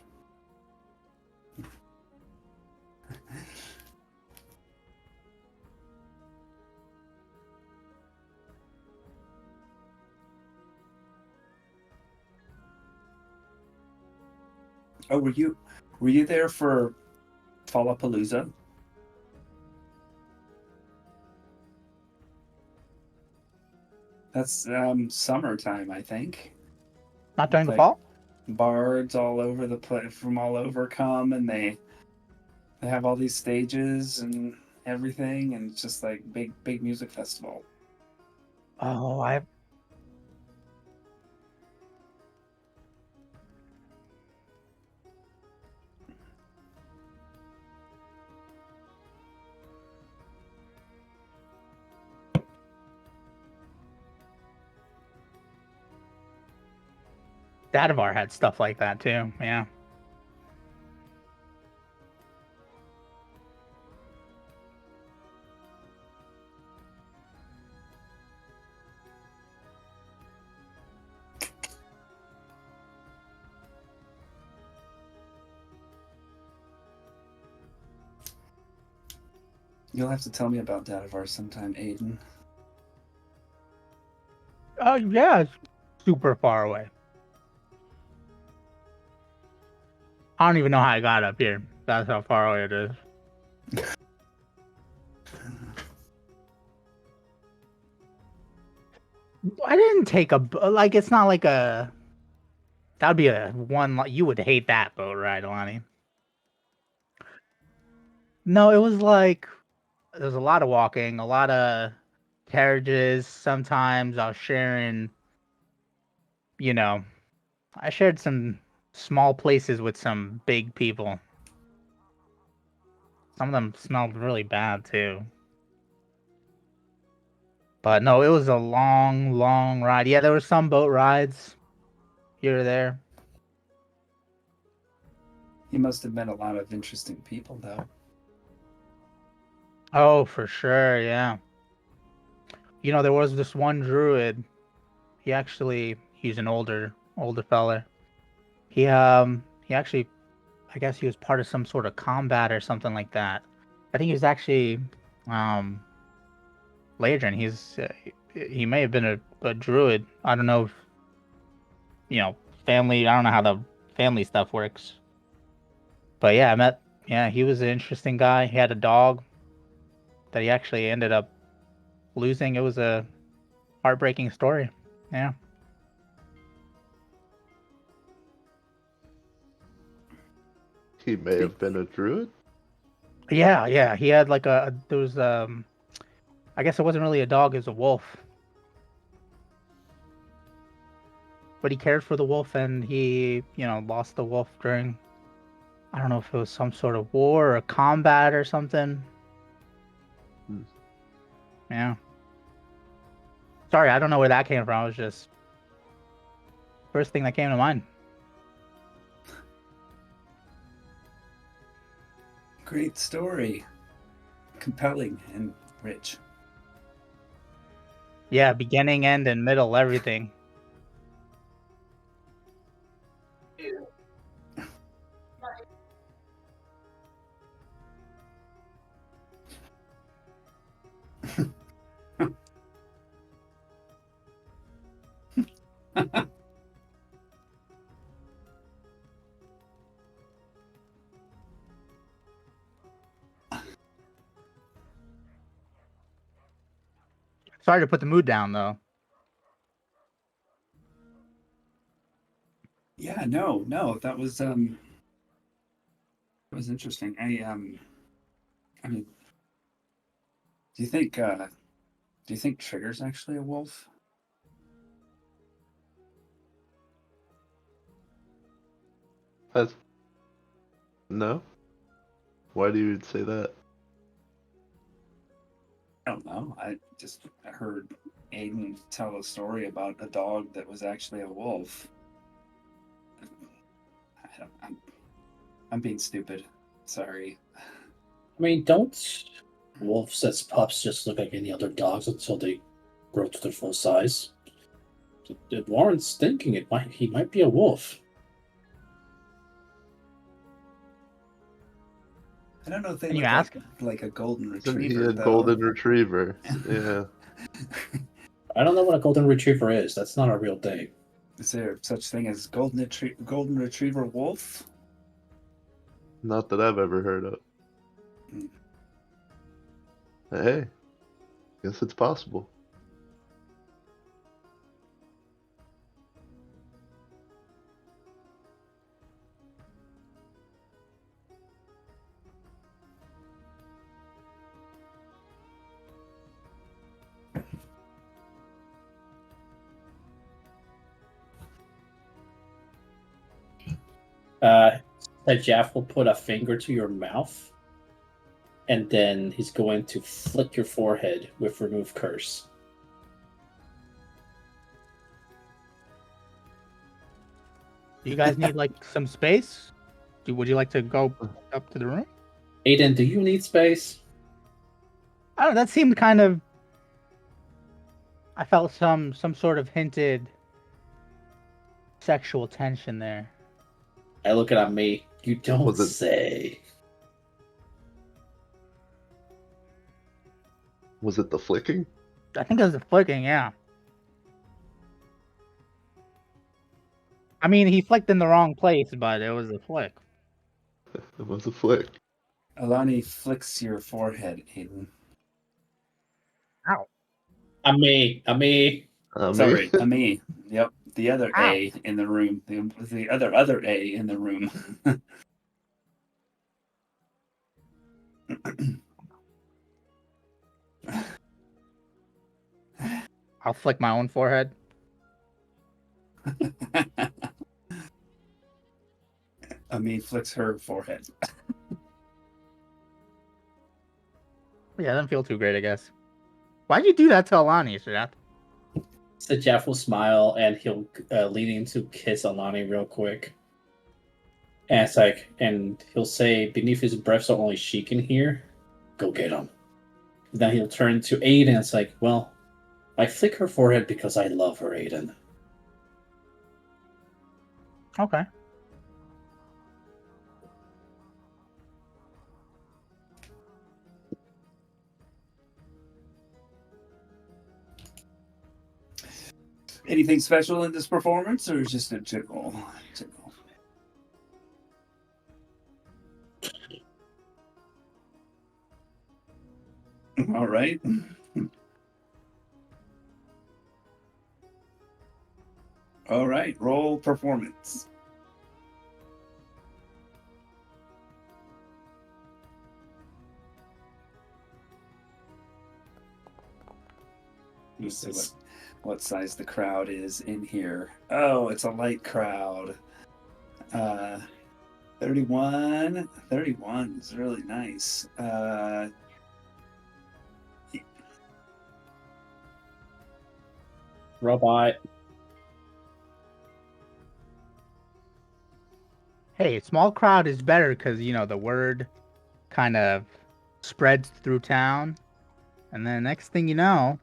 Speaker 2: Oh, were you there for Fallapalooza? That's summertime, I think.
Speaker 1: Not during the
Speaker 2: Like
Speaker 1: fall?
Speaker 2: bards all over the place from all over come, and they have all these stages and everything, and it's just like big music festival.
Speaker 1: Oh, I Dadavar had stuff like that too. Yeah.
Speaker 2: You'll have to tell me about Dadavar sometime, Aiden.
Speaker 1: Yeah, it's super far away. I don't even know how I got up here. That's how far away it is. I didn't take like. It's not like a. That'd be a one. You would hate that boat ride, Lonnie. No, it was like there's a lot of walking, a lot of carriages. Sometimes I was sharing. You know, I shared some small places with some big people. Some of them smelled really bad too. But no, it was a long, long ride. Yeah, there were some boat rides here or there.
Speaker 2: You must have met a lot of interesting people, though.
Speaker 1: Oh, for sure, yeah. You know, there was this one druid. He's an older fella. He actually, I guess he was part of some sort of combat or something like that. I think he was actually, Ladrin. He may have been a druid. I don't know if, you know, family. I don't know how the family stuff works. But yeah, he was an interesting guy. He had a dog that he actually ended up losing. It was a heartbreaking story. Yeah.
Speaker 4: He may have been a druid.
Speaker 1: Yeah. He had like there was I guess it wasn't really a dog, it was a wolf. But he cared for the wolf and he, lost the wolf during, I don't know if it was some sort of war or combat or something.
Speaker 4: Hmm.
Speaker 1: Yeah. Sorry, I don't know where that came from. It was just first thing that came to mind.
Speaker 2: Great story. Compelling and rich.
Speaker 1: Yeah, beginning, end, and middle, everything. Sorry to put the mood down, though.
Speaker 2: Yeah, no, that was interesting. I mean, do you think Trigger's actually a wolf?
Speaker 4: No. Why do you say that?
Speaker 2: I don't know. I just heard Aiden tell a story about a dog that was actually a wolf. I'm being stupid. Sorry.
Speaker 3: I mean, don't wolves as pups just look like any other dogs until they grow to their full size? It warrants thinking he might be a wolf.
Speaker 2: I don't know if they
Speaker 1: Can you
Speaker 2: look
Speaker 1: ask?
Speaker 2: like a golden
Speaker 4: Isn't
Speaker 2: retriever.
Speaker 4: he a
Speaker 2: though.
Speaker 4: golden retriever? Yeah.
Speaker 3: I don't know what a golden retriever is. That's not a real thing.
Speaker 2: Is there such thing as golden retriever wolf?
Speaker 4: Not that I've ever heard of.
Speaker 2: Hmm.
Speaker 4: Hey, guess it's possible.
Speaker 3: That Jeff will put a finger to your mouth, and then he's going to flick your forehead with remove curse.
Speaker 1: Do you guys need like some space? Would you like to go up to the room?
Speaker 3: Aiden, do you need space?
Speaker 1: I don't know. That seemed kind of. I felt some sort of hinted sexual tension there.
Speaker 3: I look at me. You don't
Speaker 4: Was it-
Speaker 3: say.
Speaker 4: Was it the flicking?
Speaker 1: I think it was a flicking, yeah. I mean, he flicked in the wrong place, but it was a flick.
Speaker 4: It was a flick.
Speaker 2: Alani flicks your forehead, Aiden.
Speaker 1: Ow.
Speaker 3: Me.
Speaker 2: Sorry, me. Yep, the other
Speaker 1: Ow.
Speaker 2: A in the room. The other A in the room.
Speaker 1: I'll flick my own forehead.
Speaker 2: Ami flicks her forehead.
Speaker 1: Yeah, doesn't feel too great, I guess. Why'd you do that to Alani, Shadat?
Speaker 3: So Jeff will smile and he'll lean in to kiss Alani real quick. And it's like, and he'll say beneath his breath, so only she can hear, "Go get him." Then he'll turn to Aiden and it's like, "Well, I flick her forehead because I love her, Aiden."
Speaker 1: Okay.
Speaker 2: Anything special in this performance, or just a tickle? All right. All right. Roll performance. Let's see what size the crowd is in here. Oh, it's a light crowd. 31. 31 is really nice.
Speaker 3: Robot.
Speaker 1: Hey, small crowd is better because, you know, the word kind of spreads through town. And then next thing you know...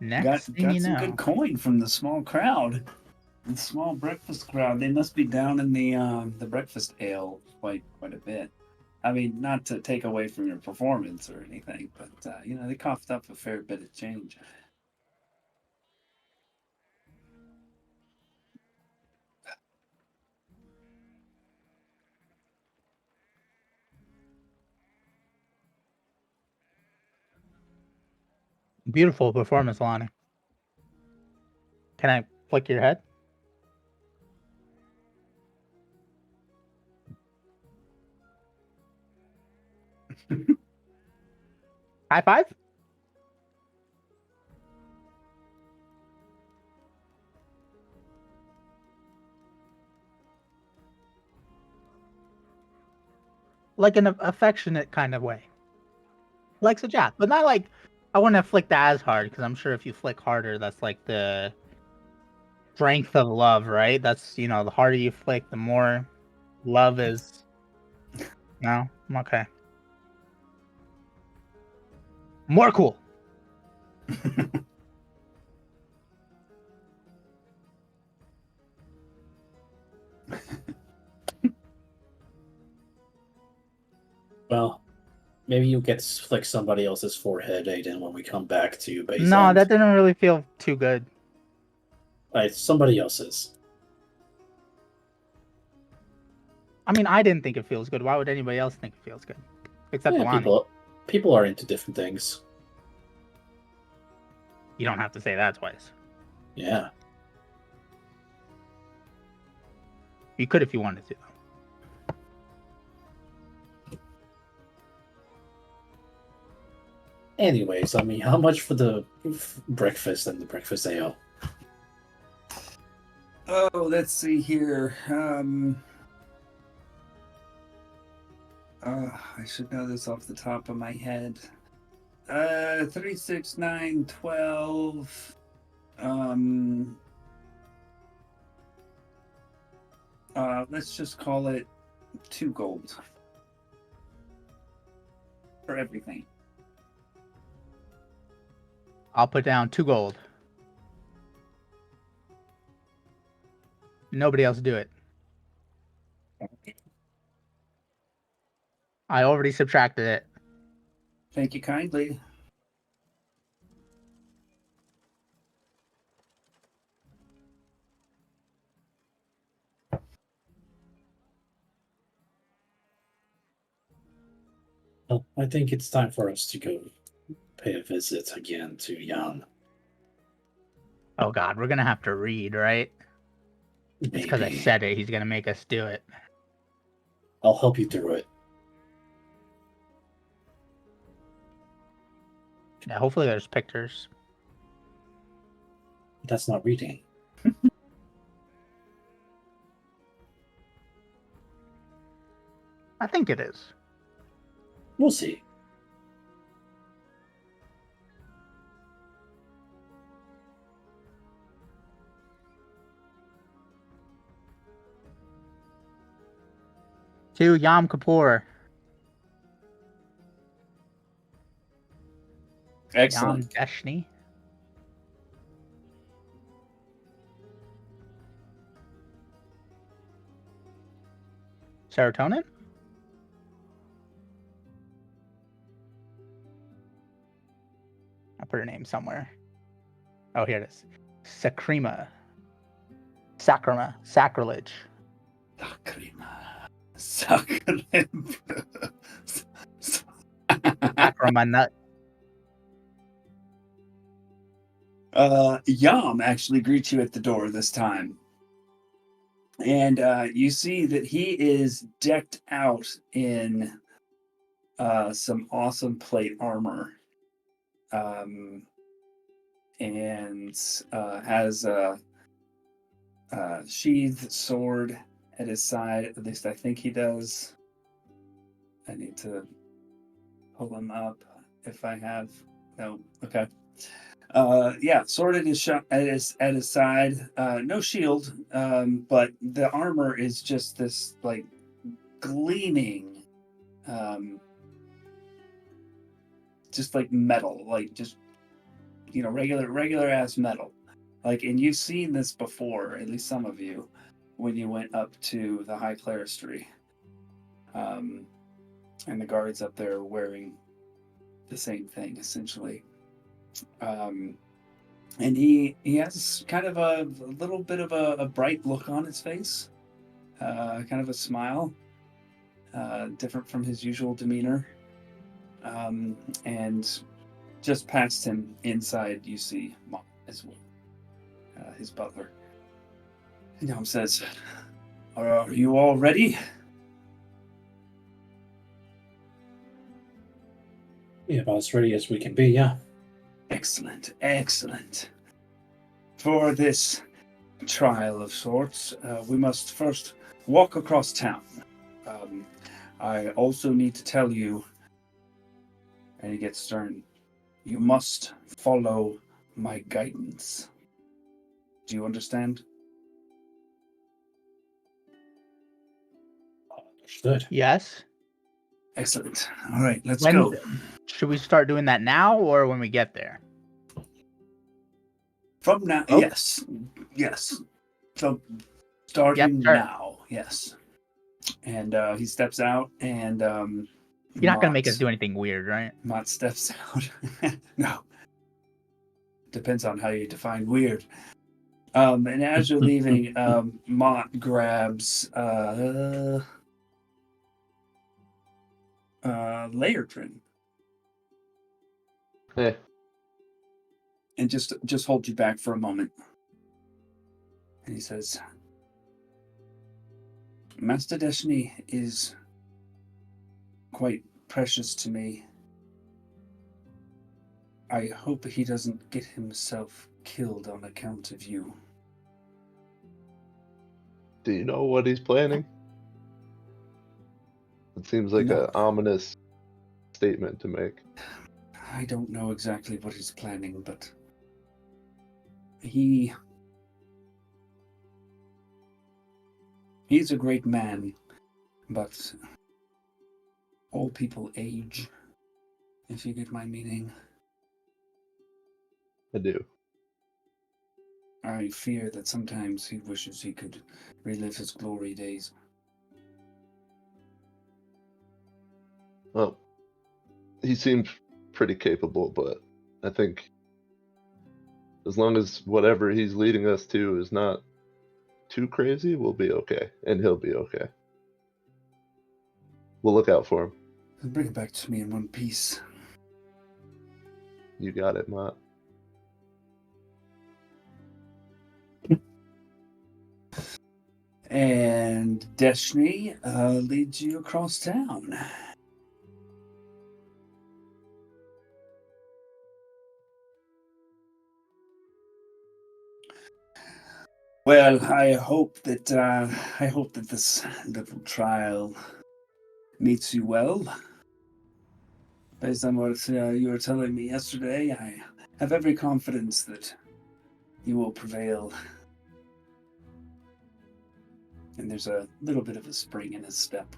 Speaker 2: Got some good coin from the small crowd. The small breakfast crowd. They must be down in the breakfast ale quite a bit. I mean, not to take away from your performance or anything, but you know, they coughed up a fair bit of change.
Speaker 1: Beautiful performance, Alani. Can I flick your head? High five? Like an affectionate kind of way. Like a jab, but not like... I wouldn't have flicked as hard, because I'm sure if you flick harder, that's like the strength of love, right? That's, you know, the harder you flick, the more love is... No? Okay. More cool.
Speaker 3: Well, maybe you'll get to flick somebody else's forehead, Aiden, when we come back to base
Speaker 1: No,
Speaker 3: end.
Speaker 1: that didn't really feel too good.
Speaker 3: Somebody else's.
Speaker 1: I mean, I didn't think it feels good. Why would anybody else think it feels good? Except Alani.
Speaker 3: People are into different things.
Speaker 1: You don't have to say that twice.
Speaker 3: Yeah.
Speaker 1: You could if you wanted to.
Speaker 3: Anyways, I mean, how much for the breakfast and the breakfast ale?
Speaker 2: Oh, let's see here. I should know this off the top of my head. 3, 6, 9, 12. Let's just call it 2 gold for everything.
Speaker 1: I'll put down 2 gold. Nobody else do it. I already subtracted it.
Speaker 2: Thank you kindly.
Speaker 3: Well, I think it's time for us to go pay a visit again to Jan.
Speaker 1: Oh God, we're gonna have to read, right? It's because I
Speaker 3: Maybe.
Speaker 1: said it. He's gonna make us do it.
Speaker 3: I'll help you through it.
Speaker 1: Yeah, hopefully there's pictures.
Speaker 3: That's not reading.
Speaker 1: I think it is.
Speaker 3: We'll see.
Speaker 1: To Yom Kippur.
Speaker 2: Excellent.
Speaker 1: Yom Deshni. Serotonin? I put her name somewhere. Oh, here it is. Sakrima. Sakrama. Sacrilege.
Speaker 2: Lacrima. Sacrilege.
Speaker 1: Sakrama nut.
Speaker 2: Yam actually greets you at the door this time. And you see that he is decked out in some awesome plate armor. And has a sheathed sword at his side. At least I think he does. I need to pull him up if I have. No, okay. Yeah, sword at his side. No shield, but the armor is just this like gleaming, just like metal, like just regular ass metal. Like, and you've seen this before, at least some of you, when you went up to the High Clerestory. And the guards up there wearing the same thing essentially. And he has kind of a little bit of a bright look on his face, kind of a smile, different from his usual demeanor. And just past him inside, you see Mom as well, his butler. And Mom says, "Are you all ready?"
Speaker 3: Yeah, about as ready as we can be, yeah.
Speaker 2: Excellent, excellent. For this trial of sorts, we must first walk across town. I also need to tell you, and he gets stern, you must follow my guidance. Do you understand?
Speaker 3: Understood.
Speaker 1: Yes.
Speaker 2: Excellent. All right, let's go.
Speaker 1: Should we start doing that now or when we get there?
Speaker 2: From now,
Speaker 1: Oh.
Speaker 2: yes. So, starting
Speaker 1: Yep, sure.
Speaker 2: now, yes. And he steps out, and
Speaker 1: You're not gonna make us do anything weird, right?
Speaker 2: Mott steps out. No. Depends on how you define weird. And as you're leaving, Mott grabs Laerdrin
Speaker 4: Hey,
Speaker 2: and just hold you back for a moment. And he says, Master Destiny is quite precious to me. I hope he doesn't get himself killed on account of you.
Speaker 4: do you know what he's planning? It seems like
Speaker 2: No.
Speaker 4: an ominous statement to make.
Speaker 2: I don't know exactly what he's planning, but he's a great man, but all people age, if you get my meaning.
Speaker 4: I do.
Speaker 2: I fear that sometimes he wishes he could relive his glory days.
Speaker 4: Well, he seems pretty capable, but I think as long as whatever he's leading us to is not too crazy, we'll be okay, and he'll be okay. We'll look out for him.
Speaker 2: Bring it back to me in one piece.
Speaker 4: You got it, Mott.
Speaker 2: And Destiny leads you across town. Well, I hope that this little trial meets you well. Based on what you were telling me yesterday, I have every confidence that you will prevail. And there's a little bit of a spring in his step.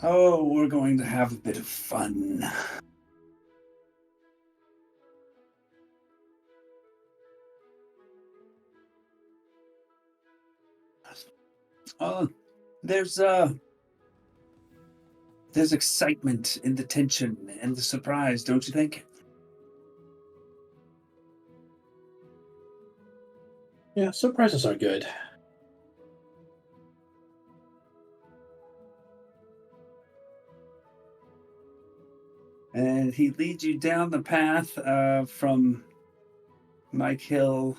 Speaker 2: Oh, we're going to have a bit of fun. There's excitement in the tension and the surprise, don't you think?
Speaker 3: Yeah, surprises are good.
Speaker 2: And he leads you down the path from Mike Hill.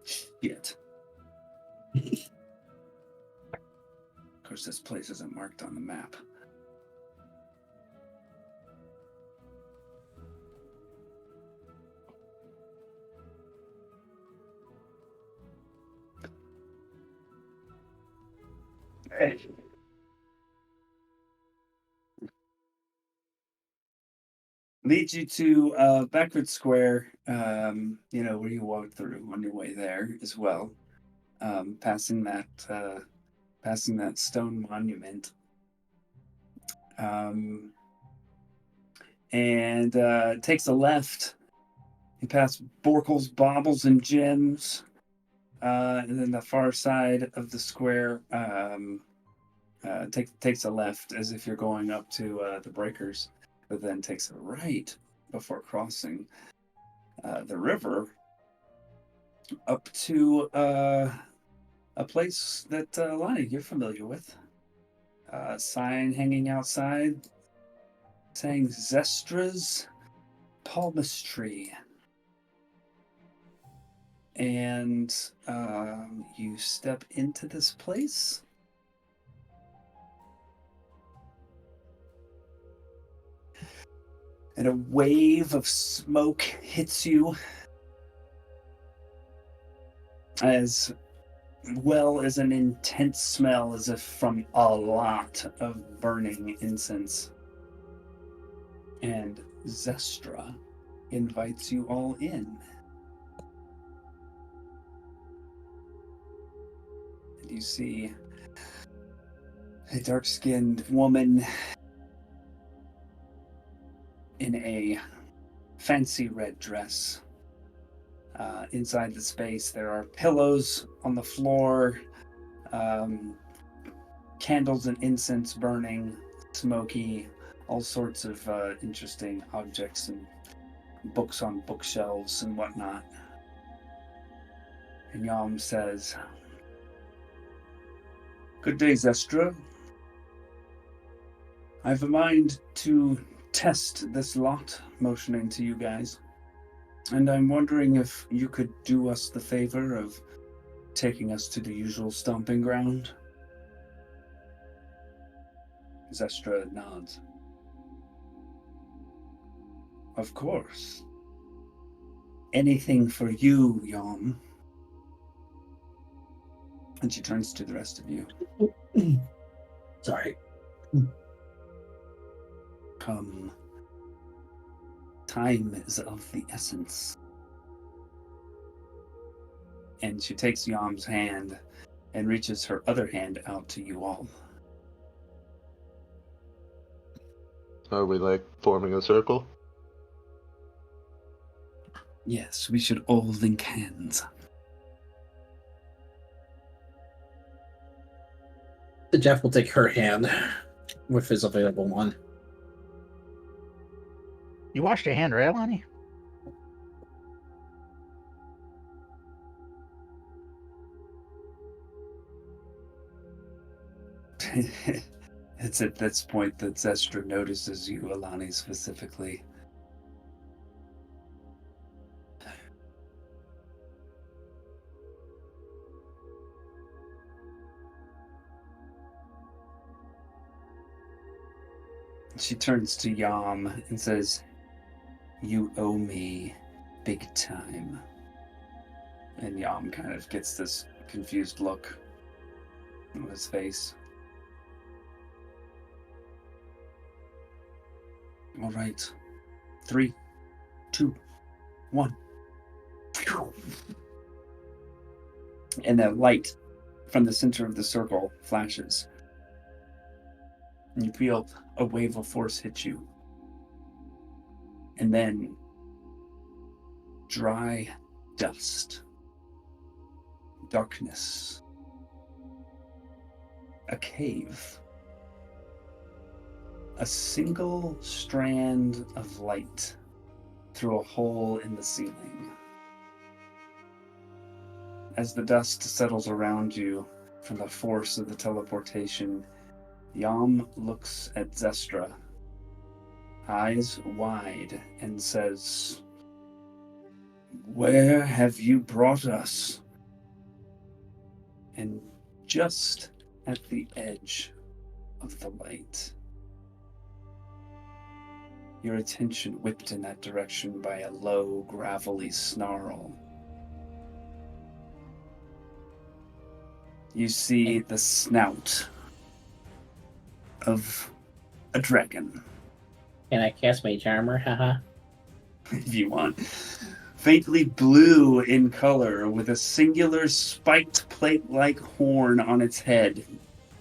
Speaker 2: Shit. Of course, this place isn't marked on the map. Leads you to Backward Square, where you walked through on your way there as well. Passing that stone monument. And takes a left. You pass Borkel's Baubles and Gems. And then the far side of the square takes a left as if you're going up to the breakers, but then takes a right before crossing the river up to a place that Lonnie, you're familiar with. Sign hanging outside saying Zestra's Palmistry. And you step into this place. And a wave of smoke hits you, as well as an intense smell as if from a lot of burning incense. And Zestra invites you all in. And you see a dark-skinned woman in a fancy red dress. Inside the space, there are pillows on the floor, candles and incense burning, smoky, all sorts of interesting objects and books on bookshelves and whatnot. And Yom says, "Good day, Zestra. I've a mind to test this lot," motioning to you guys. "And I'm wondering if you could do us the favor of taking us to the usual stomping ground." Zestra nods. "Of course. Anything for you, Yom." And she turns to the rest of you.
Speaker 3: Sorry.
Speaker 2: Come. Time is of the essence. And she takes Yom's hand and reaches her other hand out to you all.
Speaker 4: Are we like forming a circle?
Speaker 2: Yes, we should all link hands.
Speaker 3: The Jeff will take her hand with his available one.
Speaker 1: You washed your hand, right, Lonnie?
Speaker 2: It's at this point that Zestra notices you, Alani, specifically. She turns to Yam and says, "You owe me big time." And Yam kind of gets this confused look on his face. All right. 3, 2, 1. And that light from the center of the circle flashes. And you feel a wave of force hit you. And then dry dust, darkness, a cave, a single strand of light through a hole in the ceiling. As the dust settles around you from the force of the teleportation, Yam looks at Zestra, eyes wide, and says, "Where have you brought us?" And just at the edge of the light, your attention whipped in that direction by a low, gravelly snarl. You see the snout of a dragon,
Speaker 3: Can I cast Mage Armor? Haha.
Speaker 2: if you want. Faintly blue in color, with a singular spiked plate-like horn on its head,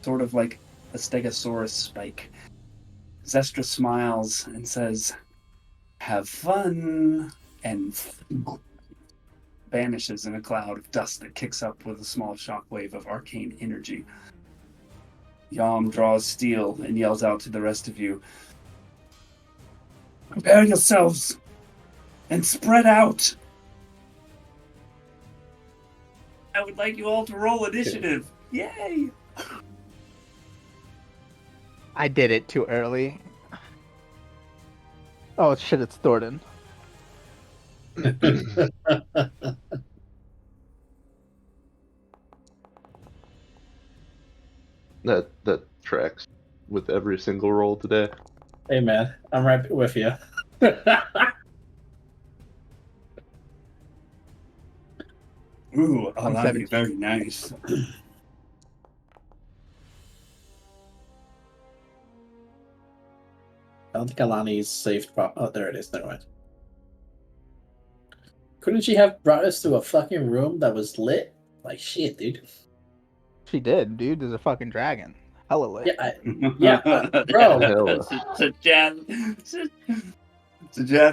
Speaker 2: sort of like a stegosaurus spike. Zestra smiles and says, "Have fun," and vanishes in a cloud of dust that kicks up with a small shockwave of arcane energy. Yam draws steel and yells out to the rest of you, "Prepare yourselves and spread out." I would like you all to roll initiative. Yay!
Speaker 1: I did it too early. Oh shit! It's Trodden.
Speaker 4: That tracks with every single roll today.
Speaker 3: Hey man, I'm right with you.
Speaker 2: Ooh,
Speaker 1: I'm
Speaker 2: Alani,
Speaker 1: 17.
Speaker 2: very nice.
Speaker 3: I don't think Alani's saved. Oh, there it is. Never mind. Couldn't she have brought us to a fucking room that was lit? Like shit, dude.
Speaker 1: She did, dude. There's a fucking dragon. Hella lit.
Speaker 3: Yeah, bro.
Speaker 4: Hella.
Speaker 2: So Jeff,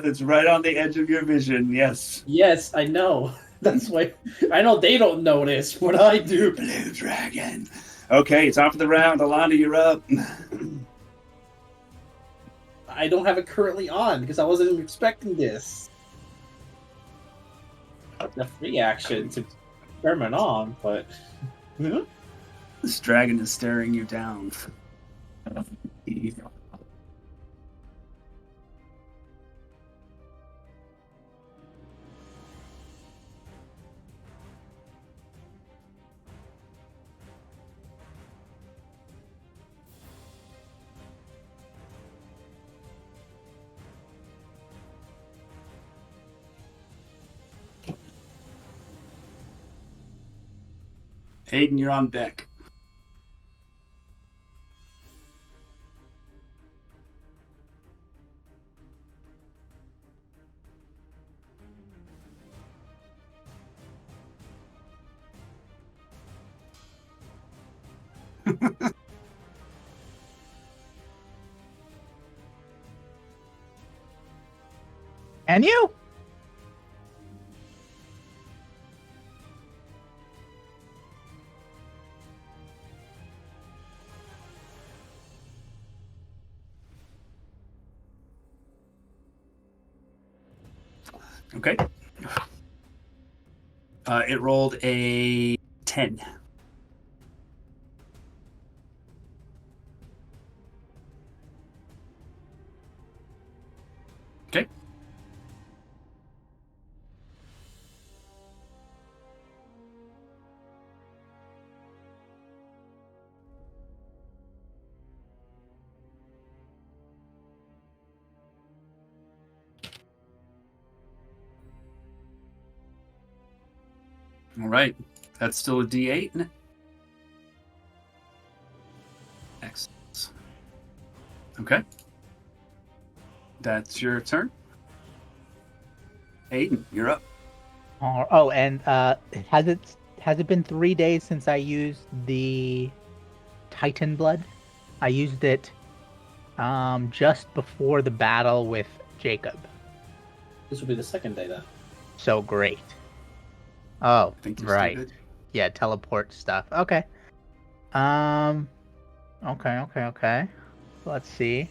Speaker 2: it's right on the edge of your vision. Yes.
Speaker 3: Yes, I know. That's why I know they don't notice, but I do.
Speaker 2: Blue dragon. Okay, top of the round. Alani, you're up.
Speaker 3: I don't have it currently on because I wasn't expecting this. The free action to turn it on, but
Speaker 2: This dragon is staring you down. Hayden, you're on deck.
Speaker 1: And you?
Speaker 2: Okay. It rolled a 10. Okay. All right. That's still a D8. Excellent. Okay. That's your turn. Aiden, you're up.
Speaker 1: Oh, and has it been 3 days since I used the Titan blood? I used it just before the battle with Jacob.
Speaker 3: This will be the second day then.
Speaker 1: So great. Oh,
Speaker 2: I think you're
Speaker 1: right.
Speaker 2: still good.
Speaker 1: Yeah, teleport stuff. Okay. Okay. Let's see.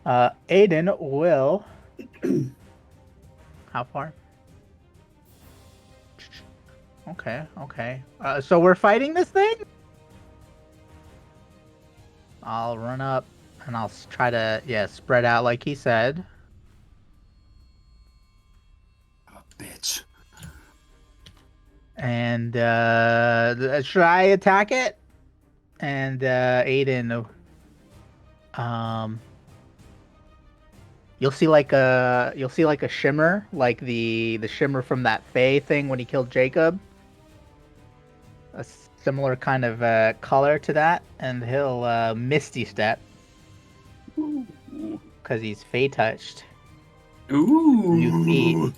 Speaker 1: Aiden will. How far? Okay. So we're fighting this thing? I'll run up and I'll try to, spread out like he said.
Speaker 2: Oh, bitch.
Speaker 1: And should I attack it? And Aiden, you'll see like a shimmer, like the shimmer from that Fae thing when he killed Jacob. A similar kind of color to that, and he'll Misty Step because he's Fae touched.
Speaker 2: Ooh.
Speaker 1: New feet.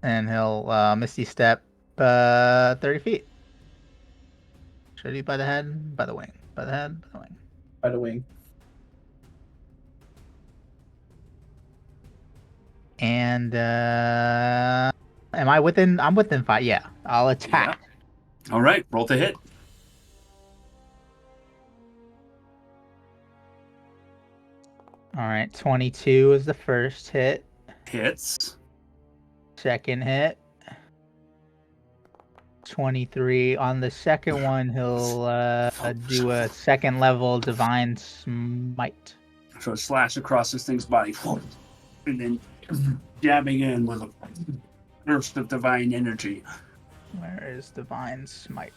Speaker 1: And he'll Misty Step 30 feet. Should I do by the head? By the wing? By the head? By the wing?
Speaker 3: By the wing.
Speaker 1: And am I within? I'm within 5. Yeah, I'll attack.
Speaker 2: Yeah. All right, roll to hit.
Speaker 1: All right, 22 is the first hit.
Speaker 2: Hits.
Speaker 1: Second hit. 23 on the second one. He'll do a second level divine smite.
Speaker 2: So slash across this thing's body, and then jabbing in with a burst of divine energy.
Speaker 1: Where is divine smite?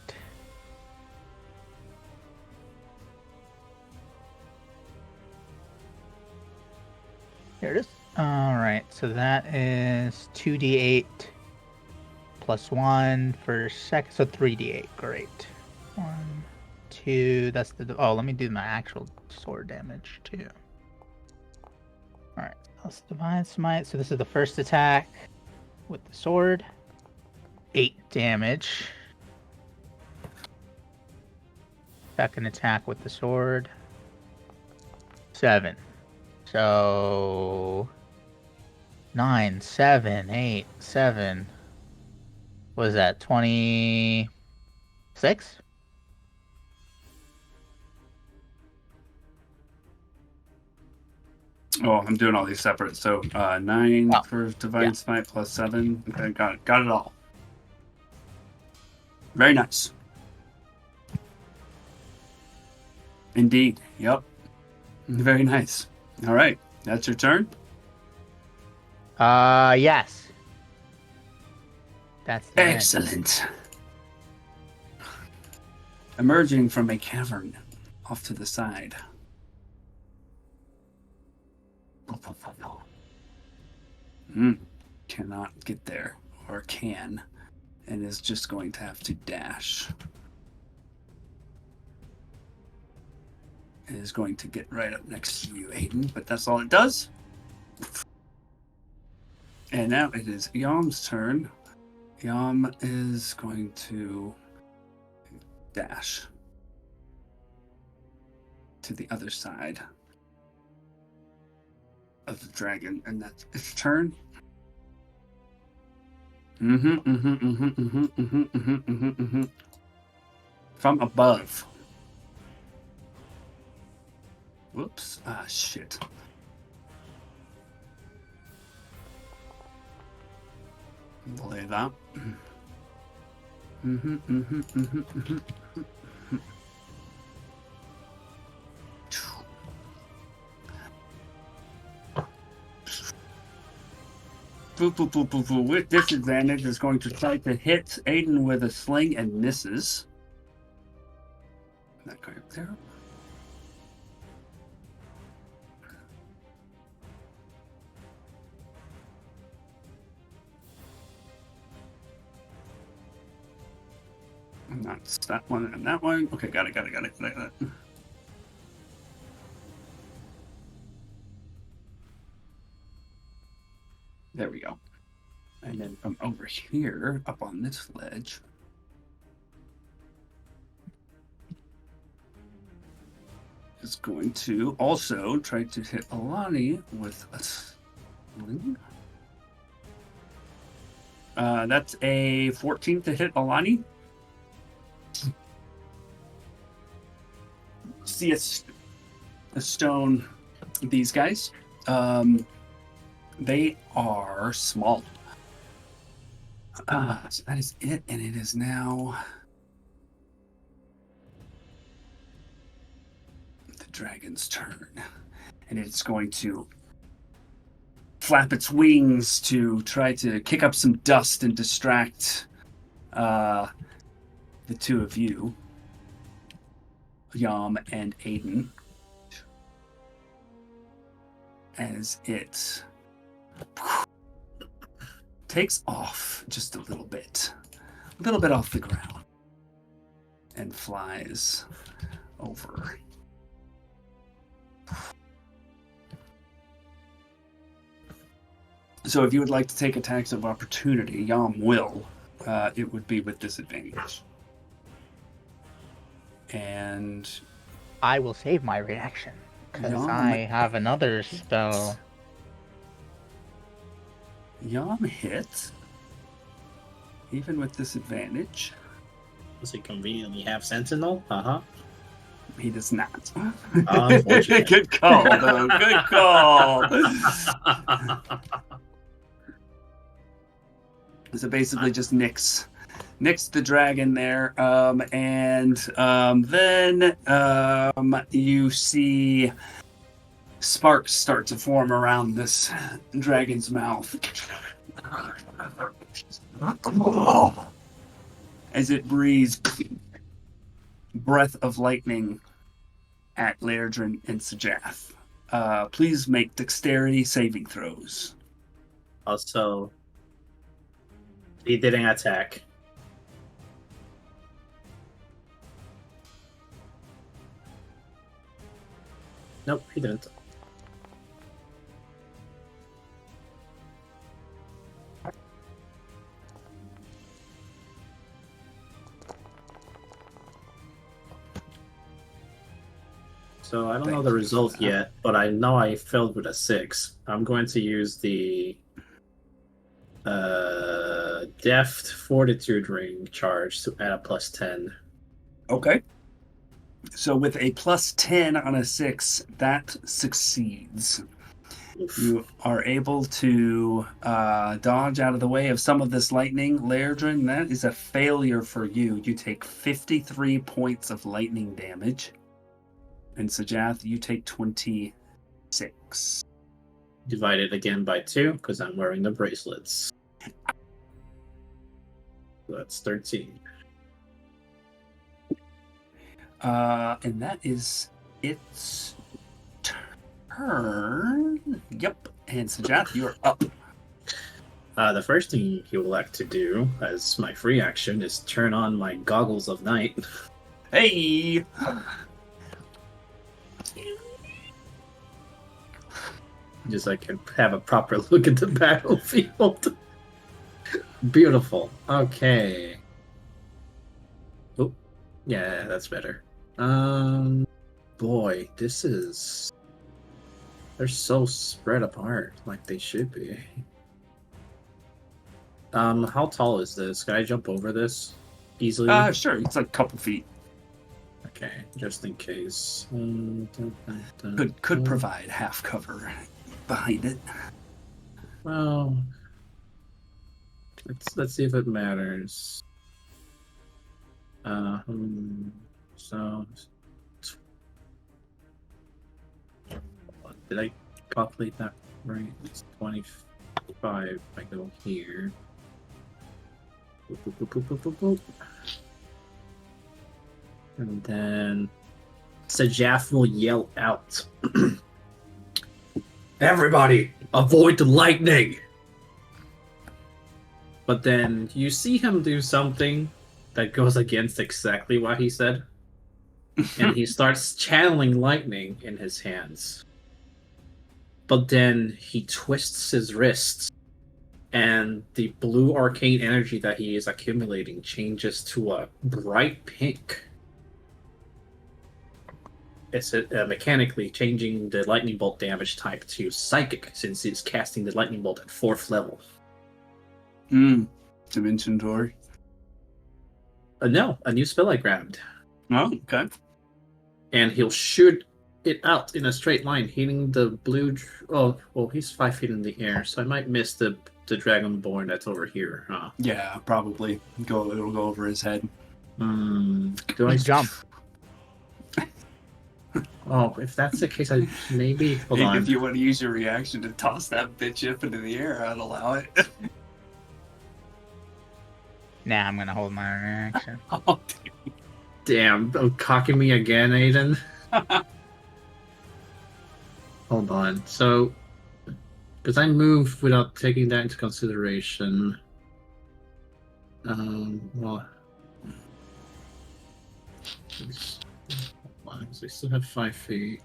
Speaker 1: Here it is. All right, so that is 2d8 plus 1 for second, so 3d8. Great. 1, 2. That's the. Oh, let me do my actual sword damage too. All right, plus divine smite. So this is the first attack with the sword. 8 damage. Second attack with the sword. 7. So 9, 7, 8, 7. What is that? 26?
Speaker 2: Oh, I'm doing all these separate. So 9
Speaker 1: Oh,
Speaker 2: for divine
Speaker 1: yeah.
Speaker 2: smite plus 7. Okay, got it all. Very nice. Indeed. Yep. Very nice. All right, that's your turn.
Speaker 1: Yes. That's the end.
Speaker 2: Excellent. Emerging from a cavern off to the side. Cannot get there, or can, and is just going to have to dash. It is going to get right up next to you, Aiden, but that's all it does. And now it is Yom's turn. Yom is going to dash to the other side of the dragon, and that's its turn. From above. Whoops. Ah, shit. Delay that. With disadvantage is going to try to hit Aiden with a sling and misses. That guy up there. And that's that one and that one. Okay, got it. There we go. And then from over here, up on this ledge, is going to also try to hit Alani with a sling. That's a 14 to hit Alani. See a stone, these guys. They are small. So that is it, and it is now the dragon's turn. And it's going to flap its wings to try to kick up some dust and distract the two of you, Yam and Aiden, as it takes off just a little bit off the ground, and flies over. So if you would like to take attacks of opportunity, Yam will. It would be with disadvantage. And
Speaker 1: I will save my reaction, because I have another spell.
Speaker 2: Yam hit, even with disadvantage.
Speaker 3: Does he conveniently have Sentinel?
Speaker 2: He does not.
Speaker 3: Unfortunate.
Speaker 2: Good call, though. Good call. So basically just nicks the dragon there. And then you see sparks start to form around this dragon's mouth as it breathes breath of lightning at Lairdrin and Sajath. Please make dexterity saving throws.
Speaker 3: Also, he didn't attack. Nope, he didn't. So I don't know the result yet, but I know I failed with a 6. I'm going to use the Deft Fortitude Ring charge to add a +10.
Speaker 2: Okay. So with a +10 on a 6, that succeeds.
Speaker 3: Oof.
Speaker 2: You are able to dodge out of the way of some of this lightning, Lairdrin. That is a failure for you. You take 53 points of lightning damage. And Sajath, you take 26.
Speaker 3: Divided again by 2, because I'm wearing the bracelets. So that's 13.
Speaker 2: And that is its turn. Yep. And Sajath, you are up.
Speaker 3: The first thing he would like to do, as my free action, is turn on my goggles of night.
Speaker 2: Hey!
Speaker 3: Just so I can have a proper look at the battlefield. Beautiful. Okay. Oh, yeah, that's better. Boy, this is... They're so spread apart, like they should be. How tall is this? Can I jump over this easily?
Speaker 2: Sure. It's like a couple feet.
Speaker 3: Okay, just in case.
Speaker 2: Could provide half cover behind it.
Speaker 3: Well, let's see if it matters. So did I calculate that right? It's 25. I go here. Boop, boop, boop, boop, boop, boop, boop. And then Sajaf will yell out, "Everybody, avoid the lightning!" But then you see him do something that goes against exactly what he said. And he starts channeling lightning in his hands. But then he twists his wrists, and the blue arcane energy that he is accumulating changes to a bright pink. It's mechanically changing the lightning bolt damage type to psychic, since he's casting the lightning bolt at 4th level.
Speaker 2: Dimension door.
Speaker 3: No, a new spell I grabbed.
Speaker 2: Oh, okay.
Speaker 3: And he'll shoot it out in a straight line, hitting the blue. Oh, well, he's 5 feet in the air, so I might miss the dragonborn that's over here. Huh?
Speaker 2: Yeah, probably. It'll go over his head.
Speaker 3: Do I
Speaker 1: Jump.
Speaker 3: Oh, if that's the case, I maybe. Hold on.
Speaker 2: If you want to use your reaction to toss that bitch up into the air, I'd allow it.
Speaker 1: Nah, I'm gonna hold my reaction.
Speaker 2: Oh,
Speaker 3: Damn, cocking me again, Aiden. Hold on. So, because I moved without taking that into consideration. Well, I still have 5 feet.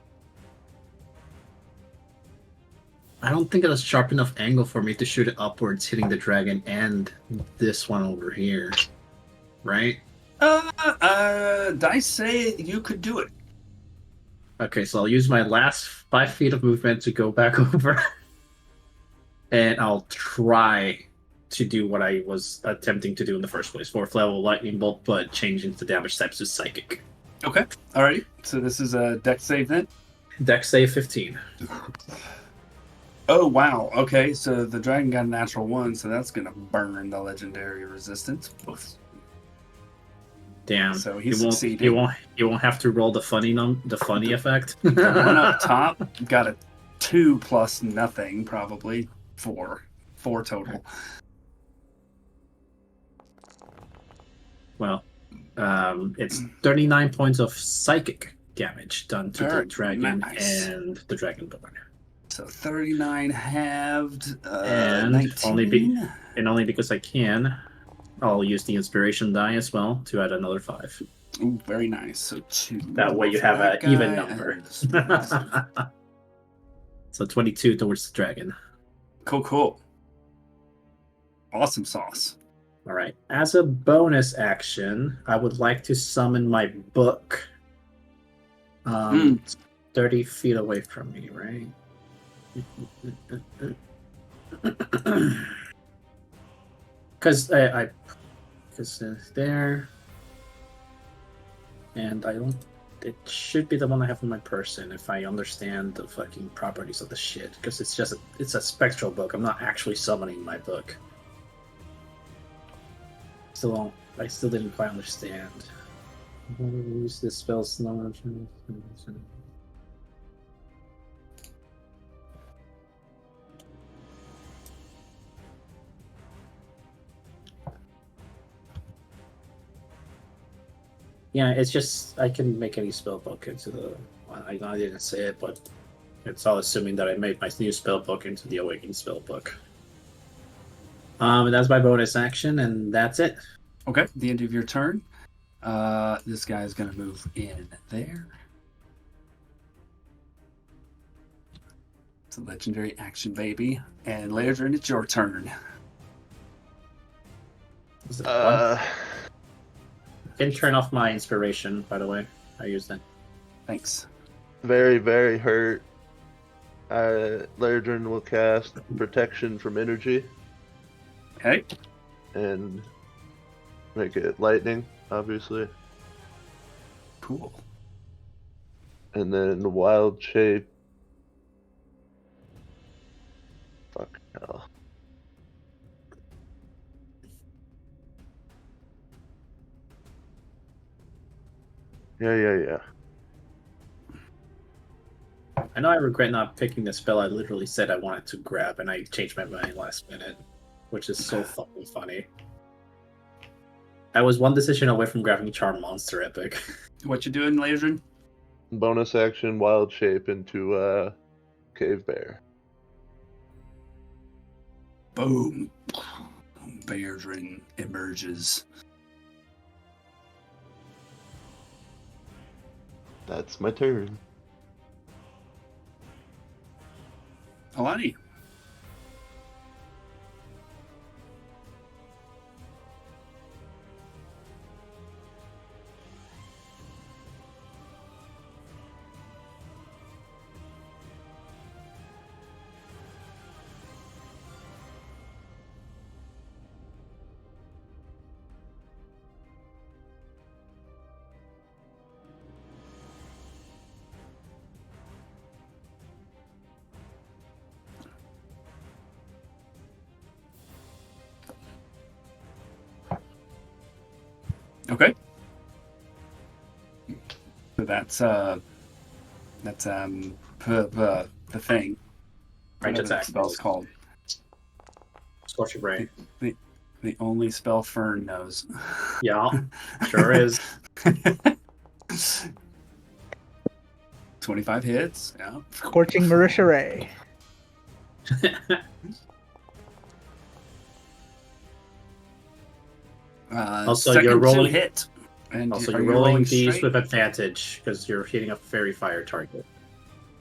Speaker 3: I don't think it was sharp enough angle for me to shoot it upwards, hitting the dragon and this one over here, right?
Speaker 2: Dice say you could do it.
Speaker 3: Okay, so I'll use my last 5 feet of movement to go back over. And I'll try to do what I was attempting to do in the first place. 4th level lightning bolt, but changing the damage types to psychic.
Speaker 2: Okay. Alrighty. So this is a dex save then?
Speaker 3: Dex save 15.
Speaker 2: Oh, wow. Okay, so the dragon got a natural 1, so that's going to burn the legendary resistance.
Speaker 3: Damn.
Speaker 2: So he
Speaker 3: succeeded. You won't have to roll the funny effect.
Speaker 2: The one up top got a 2 plus nothing, probably 4 total.
Speaker 3: Well, it's 39 points of psychic damage done to the dragon and the dragonborn.
Speaker 2: So 39 halved,
Speaker 3: and
Speaker 2: 19.
Speaker 3: only because I can, I'll use the inspiration die as well to add another 5.
Speaker 2: Ooh, very nice. So 2.
Speaker 3: That way you have an even number. So 22 towards the dragon.
Speaker 2: Cool. Awesome sauce.
Speaker 3: All right. As a bonus action, I would like to summon my book. 30 feet away from me, right? Because it's there, and I don't. It should be the one I have in my person if I understand the fucking properties of the shit. Because it's a spectral book. I'm not actually summoning my book. I still didn't quite understand. I'm going to use this spell slow. Yeah, it's just I can make any spell book into the. I didn't say it, but it's all assuming that I made my new spell book into the Awakened spell book. And that's my bonus action, and that's it.
Speaker 2: Okay, the end of your turn. This guy's gonna move in there. It's a legendary action, baby. And Leodrin, it's your turn.
Speaker 3: Can turn off my inspiration, by the way. I used that.
Speaker 2: Thanks.
Speaker 4: Very, very hurt. Leodrin will cast Protection from Energy.
Speaker 2: Okay.
Speaker 4: And make it lightning, obviously.
Speaker 2: Cool.
Speaker 4: And then wild shape. Fuck hell. Yeah.
Speaker 3: I know I regret not picking the spell I literally said I wanted to grab, and I changed my mind last minute, which is so fucking funny. I was one decision away from grabbing Charm Monster Epic.
Speaker 2: What you doing, Ladrin?
Speaker 4: Bonus action wild shape into Cave Bear.
Speaker 2: Boom. Beardrin emerges.
Speaker 4: That's my turn.
Speaker 2: Alani. Okay. So that's the thing.
Speaker 3: Range
Speaker 2: Whatever that
Speaker 3: attack.
Speaker 2: spell's called.
Speaker 3: Scorching Ray.
Speaker 2: The only spell Fern knows.
Speaker 3: Yeah, sure is.
Speaker 2: 25 hits. Yeah.
Speaker 1: Scorching Marisha Ray.
Speaker 3: Also,
Speaker 2: second
Speaker 3: you're rolling.
Speaker 2: to hit. And
Speaker 3: Also,
Speaker 2: are
Speaker 3: you're
Speaker 2: you
Speaker 3: rolling these
Speaker 2: straight?
Speaker 3: with advantage because you're hitting a fairy fire target.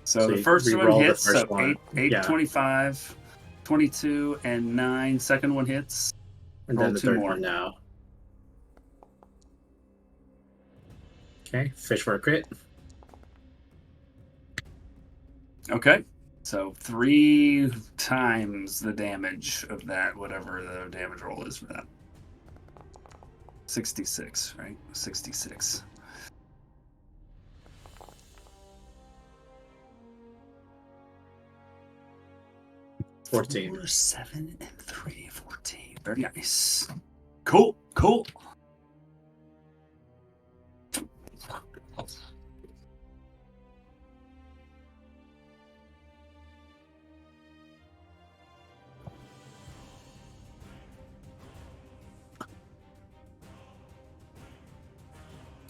Speaker 2: So
Speaker 3: so
Speaker 2: the
Speaker 3: you
Speaker 2: first one
Speaker 3: re-roll the
Speaker 2: hits,
Speaker 3: first
Speaker 2: so
Speaker 3: one.
Speaker 2: 8,
Speaker 3: Yeah.
Speaker 2: 25, 22, and 9. Second one hits.
Speaker 3: And
Speaker 2: Roll
Speaker 3: then the
Speaker 2: 2
Speaker 3: third
Speaker 2: more.
Speaker 3: one now. Okay, fish for a crit.
Speaker 2: Okay. So 3 times the damage of that, whatever the damage roll is for that. 66, right? 66.
Speaker 3: $14.
Speaker 2: 4, 7, and 3, 14. Very nice. Cool.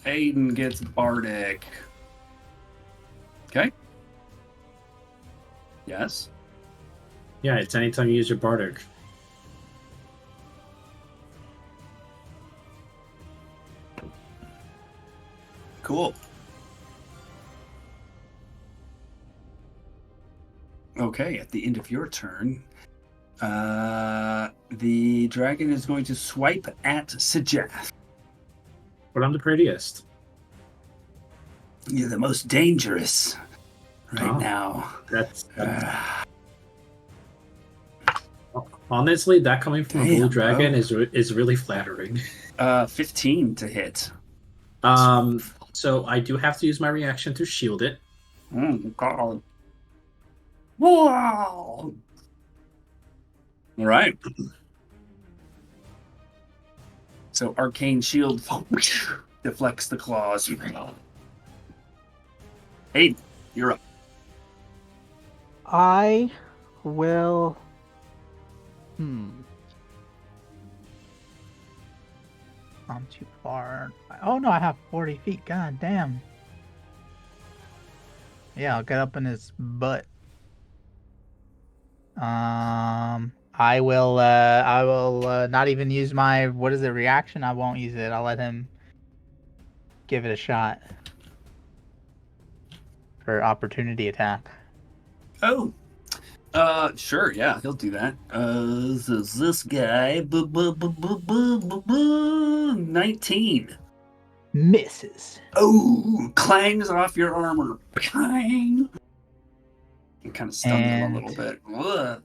Speaker 2: Aiden gets Bardic. Okay. Yes.
Speaker 3: Yeah, it's anytime you use your Bardic.
Speaker 2: Cool. Okay, at the end of your turn, the dragon is going to swipe at Sajath.
Speaker 3: But I'm the prettiest.
Speaker 2: You're the most dangerous right
Speaker 3: Oh.
Speaker 2: now.
Speaker 3: That's honestly, that coming from a blue
Speaker 2: Damn,
Speaker 3: dragon
Speaker 2: bro.
Speaker 3: is really flattering.
Speaker 2: 15 to hit.
Speaker 3: So I do have to use my reaction to shield it.
Speaker 2: God. Wow. All right. So arcane shield deflects the claws. Hey, you're up.
Speaker 1: I will. I'm too far. Oh no, I have 40 feet. God damn. Yeah, I'll get up in his butt. I will not even use my, what is it, reaction? I won't use it. I'll let him give it a shot for opportunity attack.
Speaker 2: Oh. Sure, yeah, he'll do that. This guy, 19.
Speaker 1: Misses.
Speaker 2: Oh, clangs off your armor. Clang. It kind of stuns him a little bit. Ugh.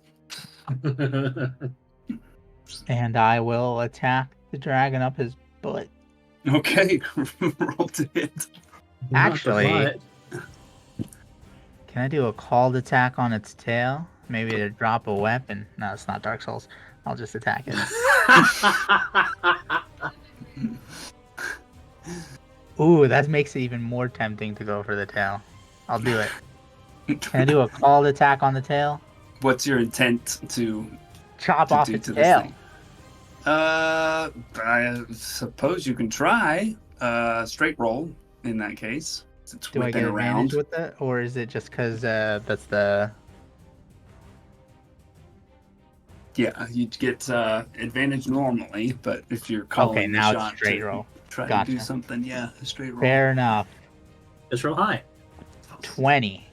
Speaker 1: And I will attack the dragon up his butt.
Speaker 2: Okay, roll to hit.
Speaker 1: Actually, can I do a called attack on its tail? Maybe to drop a weapon? No, it's not Dark Souls. I'll just attack it. Ooh, that makes it even more tempting to go for the tail. I'll do it. Can I do a called attack on the tail?
Speaker 2: What's your intent to
Speaker 1: Chop off
Speaker 2: do
Speaker 1: its
Speaker 2: to this
Speaker 1: tail.
Speaker 2: thing? I suppose you can try. Straight roll in that case. It's
Speaker 1: Do I
Speaker 2: whipping
Speaker 1: get
Speaker 2: around.
Speaker 1: advantage with it? Or is it just because that's the...
Speaker 2: Yeah, you'd get advantage normally, but if you're calling
Speaker 1: Okay,
Speaker 2: the
Speaker 1: now it's
Speaker 2: shot
Speaker 1: straight
Speaker 2: to
Speaker 1: roll.
Speaker 2: try to
Speaker 1: Gotcha.
Speaker 2: do something, yeah, a straight roll.
Speaker 1: Fair enough.
Speaker 3: Just roll high.
Speaker 1: 20.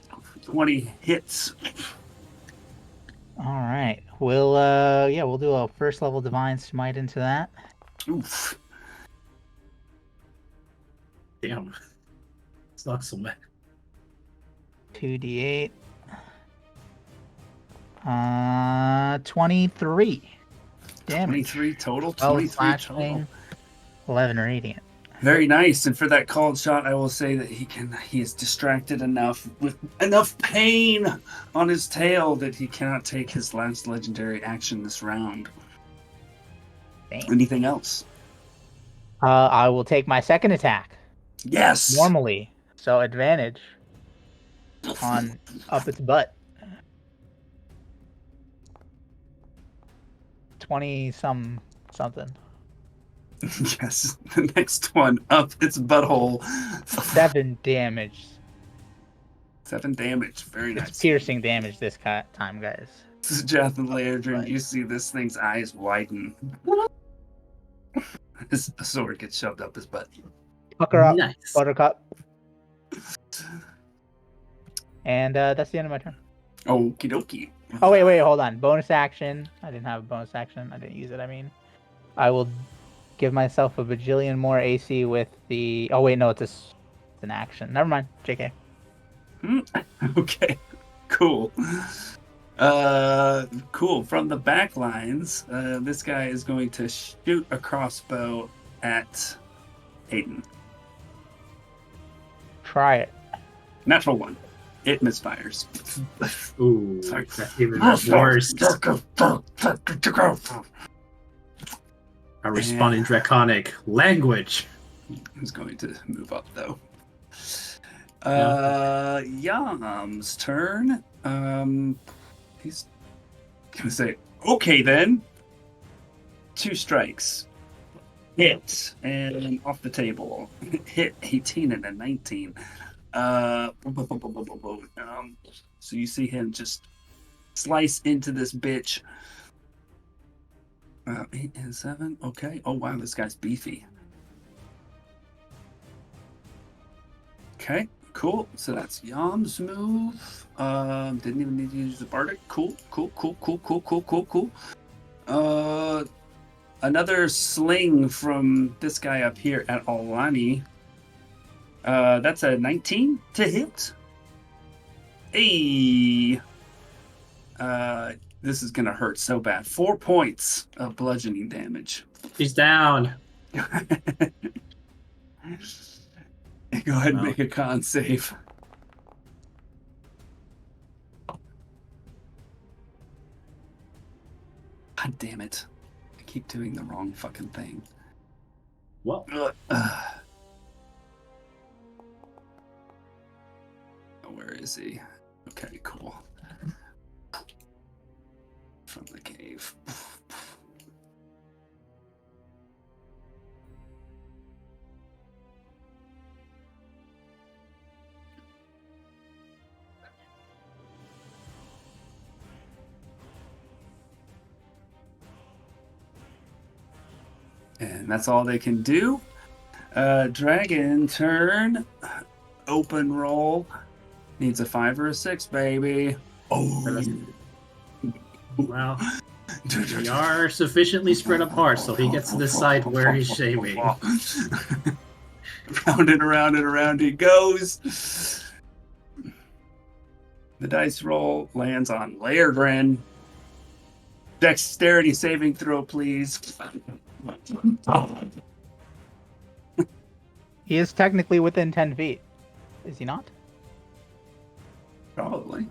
Speaker 2: 20 hits.
Speaker 1: Alright. We'll do a first level Divine Smite into that.
Speaker 2: Oof.
Speaker 3: Damn. It's not so bad.
Speaker 1: 2d8. 23 damage.
Speaker 2: 23 total.
Speaker 1: 12
Speaker 2: 23
Speaker 1: slashing,
Speaker 2: total.
Speaker 1: 11 radiant.
Speaker 2: Very nice. And for that called shot, I will say that he is distracted enough with enough pain on his tail that he cannot take his last legendary action this round.
Speaker 1: Damn.
Speaker 2: Anything else?
Speaker 1: I will take my second attack.
Speaker 2: Yes.
Speaker 1: Normally. So advantage on up its butt. 20 something.
Speaker 2: Yes. The next one up its butthole.
Speaker 1: 7 damage.
Speaker 2: 7 damage. Very
Speaker 1: It's
Speaker 2: nice.
Speaker 1: piercing damage this time, guys.
Speaker 2: Jath and Leodrin, you see this thing's eyes widen. His sword gets shoved up his butt.
Speaker 1: Pucker up,
Speaker 3: Nice.
Speaker 1: Buttercup. And that's the end of my turn.
Speaker 2: Okie dokie.
Speaker 1: Oh, wait, hold on. Bonus action. I didn't have a bonus action. I didn't use it, I mean. I will give myself a bajillion more AC with the... Oh, wait, no, it's an action. Never mind. JK.
Speaker 2: Okay. Cool. Cool. From the back lines, this guy is going to shoot a crossbow at Hayden.
Speaker 1: Try it.
Speaker 2: Natural 1. It misfires.
Speaker 3: Ooh,
Speaker 2: Sorry.
Speaker 3: that's even worse. I respond in draconic language.
Speaker 2: Who's going to move up though?
Speaker 3: Yeah.
Speaker 2: Yam's turn. He's gonna say, okay then. 2 strikes. Hit and off the table. Hit 18 and a 19. So you see him just slice into this bitch. 8 and 7. Okay. Oh wow, this guy's beefy. Okay, cool. So that's Yam's move. Didn't even need to use the bardic. Cool. Another sling from this guy up here at Alani. That's a 19 to hit. Hey. This is gonna hurt so bad. 4 points of bludgeoning damage.
Speaker 3: He's down.
Speaker 2: Go ahead and make a con save. God damn it. I keep doing the wrong fucking thing.
Speaker 3: Well,
Speaker 2: Where is he? Okay, cool. From the cave. And that's all they can do. Dragon turn. Open roll. Needs a 5 or a 6, baby. Oh.
Speaker 3: well, we are sufficiently spread apart, so he gets to decide where he's shaving.
Speaker 2: Round and around he goes. The dice roll lands on Leodrin. Dexterity saving throw, please.
Speaker 1: He is technically within 10 feet. Is he not?
Speaker 2: Probably.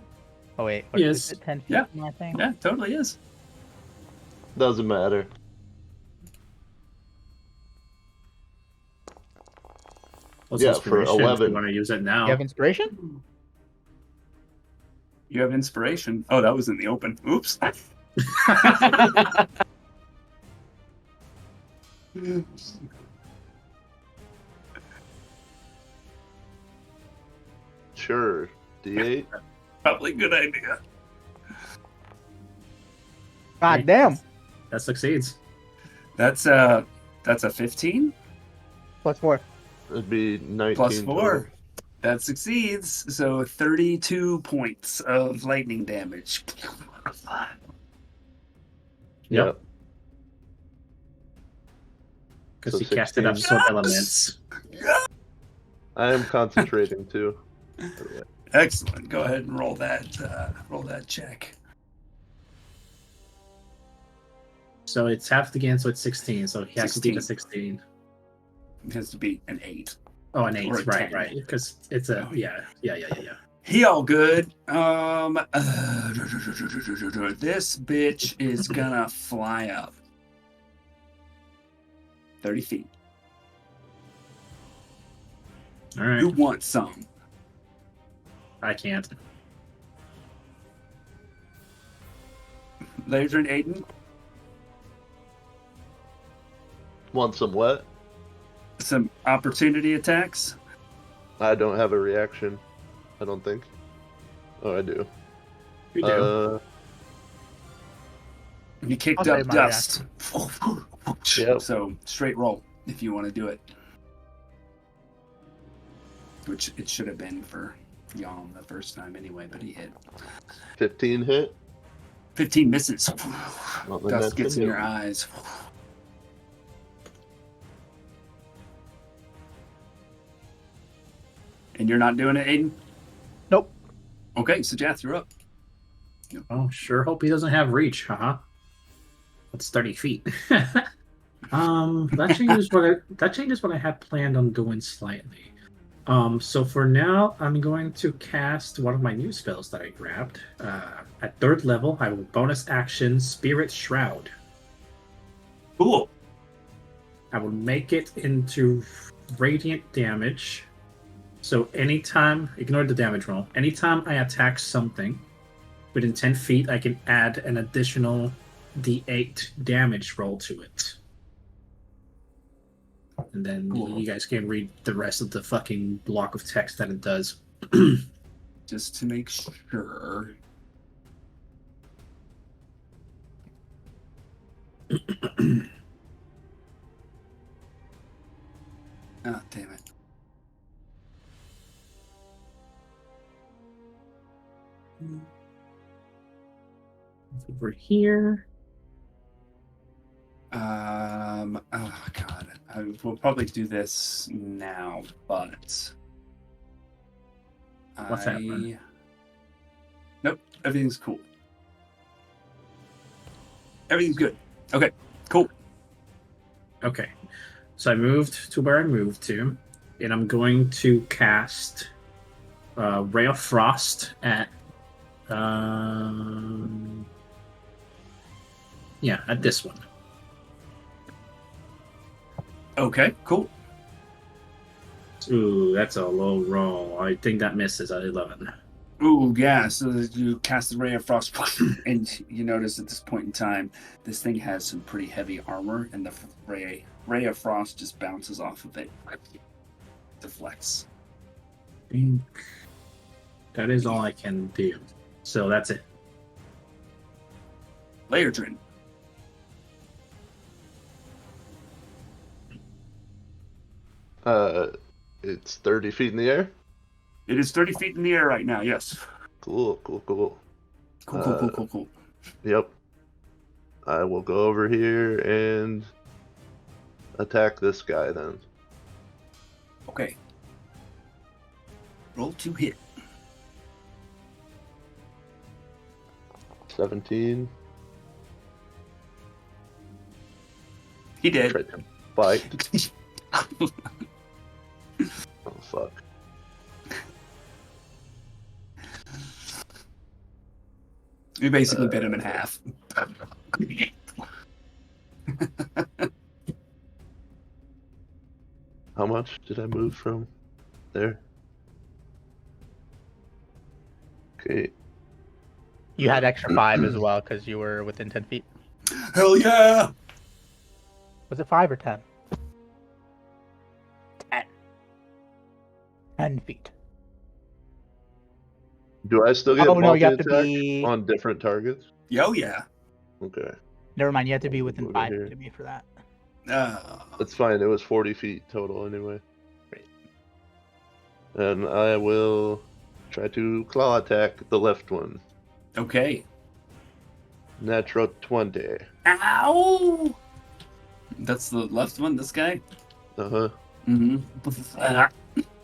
Speaker 1: Oh wait,
Speaker 3: Yes.
Speaker 1: is it 10 feet
Speaker 2: Yeah.
Speaker 1: from my thing?
Speaker 2: Yeah, totally is.
Speaker 4: Doesn't matter.
Speaker 3: What's
Speaker 4: Yeah, for
Speaker 3: inspiration if
Speaker 4: 11.
Speaker 3: you want to use it now?
Speaker 1: You have inspiration?
Speaker 2: You have inspiration. Oh, that was in the open. Oops.
Speaker 4: Sure. D8.
Speaker 2: Probably a good idea.
Speaker 1: God damn.
Speaker 3: That succeeds.
Speaker 2: That's a 15
Speaker 1: +4.
Speaker 4: It'd be 19
Speaker 2: plus 4.
Speaker 4: total.
Speaker 2: That succeeds. So 32 points of lightning damage.
Speaker 4: Yep.
Speaker 3: Because
Speaker 4: So
Speaker 3: he casted
Speaker 4: 16.
Speaker 3: absorb elements.
Speaker 4: I am concentrating too.
Speaker 2: Excellent. Go ahead and roll that check.
Speaker 3: So it's half again, so it's 16. So he has to beat a
Speaker 2: 16.
Speaker 3: 16.
Speaker 2: It has to be an 8.
Speaker 3: Oh, an 8.
Speaker 2: Or a
Speaker 3: Right,
Speaker 2: 10.
Speaker 3: right. Because it's a
Speaker 2: Oh.
Speaker 3: yeah.
Speaker 2: He all good. This bitch is gonna fly up 30 feet.
Speaker 3: All right.
Speaker 2: Who wants some?
Speaker 3: I can't.
Speaker 2: Laser and Aiden?
Speaker 4: Want some what?
Speaker 2: Some opportunity attacks?
Speaker 4: I don't have a reaction. I don't think. Oh, I do.
Speaker 3: You do.
Speaker 2: You kicked
Speaker 1: I'll
Speaker 2: up
Speaker 1: save my
Speaker 2: dust.
Speaker 4: Yep.
Speaker 2: So straight roll if you want to do it. Which it should have been for Jon the first time anyway, but he hit.
Speaker 4: 15 hit.
Speaker 2: 15 misses.
Speaker 4: Well, then
Speaker 2: Dust
Speaker 4: that's
Speaker 2: gets
Speaker 4: a
Speaker 2: in
Speaker 4: hit.
Speaker 2: your eyes. And you're not doing it, Aiden?
Speaker 1: Nope.
Speaker 2: Okay, so Jath, you're up.
Speaker 3: Oh, sure hope he doesn't have reach, That's 30 feet. That changes what I had planned on doing slightly. So for now, I'm going to cast one of my new spells that I grabbed. At 3rd level, I will bonus action Spirit Shroud.
Speaker 2: Cool.
Speaker 3: I will make it into radiant damage. So anytime, ignore the damage roll. Anytime I attack something within 10 feet, I can add an additional D8 damage roll to it. And then
Speaker 2: Cool.
Speaker 3: you guys can read the rest of the fucking block of text that it does.
Speaker 2: Just to make sure. Oh, damn it.
Speaker 3: Over here.
Speaker 2: Oh god. We'll probably do this now, but
Speaker 3: What's happening?
Speaker 2: Nope, everything's cool. Everything's good. Okay, cool.
Speaker 3: Okay. So I moved to where I moved to, and I'm going to cast Ray of Frost at at this one.
Speaker 2: Okay, cool.
Speaker 3: Ooh, that's a low roll. I think that misses at 11.
Speaker 2: Ooh, yeah. So you cast the Ray of Frost, and you notice at this point in time, this thing has some pretty heavy armor, and the Ray of Frost just bounces off of it, deflects.
Speaker 3: I think that is all I can do. So that's it.
Speaker 2: Laerdrin.
Speaker 4: It's 30 feet in the air.
Speaker 2: It is 30 feet in the air right now. Yes.
Speaker 4: Cool.
Speaker 2: Cool.
Speaker 4: Yep. I will go over here and attack this guy then.
Speaker 2: Okay. Roll to hit.
Speaker 4: 17.
Speaker 2: He did.
Speaker 4: Try to bite. Oh fuck.
Speaker 2: You basically bit him in half.
Speaker 4: How much did I move from there? Okay.
Speaker 1: You had extra 5 as well because you were within 10 feet.
Speaker 2: Hell yeah!
Speaker 1: Was it 5 or 10? 10. 10 feet.
Speaker 4: Do I still get
Speaker 1: Oh, no, you have
Speaker 4: multi-attack
Speaker 1: to be...
Speaker 4: on different targets?
Speaker 2: Yo, yeah.
Speaker 4: Okay.
Speaker 1: Never mind, you have to be
Speaker 4: I'll
Speaker 1: within
Speaker 4: move it
Speaker 1: 5
Speaker 4: here.
Speaker 1: feet of me for that.
Speaker 4: That's fine. It was 40 feet total anyway.
Speaker 1: Great.
Speaker 4: And I will try to claw attack the left one.
Speaker 2: Okay.
Speaker 4: Natural 20.
Speaker 2: Ow! That's the left one, this guy?
Speaker 4: Uh-huh.
Speaker 2: Mm-hmm.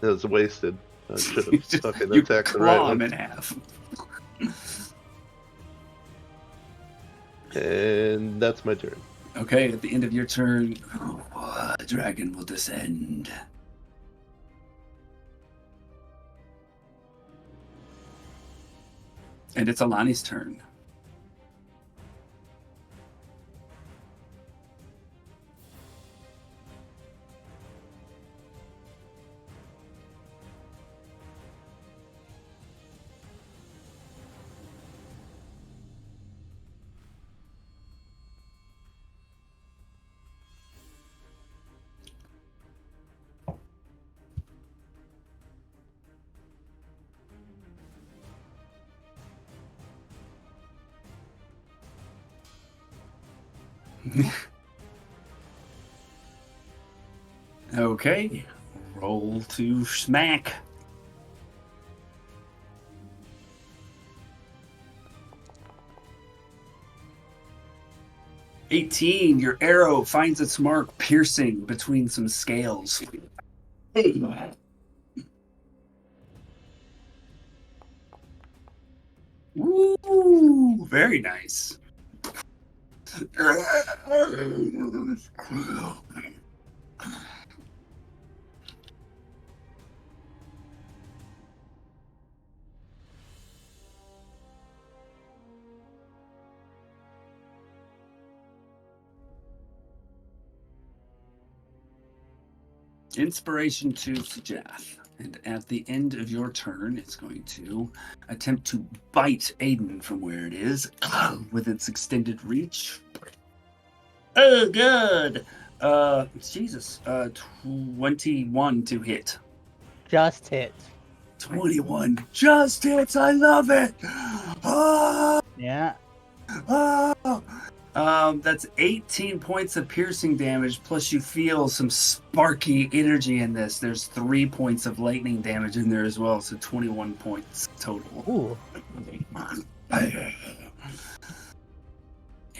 Speaker 4: It was wasted. I should have fucking
Speaker 2: You
Speaker 4: attacked the
Speaker 2: claw
Speaker 4: right
Speaker 2: him
Speaker 4: one.
Speaker 2: in half.
Speaker 4: And that's my turn.
Speaker 2: Okay, at the end of your turn, the dragon will descend. And it's Alani's turn. Okay, roll to smack. $18, your arrow finds its mark piercing between some scales. Ooh, very nice. Inspiration to Sajath. And at the end of your turn, it's going to attempt to bite Aiden from where it is with its extended reach. Oh, good. Jesus. 21 to hit.
Speaker 1: Just hit.
Speaker 2: 21 just hits. I love it. Ah!
Speaker 1: Yeah.
Speaker 2: Ah! That's 18 points of piercing damage, plus you feel some sparky energy in this. There's 3 points of lightning damage in there as well, so 21 points total.
Speaker 1: Ooh.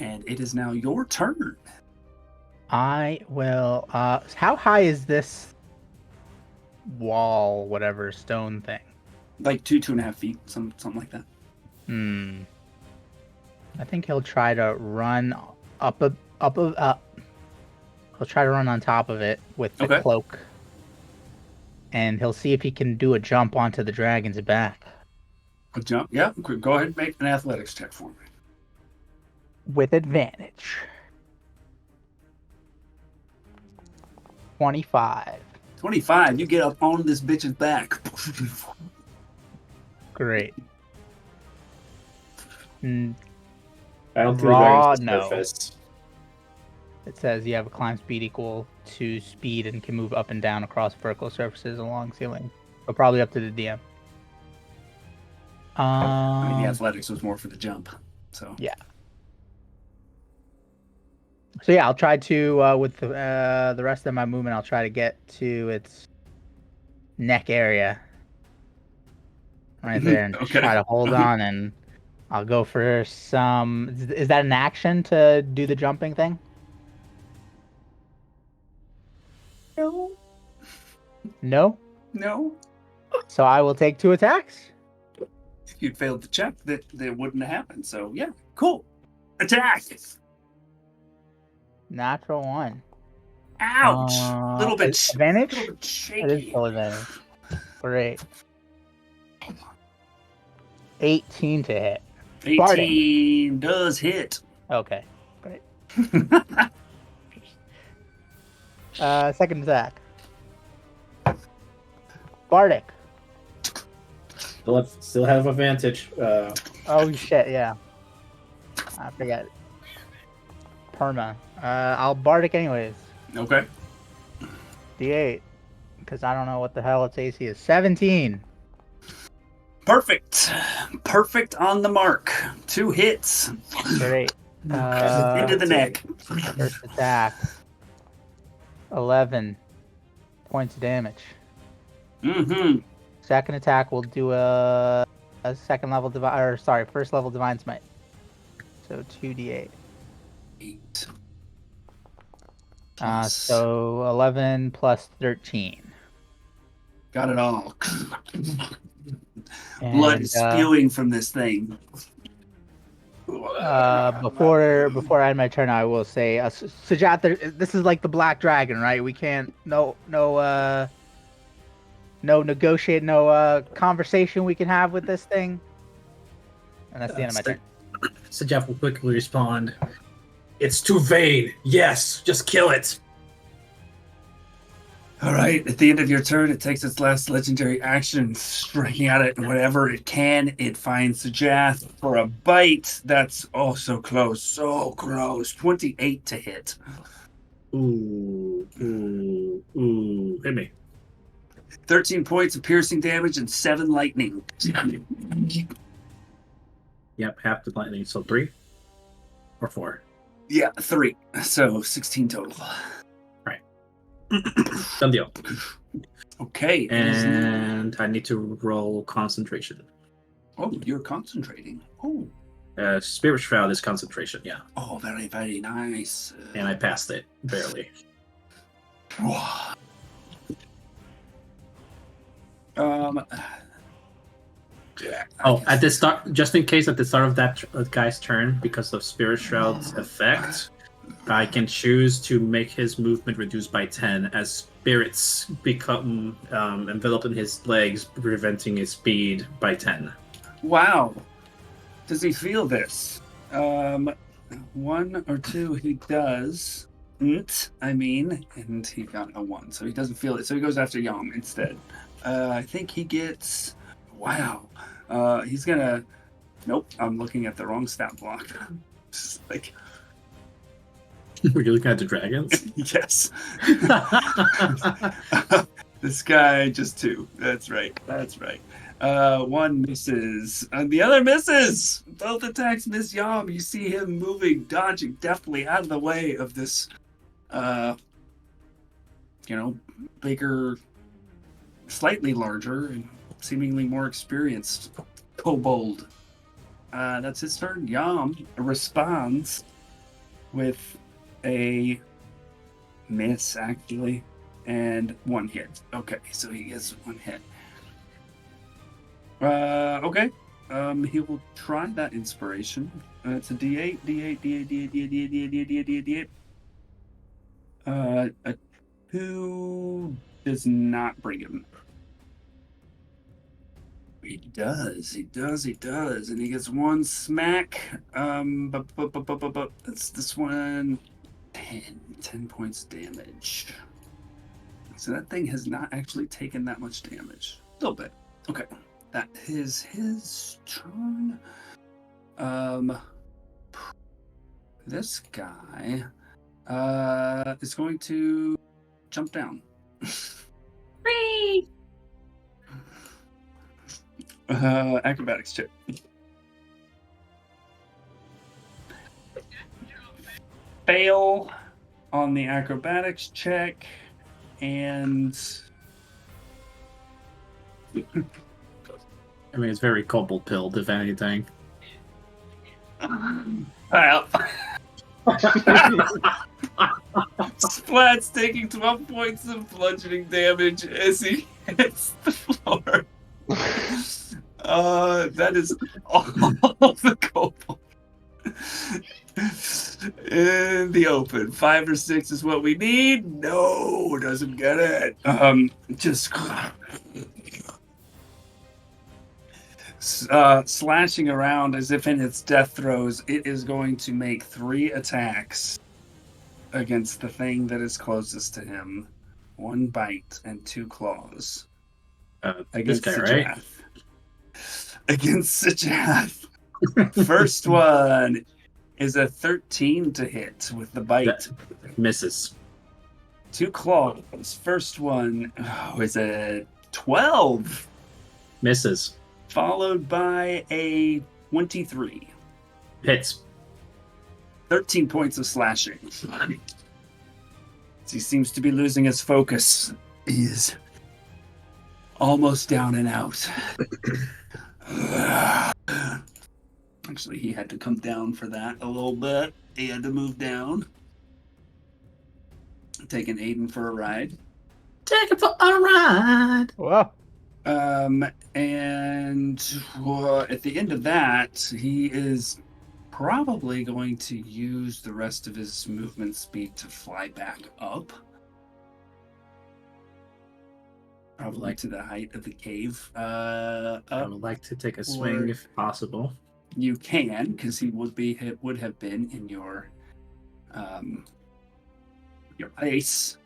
Speaker 2: And it is now your turn.
Speaker 1: I will... how high is this wall, whatever, stone thing?
Speaker 2: Like 2.5 feet, something like that.
Speaker 1: I think he'll try to run he'll try to run on top of it with the cloak. And he'll see if he can do a jump onto the dragon's back.
Speaker 2: A jump? Yeah, go ahead and make an athletics check for me.
Speaker 1: With advantage. 25.
Speaker 2: 25, you get up on this bitch's back.
Speaker 1: Great.
Speaker 3: I don't think
Speaker 1: Raw,
Speaker 3: the
Speaker 1: no.
Speaker 3: surface.
Speaker 1: It says you have a climb speed equal to speed and can move up and down across vertical surfaces along ceiling. So probably up to the DM.
Speaker 2: I mean, the athletics was more for the jump, so.
Speaker 1: Yeah. So yeah, I'll try to, with the rest of my movement, I'll try to get to its neck area. Right there, and just try to hold on, and I'll go for some... Is that an action to do the jumping thing?
Speaker 2: No.
Speaker 1: No?
Speaker 2: No.
Speaker 1: So I will take 2 attacks.
Speaker 2: If you'd failed the check, that wouldn't have happened. So, yeah, cool. Attack!
Speaker 1: Natural 1.
Speaker 2: Ouch! Little bit
Speaker 1: advantage?
Speaker 2: Little bit shaky.
Speaker 1: It is still advantage. Great. 18 to hit.
Speaker 2: 18 does hit.
Speaker 1: Okay, great. Second attack. Bardic.
Speaker 3: Still have advantage.
Speaker 1: Oh shit, yeah. I forget. Perma. I'll Bardic anyways.
Speaker 2: Okay.
Speaker 1: D8. Because I don't know what the hell its AC is. 17.
Speaker 2: Perfect. Perfect on the mark. 2 hits.
Speaker 1: Great.
Speaker 2: Into the neck.
Speaker 1: First attack. 11 points of damage.
Speaker 2: Mm-hmm.
Speaker 1: Second attack will do a second level first level divine smite. So 2d8.
Speaker 2: 8.
Speaker 1: So 11 plus 13.
Speaker 2: Got it all.
Speaker 1: And,
Speaker 2: Blood spewing from this thing.
Speaker 1: Before I end my turn, I will say, Sajat, this is like the Black Dragon, right? We can't no conversation we can have with this thing. And that's the end of my turn.
Speaker 3: So Jeff will quickly respond. It's too vain. Yes, just kill it.
Speaker 2: All right, at the end of your turn, it takes its last legendary action, striking at it whatever it can. It finds Jath for a bite. That's so close, so close. 28 to hit.
Speaker 3: Ooh. Hit me.
Speaker 2: 13 points of piercing damage and 7 lightning.
Speaker 3: Yep, half the lightning. So 3 or 4.
Speaker 2: Yeah, 3. So 16 total.
Speaker 3: Done deal.
Speaker 2: Okay.
Speaker 3: And I need to roll concentration.
Speaker 2: Oh, you're concentrating. Oh.
Speaker 3: Spirit Shroud is concentration, yeah.
Speaker 2: Oh, very, very nice.
Speaker 3: And I passed it, barely. At the start, just in case at the start of that guy's turn, because of Spirit Shroud's effect, I can choose to make his movement reduced by 10 as spirits become enveloped in his legs, preventing his speed by 10.
Speaker 2: Wow. Does he feel this? 1 or 2 he does. And he got a 1, so he doesn't feel it. So he goes after Yom instead. I think he gets... Wow. He's gonna... Nope, I'm looking at the wrong stat block. Just like...
Speaker 3: Were you looking at the dragons?
Speaker 2: Yes. This guy, just 2. That's right. 1 misses. And the other misses! Both attacks miss Yom. You see him moving, dodging deftly out of the way of this, bigger, slightly larger, and seemingly more experienced kobold. That's his turn. Yom responds with a miss, actually, and 1 hit. Okay, so he gets 1 hit. Okay. He will try that inspiration. It's a D8. A 2 does not bring him. He does, and he gets 1 smack. That's this one. 10 points damage. So that thing has not actually taken that much damage. A little bit. Okay. That is his turn. This guy is going to jump down. Whee! Acrobatics check. Fail on the acrobatics check, and
Speaker 3: it's very kobold-pilled, if anything.
Speaker 2: Splat's taking 12 points of bludgeoning damage as he hits the floor. That is all the kobold. In the open. 5 or 6 is what we need. No, doesn't get it. Just slashing around as if in its death throes. It is going to make 3 attacks against the thing that is closest to him. 1 bite and 2 claws.
Speaker 3: This
Speaker 2: Against
Speaker 3: guy, right?
Speaker 2: Sajath. Against Sajath. First one is a 13 to hit with the bite.
Speaker 3: That misses.
Speaker 2: 2 claws. First one is a 12.
Speaker 3: Misses.
Speaker 2: Followed by a 23.
Speaker 3: Hits.
Speaker 2: 13 points of slashing. He seems to be losing his focus. He is almost down and out. Actually, he had to come down for that a little bit. He had to move down. Taking Aiden for a ride.
Speaker 3: Take it for a ride.
Speaker 1: Whoa.
Speaker 2: And at the end of that, he is probably going to use the rest of his movement speed to fly back up. Probably to the height of the cave.
Speaker 3: I would like to take a swing if possible.
Speaker 2: You can, because he would have been in your place.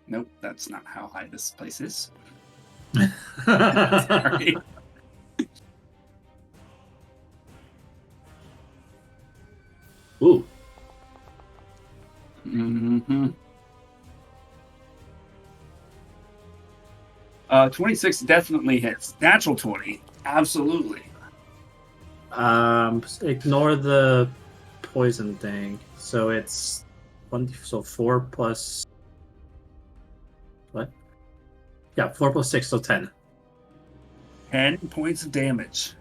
Speaker 2: Nope, that's not how high this place is. Sorry.
Speaker 3: Ooh.
Speaker 2: Mm-hmm. 26 definitely hits. Natural 20, absolutely.
Speaker 3: Ignore the poison thing. So it's 4 plus. What? Yeah, 4 plus 6, so 10.
Speaker 2: 10 points of damage.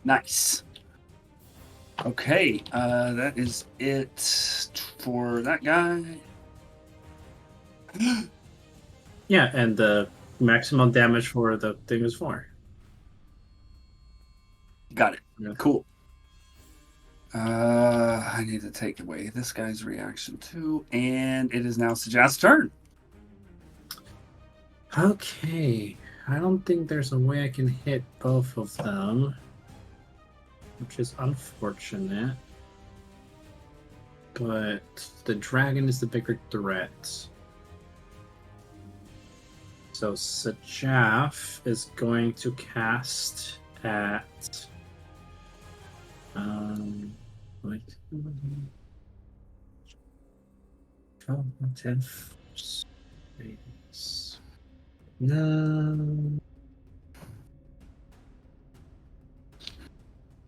Speaker 2: Nice. Okay, that is it for that guy.
Speaker 3: Yeah, and the maximum damage for the thing is 4.
Speaker 2: Got it.
Speaker 3: Yeah.
Speaker 2: Cool. I need to take away this guy's reaction too, and it is now Sajath's turn.
Speaker 3: Okay, I don't think there's a way I can hit both of them, which is unfortunate. But the dragon is the bigger threat. So Sajath is going to cast at 10.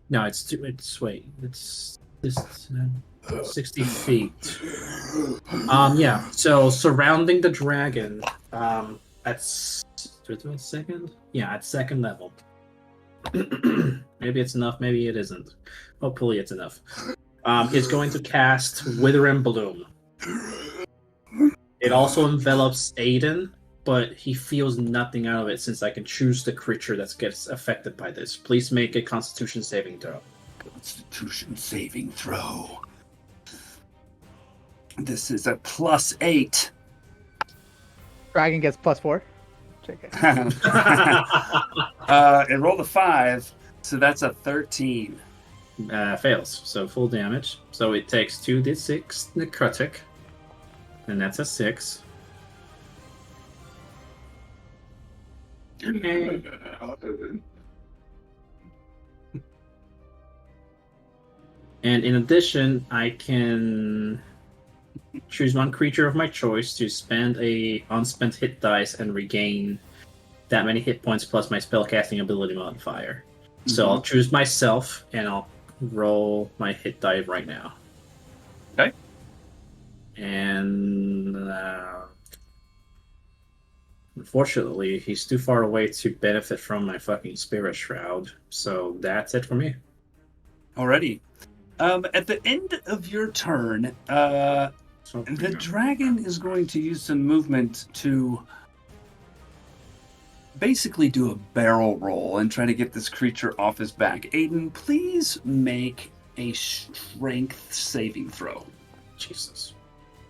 Speaker 3: No, it's this 60 feet. Yeah. So surrounding the dragon, at second. Yeah, at second level. Maybe it's enough. Maybe it isn't. Hopefully, it's enough. It's going to cast Wither and Bloom. It also envelops Aiden, but he feels nothing out of it since I can choose the creature that gets affected by this. Please make a Constitution saving throw.
Speaker 2: Constitution saving throw. This is a +8.
Speaker 1: Dragon gets +4. Check it.
Speaker 2: It rolled a 5, so that's a 13.
Speaker 3: Fails, so full damage. So it takes 2d6 necrotic, and that's a 6. And in addition, I can choose one creature of my choice to spend a unspent hit dice and regain that many hit points plus my spellcasting ability modifier. Mm-hmm. So I'll choose myself, and I'll roll my hit die right now.
Speaker 2: Okay.
Speaker 3: And unfortunately, he's too far away to benefit from my fucking Spirit Shroud. So that's it for me.
Speaker 2: Alrighty. At the end of your turn, the dragon is going to use some movement to basically do a barrel roll and try to get this creature off his back. Aiden, please make a strength saving throw.
Speaker 3: Jesus.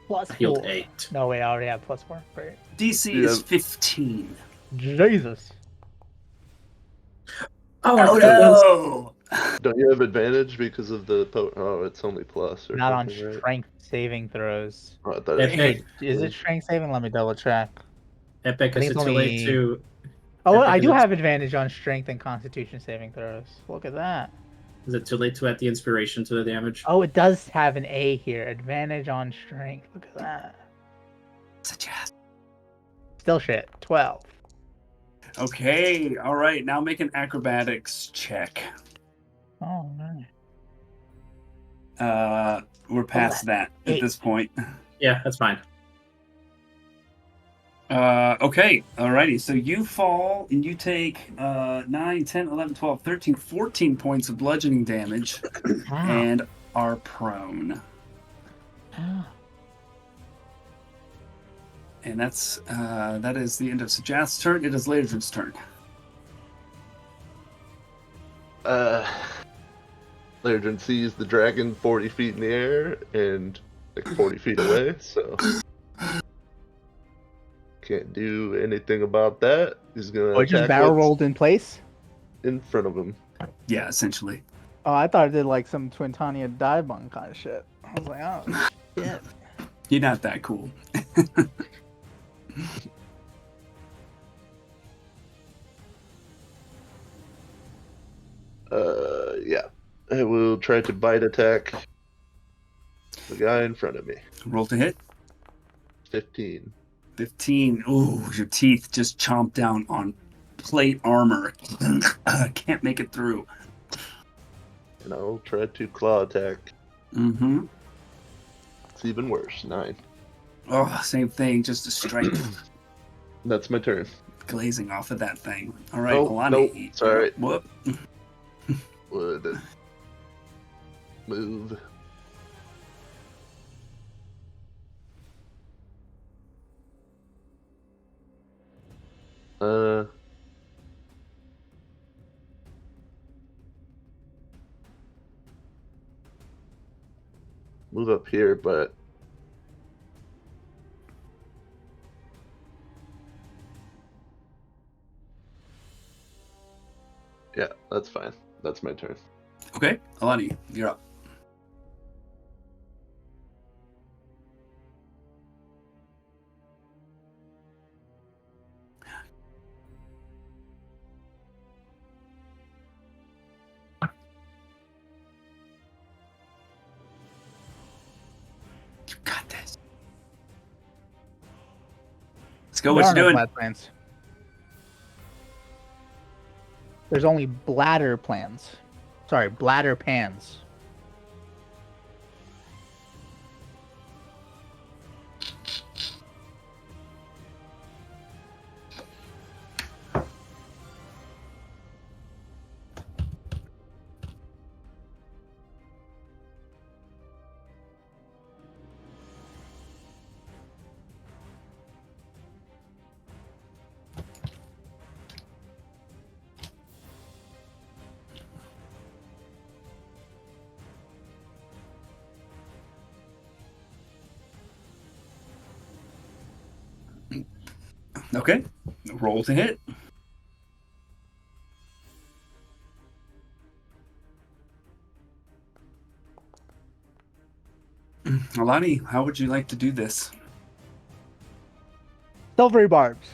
Speaker 1: Plus
Speaker 3: Healed
Speaker 1: 4.
Speaker 3: 8.
Speaker 1: No, wait, I already have plus 4. Great.
Speaker 2: DC
Speaker 4: Yeah.
Speaker 2: is 15.
Speaker 1: Jesus.
Speaker 3: Oh,
Speaker 2: Oh no!
Speaker 4: Don't you have advantage because of the oh, it's only plus or
Speaker 1: Not on
Speaker 4: something, right?
Speaker 1: strength saving throws.
Speaker 4: Oh, I thought it was
Speaker 3: Epic.
Speaker 1: Wait, is it strength saving? Let me double check.
Speaker 3: Epic,
Speaker 1: I
Speaker 3: is
Speaker 1: think
Speaker 3: it
Speaker 1: it's
Speaker 3: too late
Speaker 1: only-
Speaker 3: to...
Speaker 1: Oh,
Speaker 3: Epic,
Speaker 1: I
Speaker 3: is
Speaker 1: do
Speaker 3: it-
Speaker 1: have advantage on strength and constitution saving throws. Look at that.
Speaker 3: Is it too late to add the inspiration to the damage?
Speaker 1: Oh, it does have an A here. Advantage on strength. Look at that.
Speaker 2: Suggest.
Speaker 1: Still shit. 12.
Speaker 2: Okay, all right. Now make an acrobatics check.
Speaker 1: Oh, nice.
Speaker 2: We're past that at
Speaker 1: 8.
Speaker 2: this point.
Speaker 3: Yeah, that's fine.
Speaker 2: Okay, alrighty. So you fall and you take 9, 10, 11, 12, 13, 14 points of bludgeoning damage
Speaker 1: Ow.
Speaker 2: and are prone.
Speaker 1: Ow.
Speaker 2: And that is the end of Sajath's turn. It is Ladrin's turn.
Speaker 4: Ladrin sees the dragon 40 feet in the air and like 40 feet away, so can't do anything about that. He's gonna
Speaker 1: Oh, it just
Speaker 4: attack
Speaker 1: barrel
Speaker 4: what's
Speaker 1: rolled in place?
Speaker 4: in front of him.
Speaker 2: Yeah, essentially.
Speaker 1: Oh, I thought it did like some Twintania dive bomb kind of shit. I was like, oh, shit.
Speaker 2: You're not that cool.
Speaker 4: Yeah. I will try to bite attack the guy in front of me.
Speaker 2: Roll to hit.
Speaker 4: 15.
Speaker 2: 15. Ooh, your teeth just chomp down on plate armor. Can't make it through.
Speaker 4: And I'll try to claw attack.
Speaker 2: Mm-hmm.
Speaker 4: It's even worse. 9.
Speaker 2: Oh, same thing. Just a strike
Speaker 4: That's my turn.
Speaker 2: glazing off of that thing. All right,
Speaker 4: Oh,
Speaker 2: Alani.
Speaker 4: nope, sorry.
Speaker 2: Whoop.
Speaker 4: Would move. Move up here, but yeah, that's fine. That's my turn.
Speaker 2: Okay, Alani, you're up. You got this. Let's go. What
Speaker 1: There
Speaker 2: you
Speaker 1: are no
Speaker 2: doing?
Speaker 1: flat plans. There's only bladder plans. Sorry, bladder pans.
Speaker 2: Okay, roll to hit. Alani, how would you like to do this?
Speaker 1: Silvery barbs.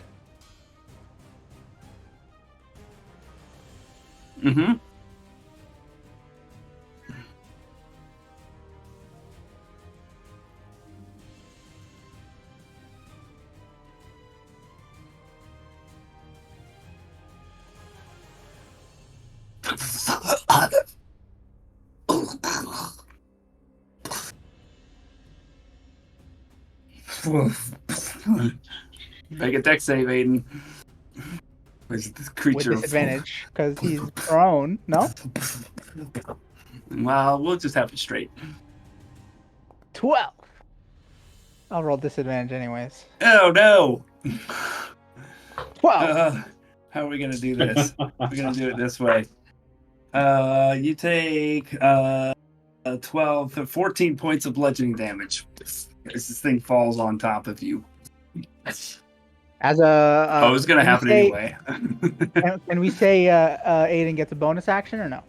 Speaker 2: Mm-hmm. Make a deck save, Aiden. Where's this
Speaker 1: With
Speaker 2: creature?
Speaker 1: disadvantage, because he's prone. No?
Speaker 2: Well, we'll just have it straight.
Speaker 1: 12. I'll roll disadvantage anyways.
Speaker 2: Oh no!
Speaker 1: 12.
Speaker 2: How are we gonna do this? We're gonna do it this way. You take 14 points of bludgeoning damage. as this thing falls on top of you.
Speaker 1: As a
Speaker 2: Oh, it was gonna happen anyway.
Speaker 1: can we say Aiden gets a bonus action or no?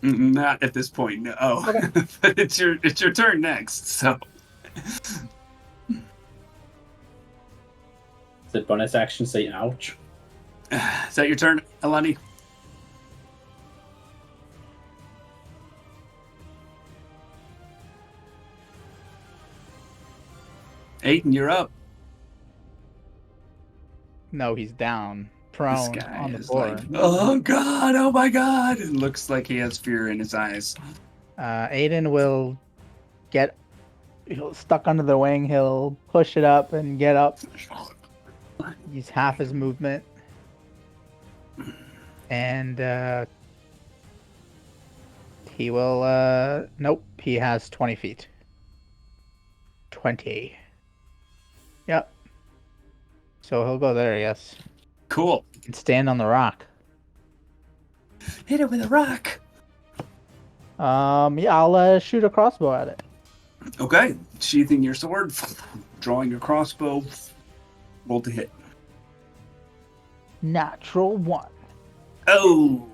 Speaker 2: Not at this point, no.
Speaker 1: Okay.
Speaker 2: But it's your turn next, so.
Speaker 3: Did bonus action say ouch?
Speaker 2: Is that your turn, Alani? Aiden, you're up.
Speaker 1: No, he's down,
Speaker 2: This
Speaker 1: prone
Speaker 2: guy
Speaker 1: on the
Speaker 2: is
Speaker 1: floor.
Speaker 2: like, oh god, oh my god. It looks like he has fear in his eyes.
Speaker 1: Aiden will get stuck under the wing. He'll push it up and get up. Use half his movement. And he will, nope, he has 20 feet. 20. Yep. So he'll go there, yes.
Speaker 2: Cool.
Speaker 1: He can stand on the rock.
Speaker 2: Hit it with a rock.
Speaker 1: Yeah, I'll shoot a crossbow at it.
Speaker 2: Okay. Sheathing your sword, drawing your crossbow. Roll to hit.
Speaker 1: Natural 1.
Speaker 2: Oh.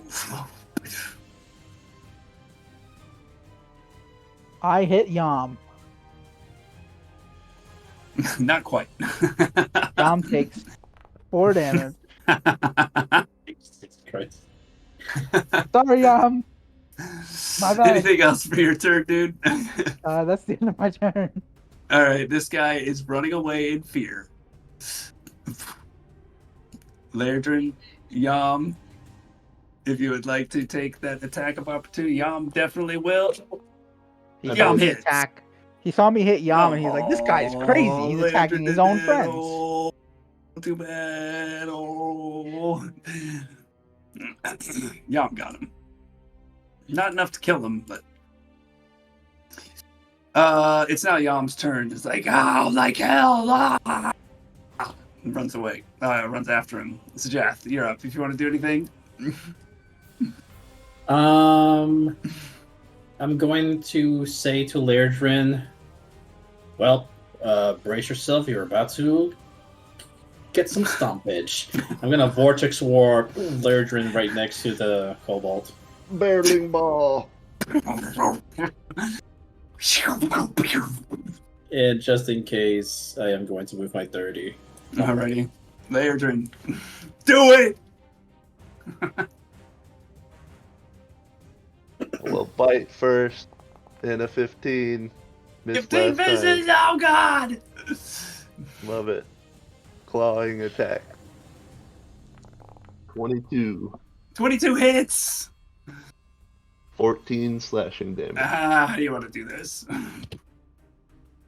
Speaker 1: I hit Yam.
Speaker 2: Not quite.
Speaker 1: Yam takes 4 damage.
Speaker 3: Jesus Christ.
Speaker 1: Sorry, Yam. My bad.
Speaker 2: Anything else for your turn, dude?
Speaker 1: That's the end of my turn.
Speaker 2: All right, this guy is running away in fear. Lairdrin, Yam, if you would like to take that attack of opportunity, Yam definitely will.
Speaker 1: He
Speaker 2: Yam
Speaker 1: saw me
Speaker 2: hits.
Speaker 1: attack. He saw me hit Yam, and he's like, "This guy's crazy. He's attacking his own friends."
Speaker 2: Oh, too bad. Oh. Yam got him. Not enough to kill him, but it's now Yam's turn. It's like, oh, like hell! Ah! Runs away. Runs after him. Sajath, you're up. If you want to do anything.
Speaker 3: I'm going to say to Lairdrin, well, brace yourself. You're about to get some stompage. I'm gonna vortex warp Lairdrin right next to the kobold.
Speaker 4: Barreling ball.
Speaker 3: And just in case, I am going to move my 30.
Speaker 2: Alrighty. Lairdrin. Do it!
Speaker 4: Well, bite first. And a 15. Missed
Speaker 2: 15
Speaker 4: last
Speaker 2: misses!
Speaker 4: time.
Speaker 2: Oh god!
Speaker 4: Love it. Clawing attack. 22.
Speaker 2: 22 hits!
Speaker 4: 14 slashing damage.
Speaker 2: How do you want to do this?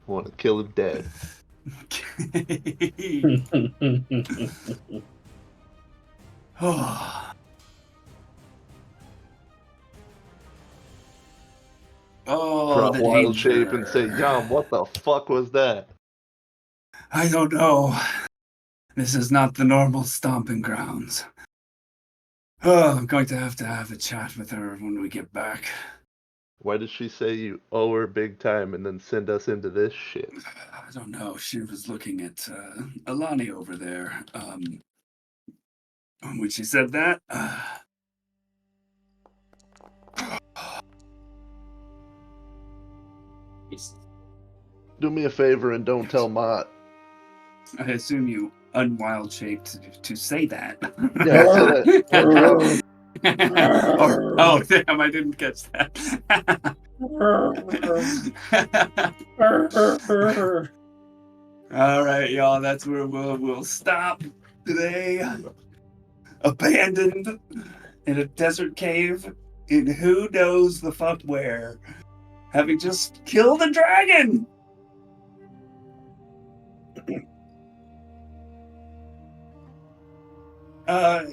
Speaker 4: Want to kill him dead.
Speaker 2: Oh,
Speaker 4: Drop
Speaker 2: the
Speaker 4: wild
Speaker 2: danger.
Speaker 4: shape and say, Yum, what the fuck was that?
Speaker 2: I don't know. This is not the normal stomping grounds. Oh, I'm going to have a chat with her when we get back.
Speaker 4: Why did she say you owe her big time and then send us into this shit?
Speaker 2: I don't know. She was looking at Alani over there. When she said that,
Speaker 4: Do me a favor and don't tell Mott.
Speaker 2: I assume you unwild shaped to say that.
Speaker 4: Yeah, I said
Speaker 2: Oh, damn, I didn't catch that. All right, y'all, that's where we'll stop today. Abandoned in a desert cave in who knows the fuck where. Having just killed a dragon!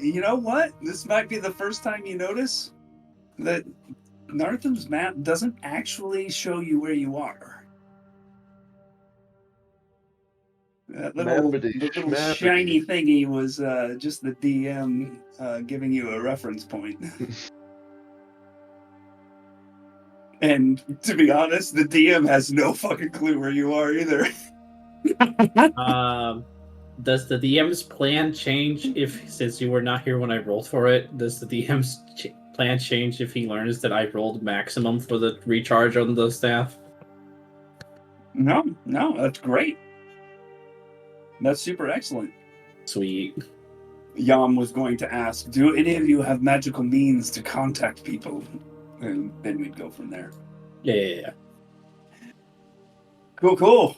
Speaker 2: You know what? This might be the first time you notice that Nartham's map doesn't actually show you where you are. That little
Speaker 4: Mappity-schmappity.
Speaker 2: shiny thingy was just the DM giving you a reference point. And to be honest, the DM has no fucking clue where you are either.
Speaker 3: Does the DM's plan change if, since you were not here when I rolled for it, does the DM's plan change if he learns that I rolled maximum for the recharge on the staff?
Speaker 2: No, that's great. That's super excellent.
Speaker 3: Sweet.
Speaker 2: Yam was going to ask, do any of you have magical means to contact people? And then we'd go from there.
Speaker 3: Yeah.
Speaker 2: Cool.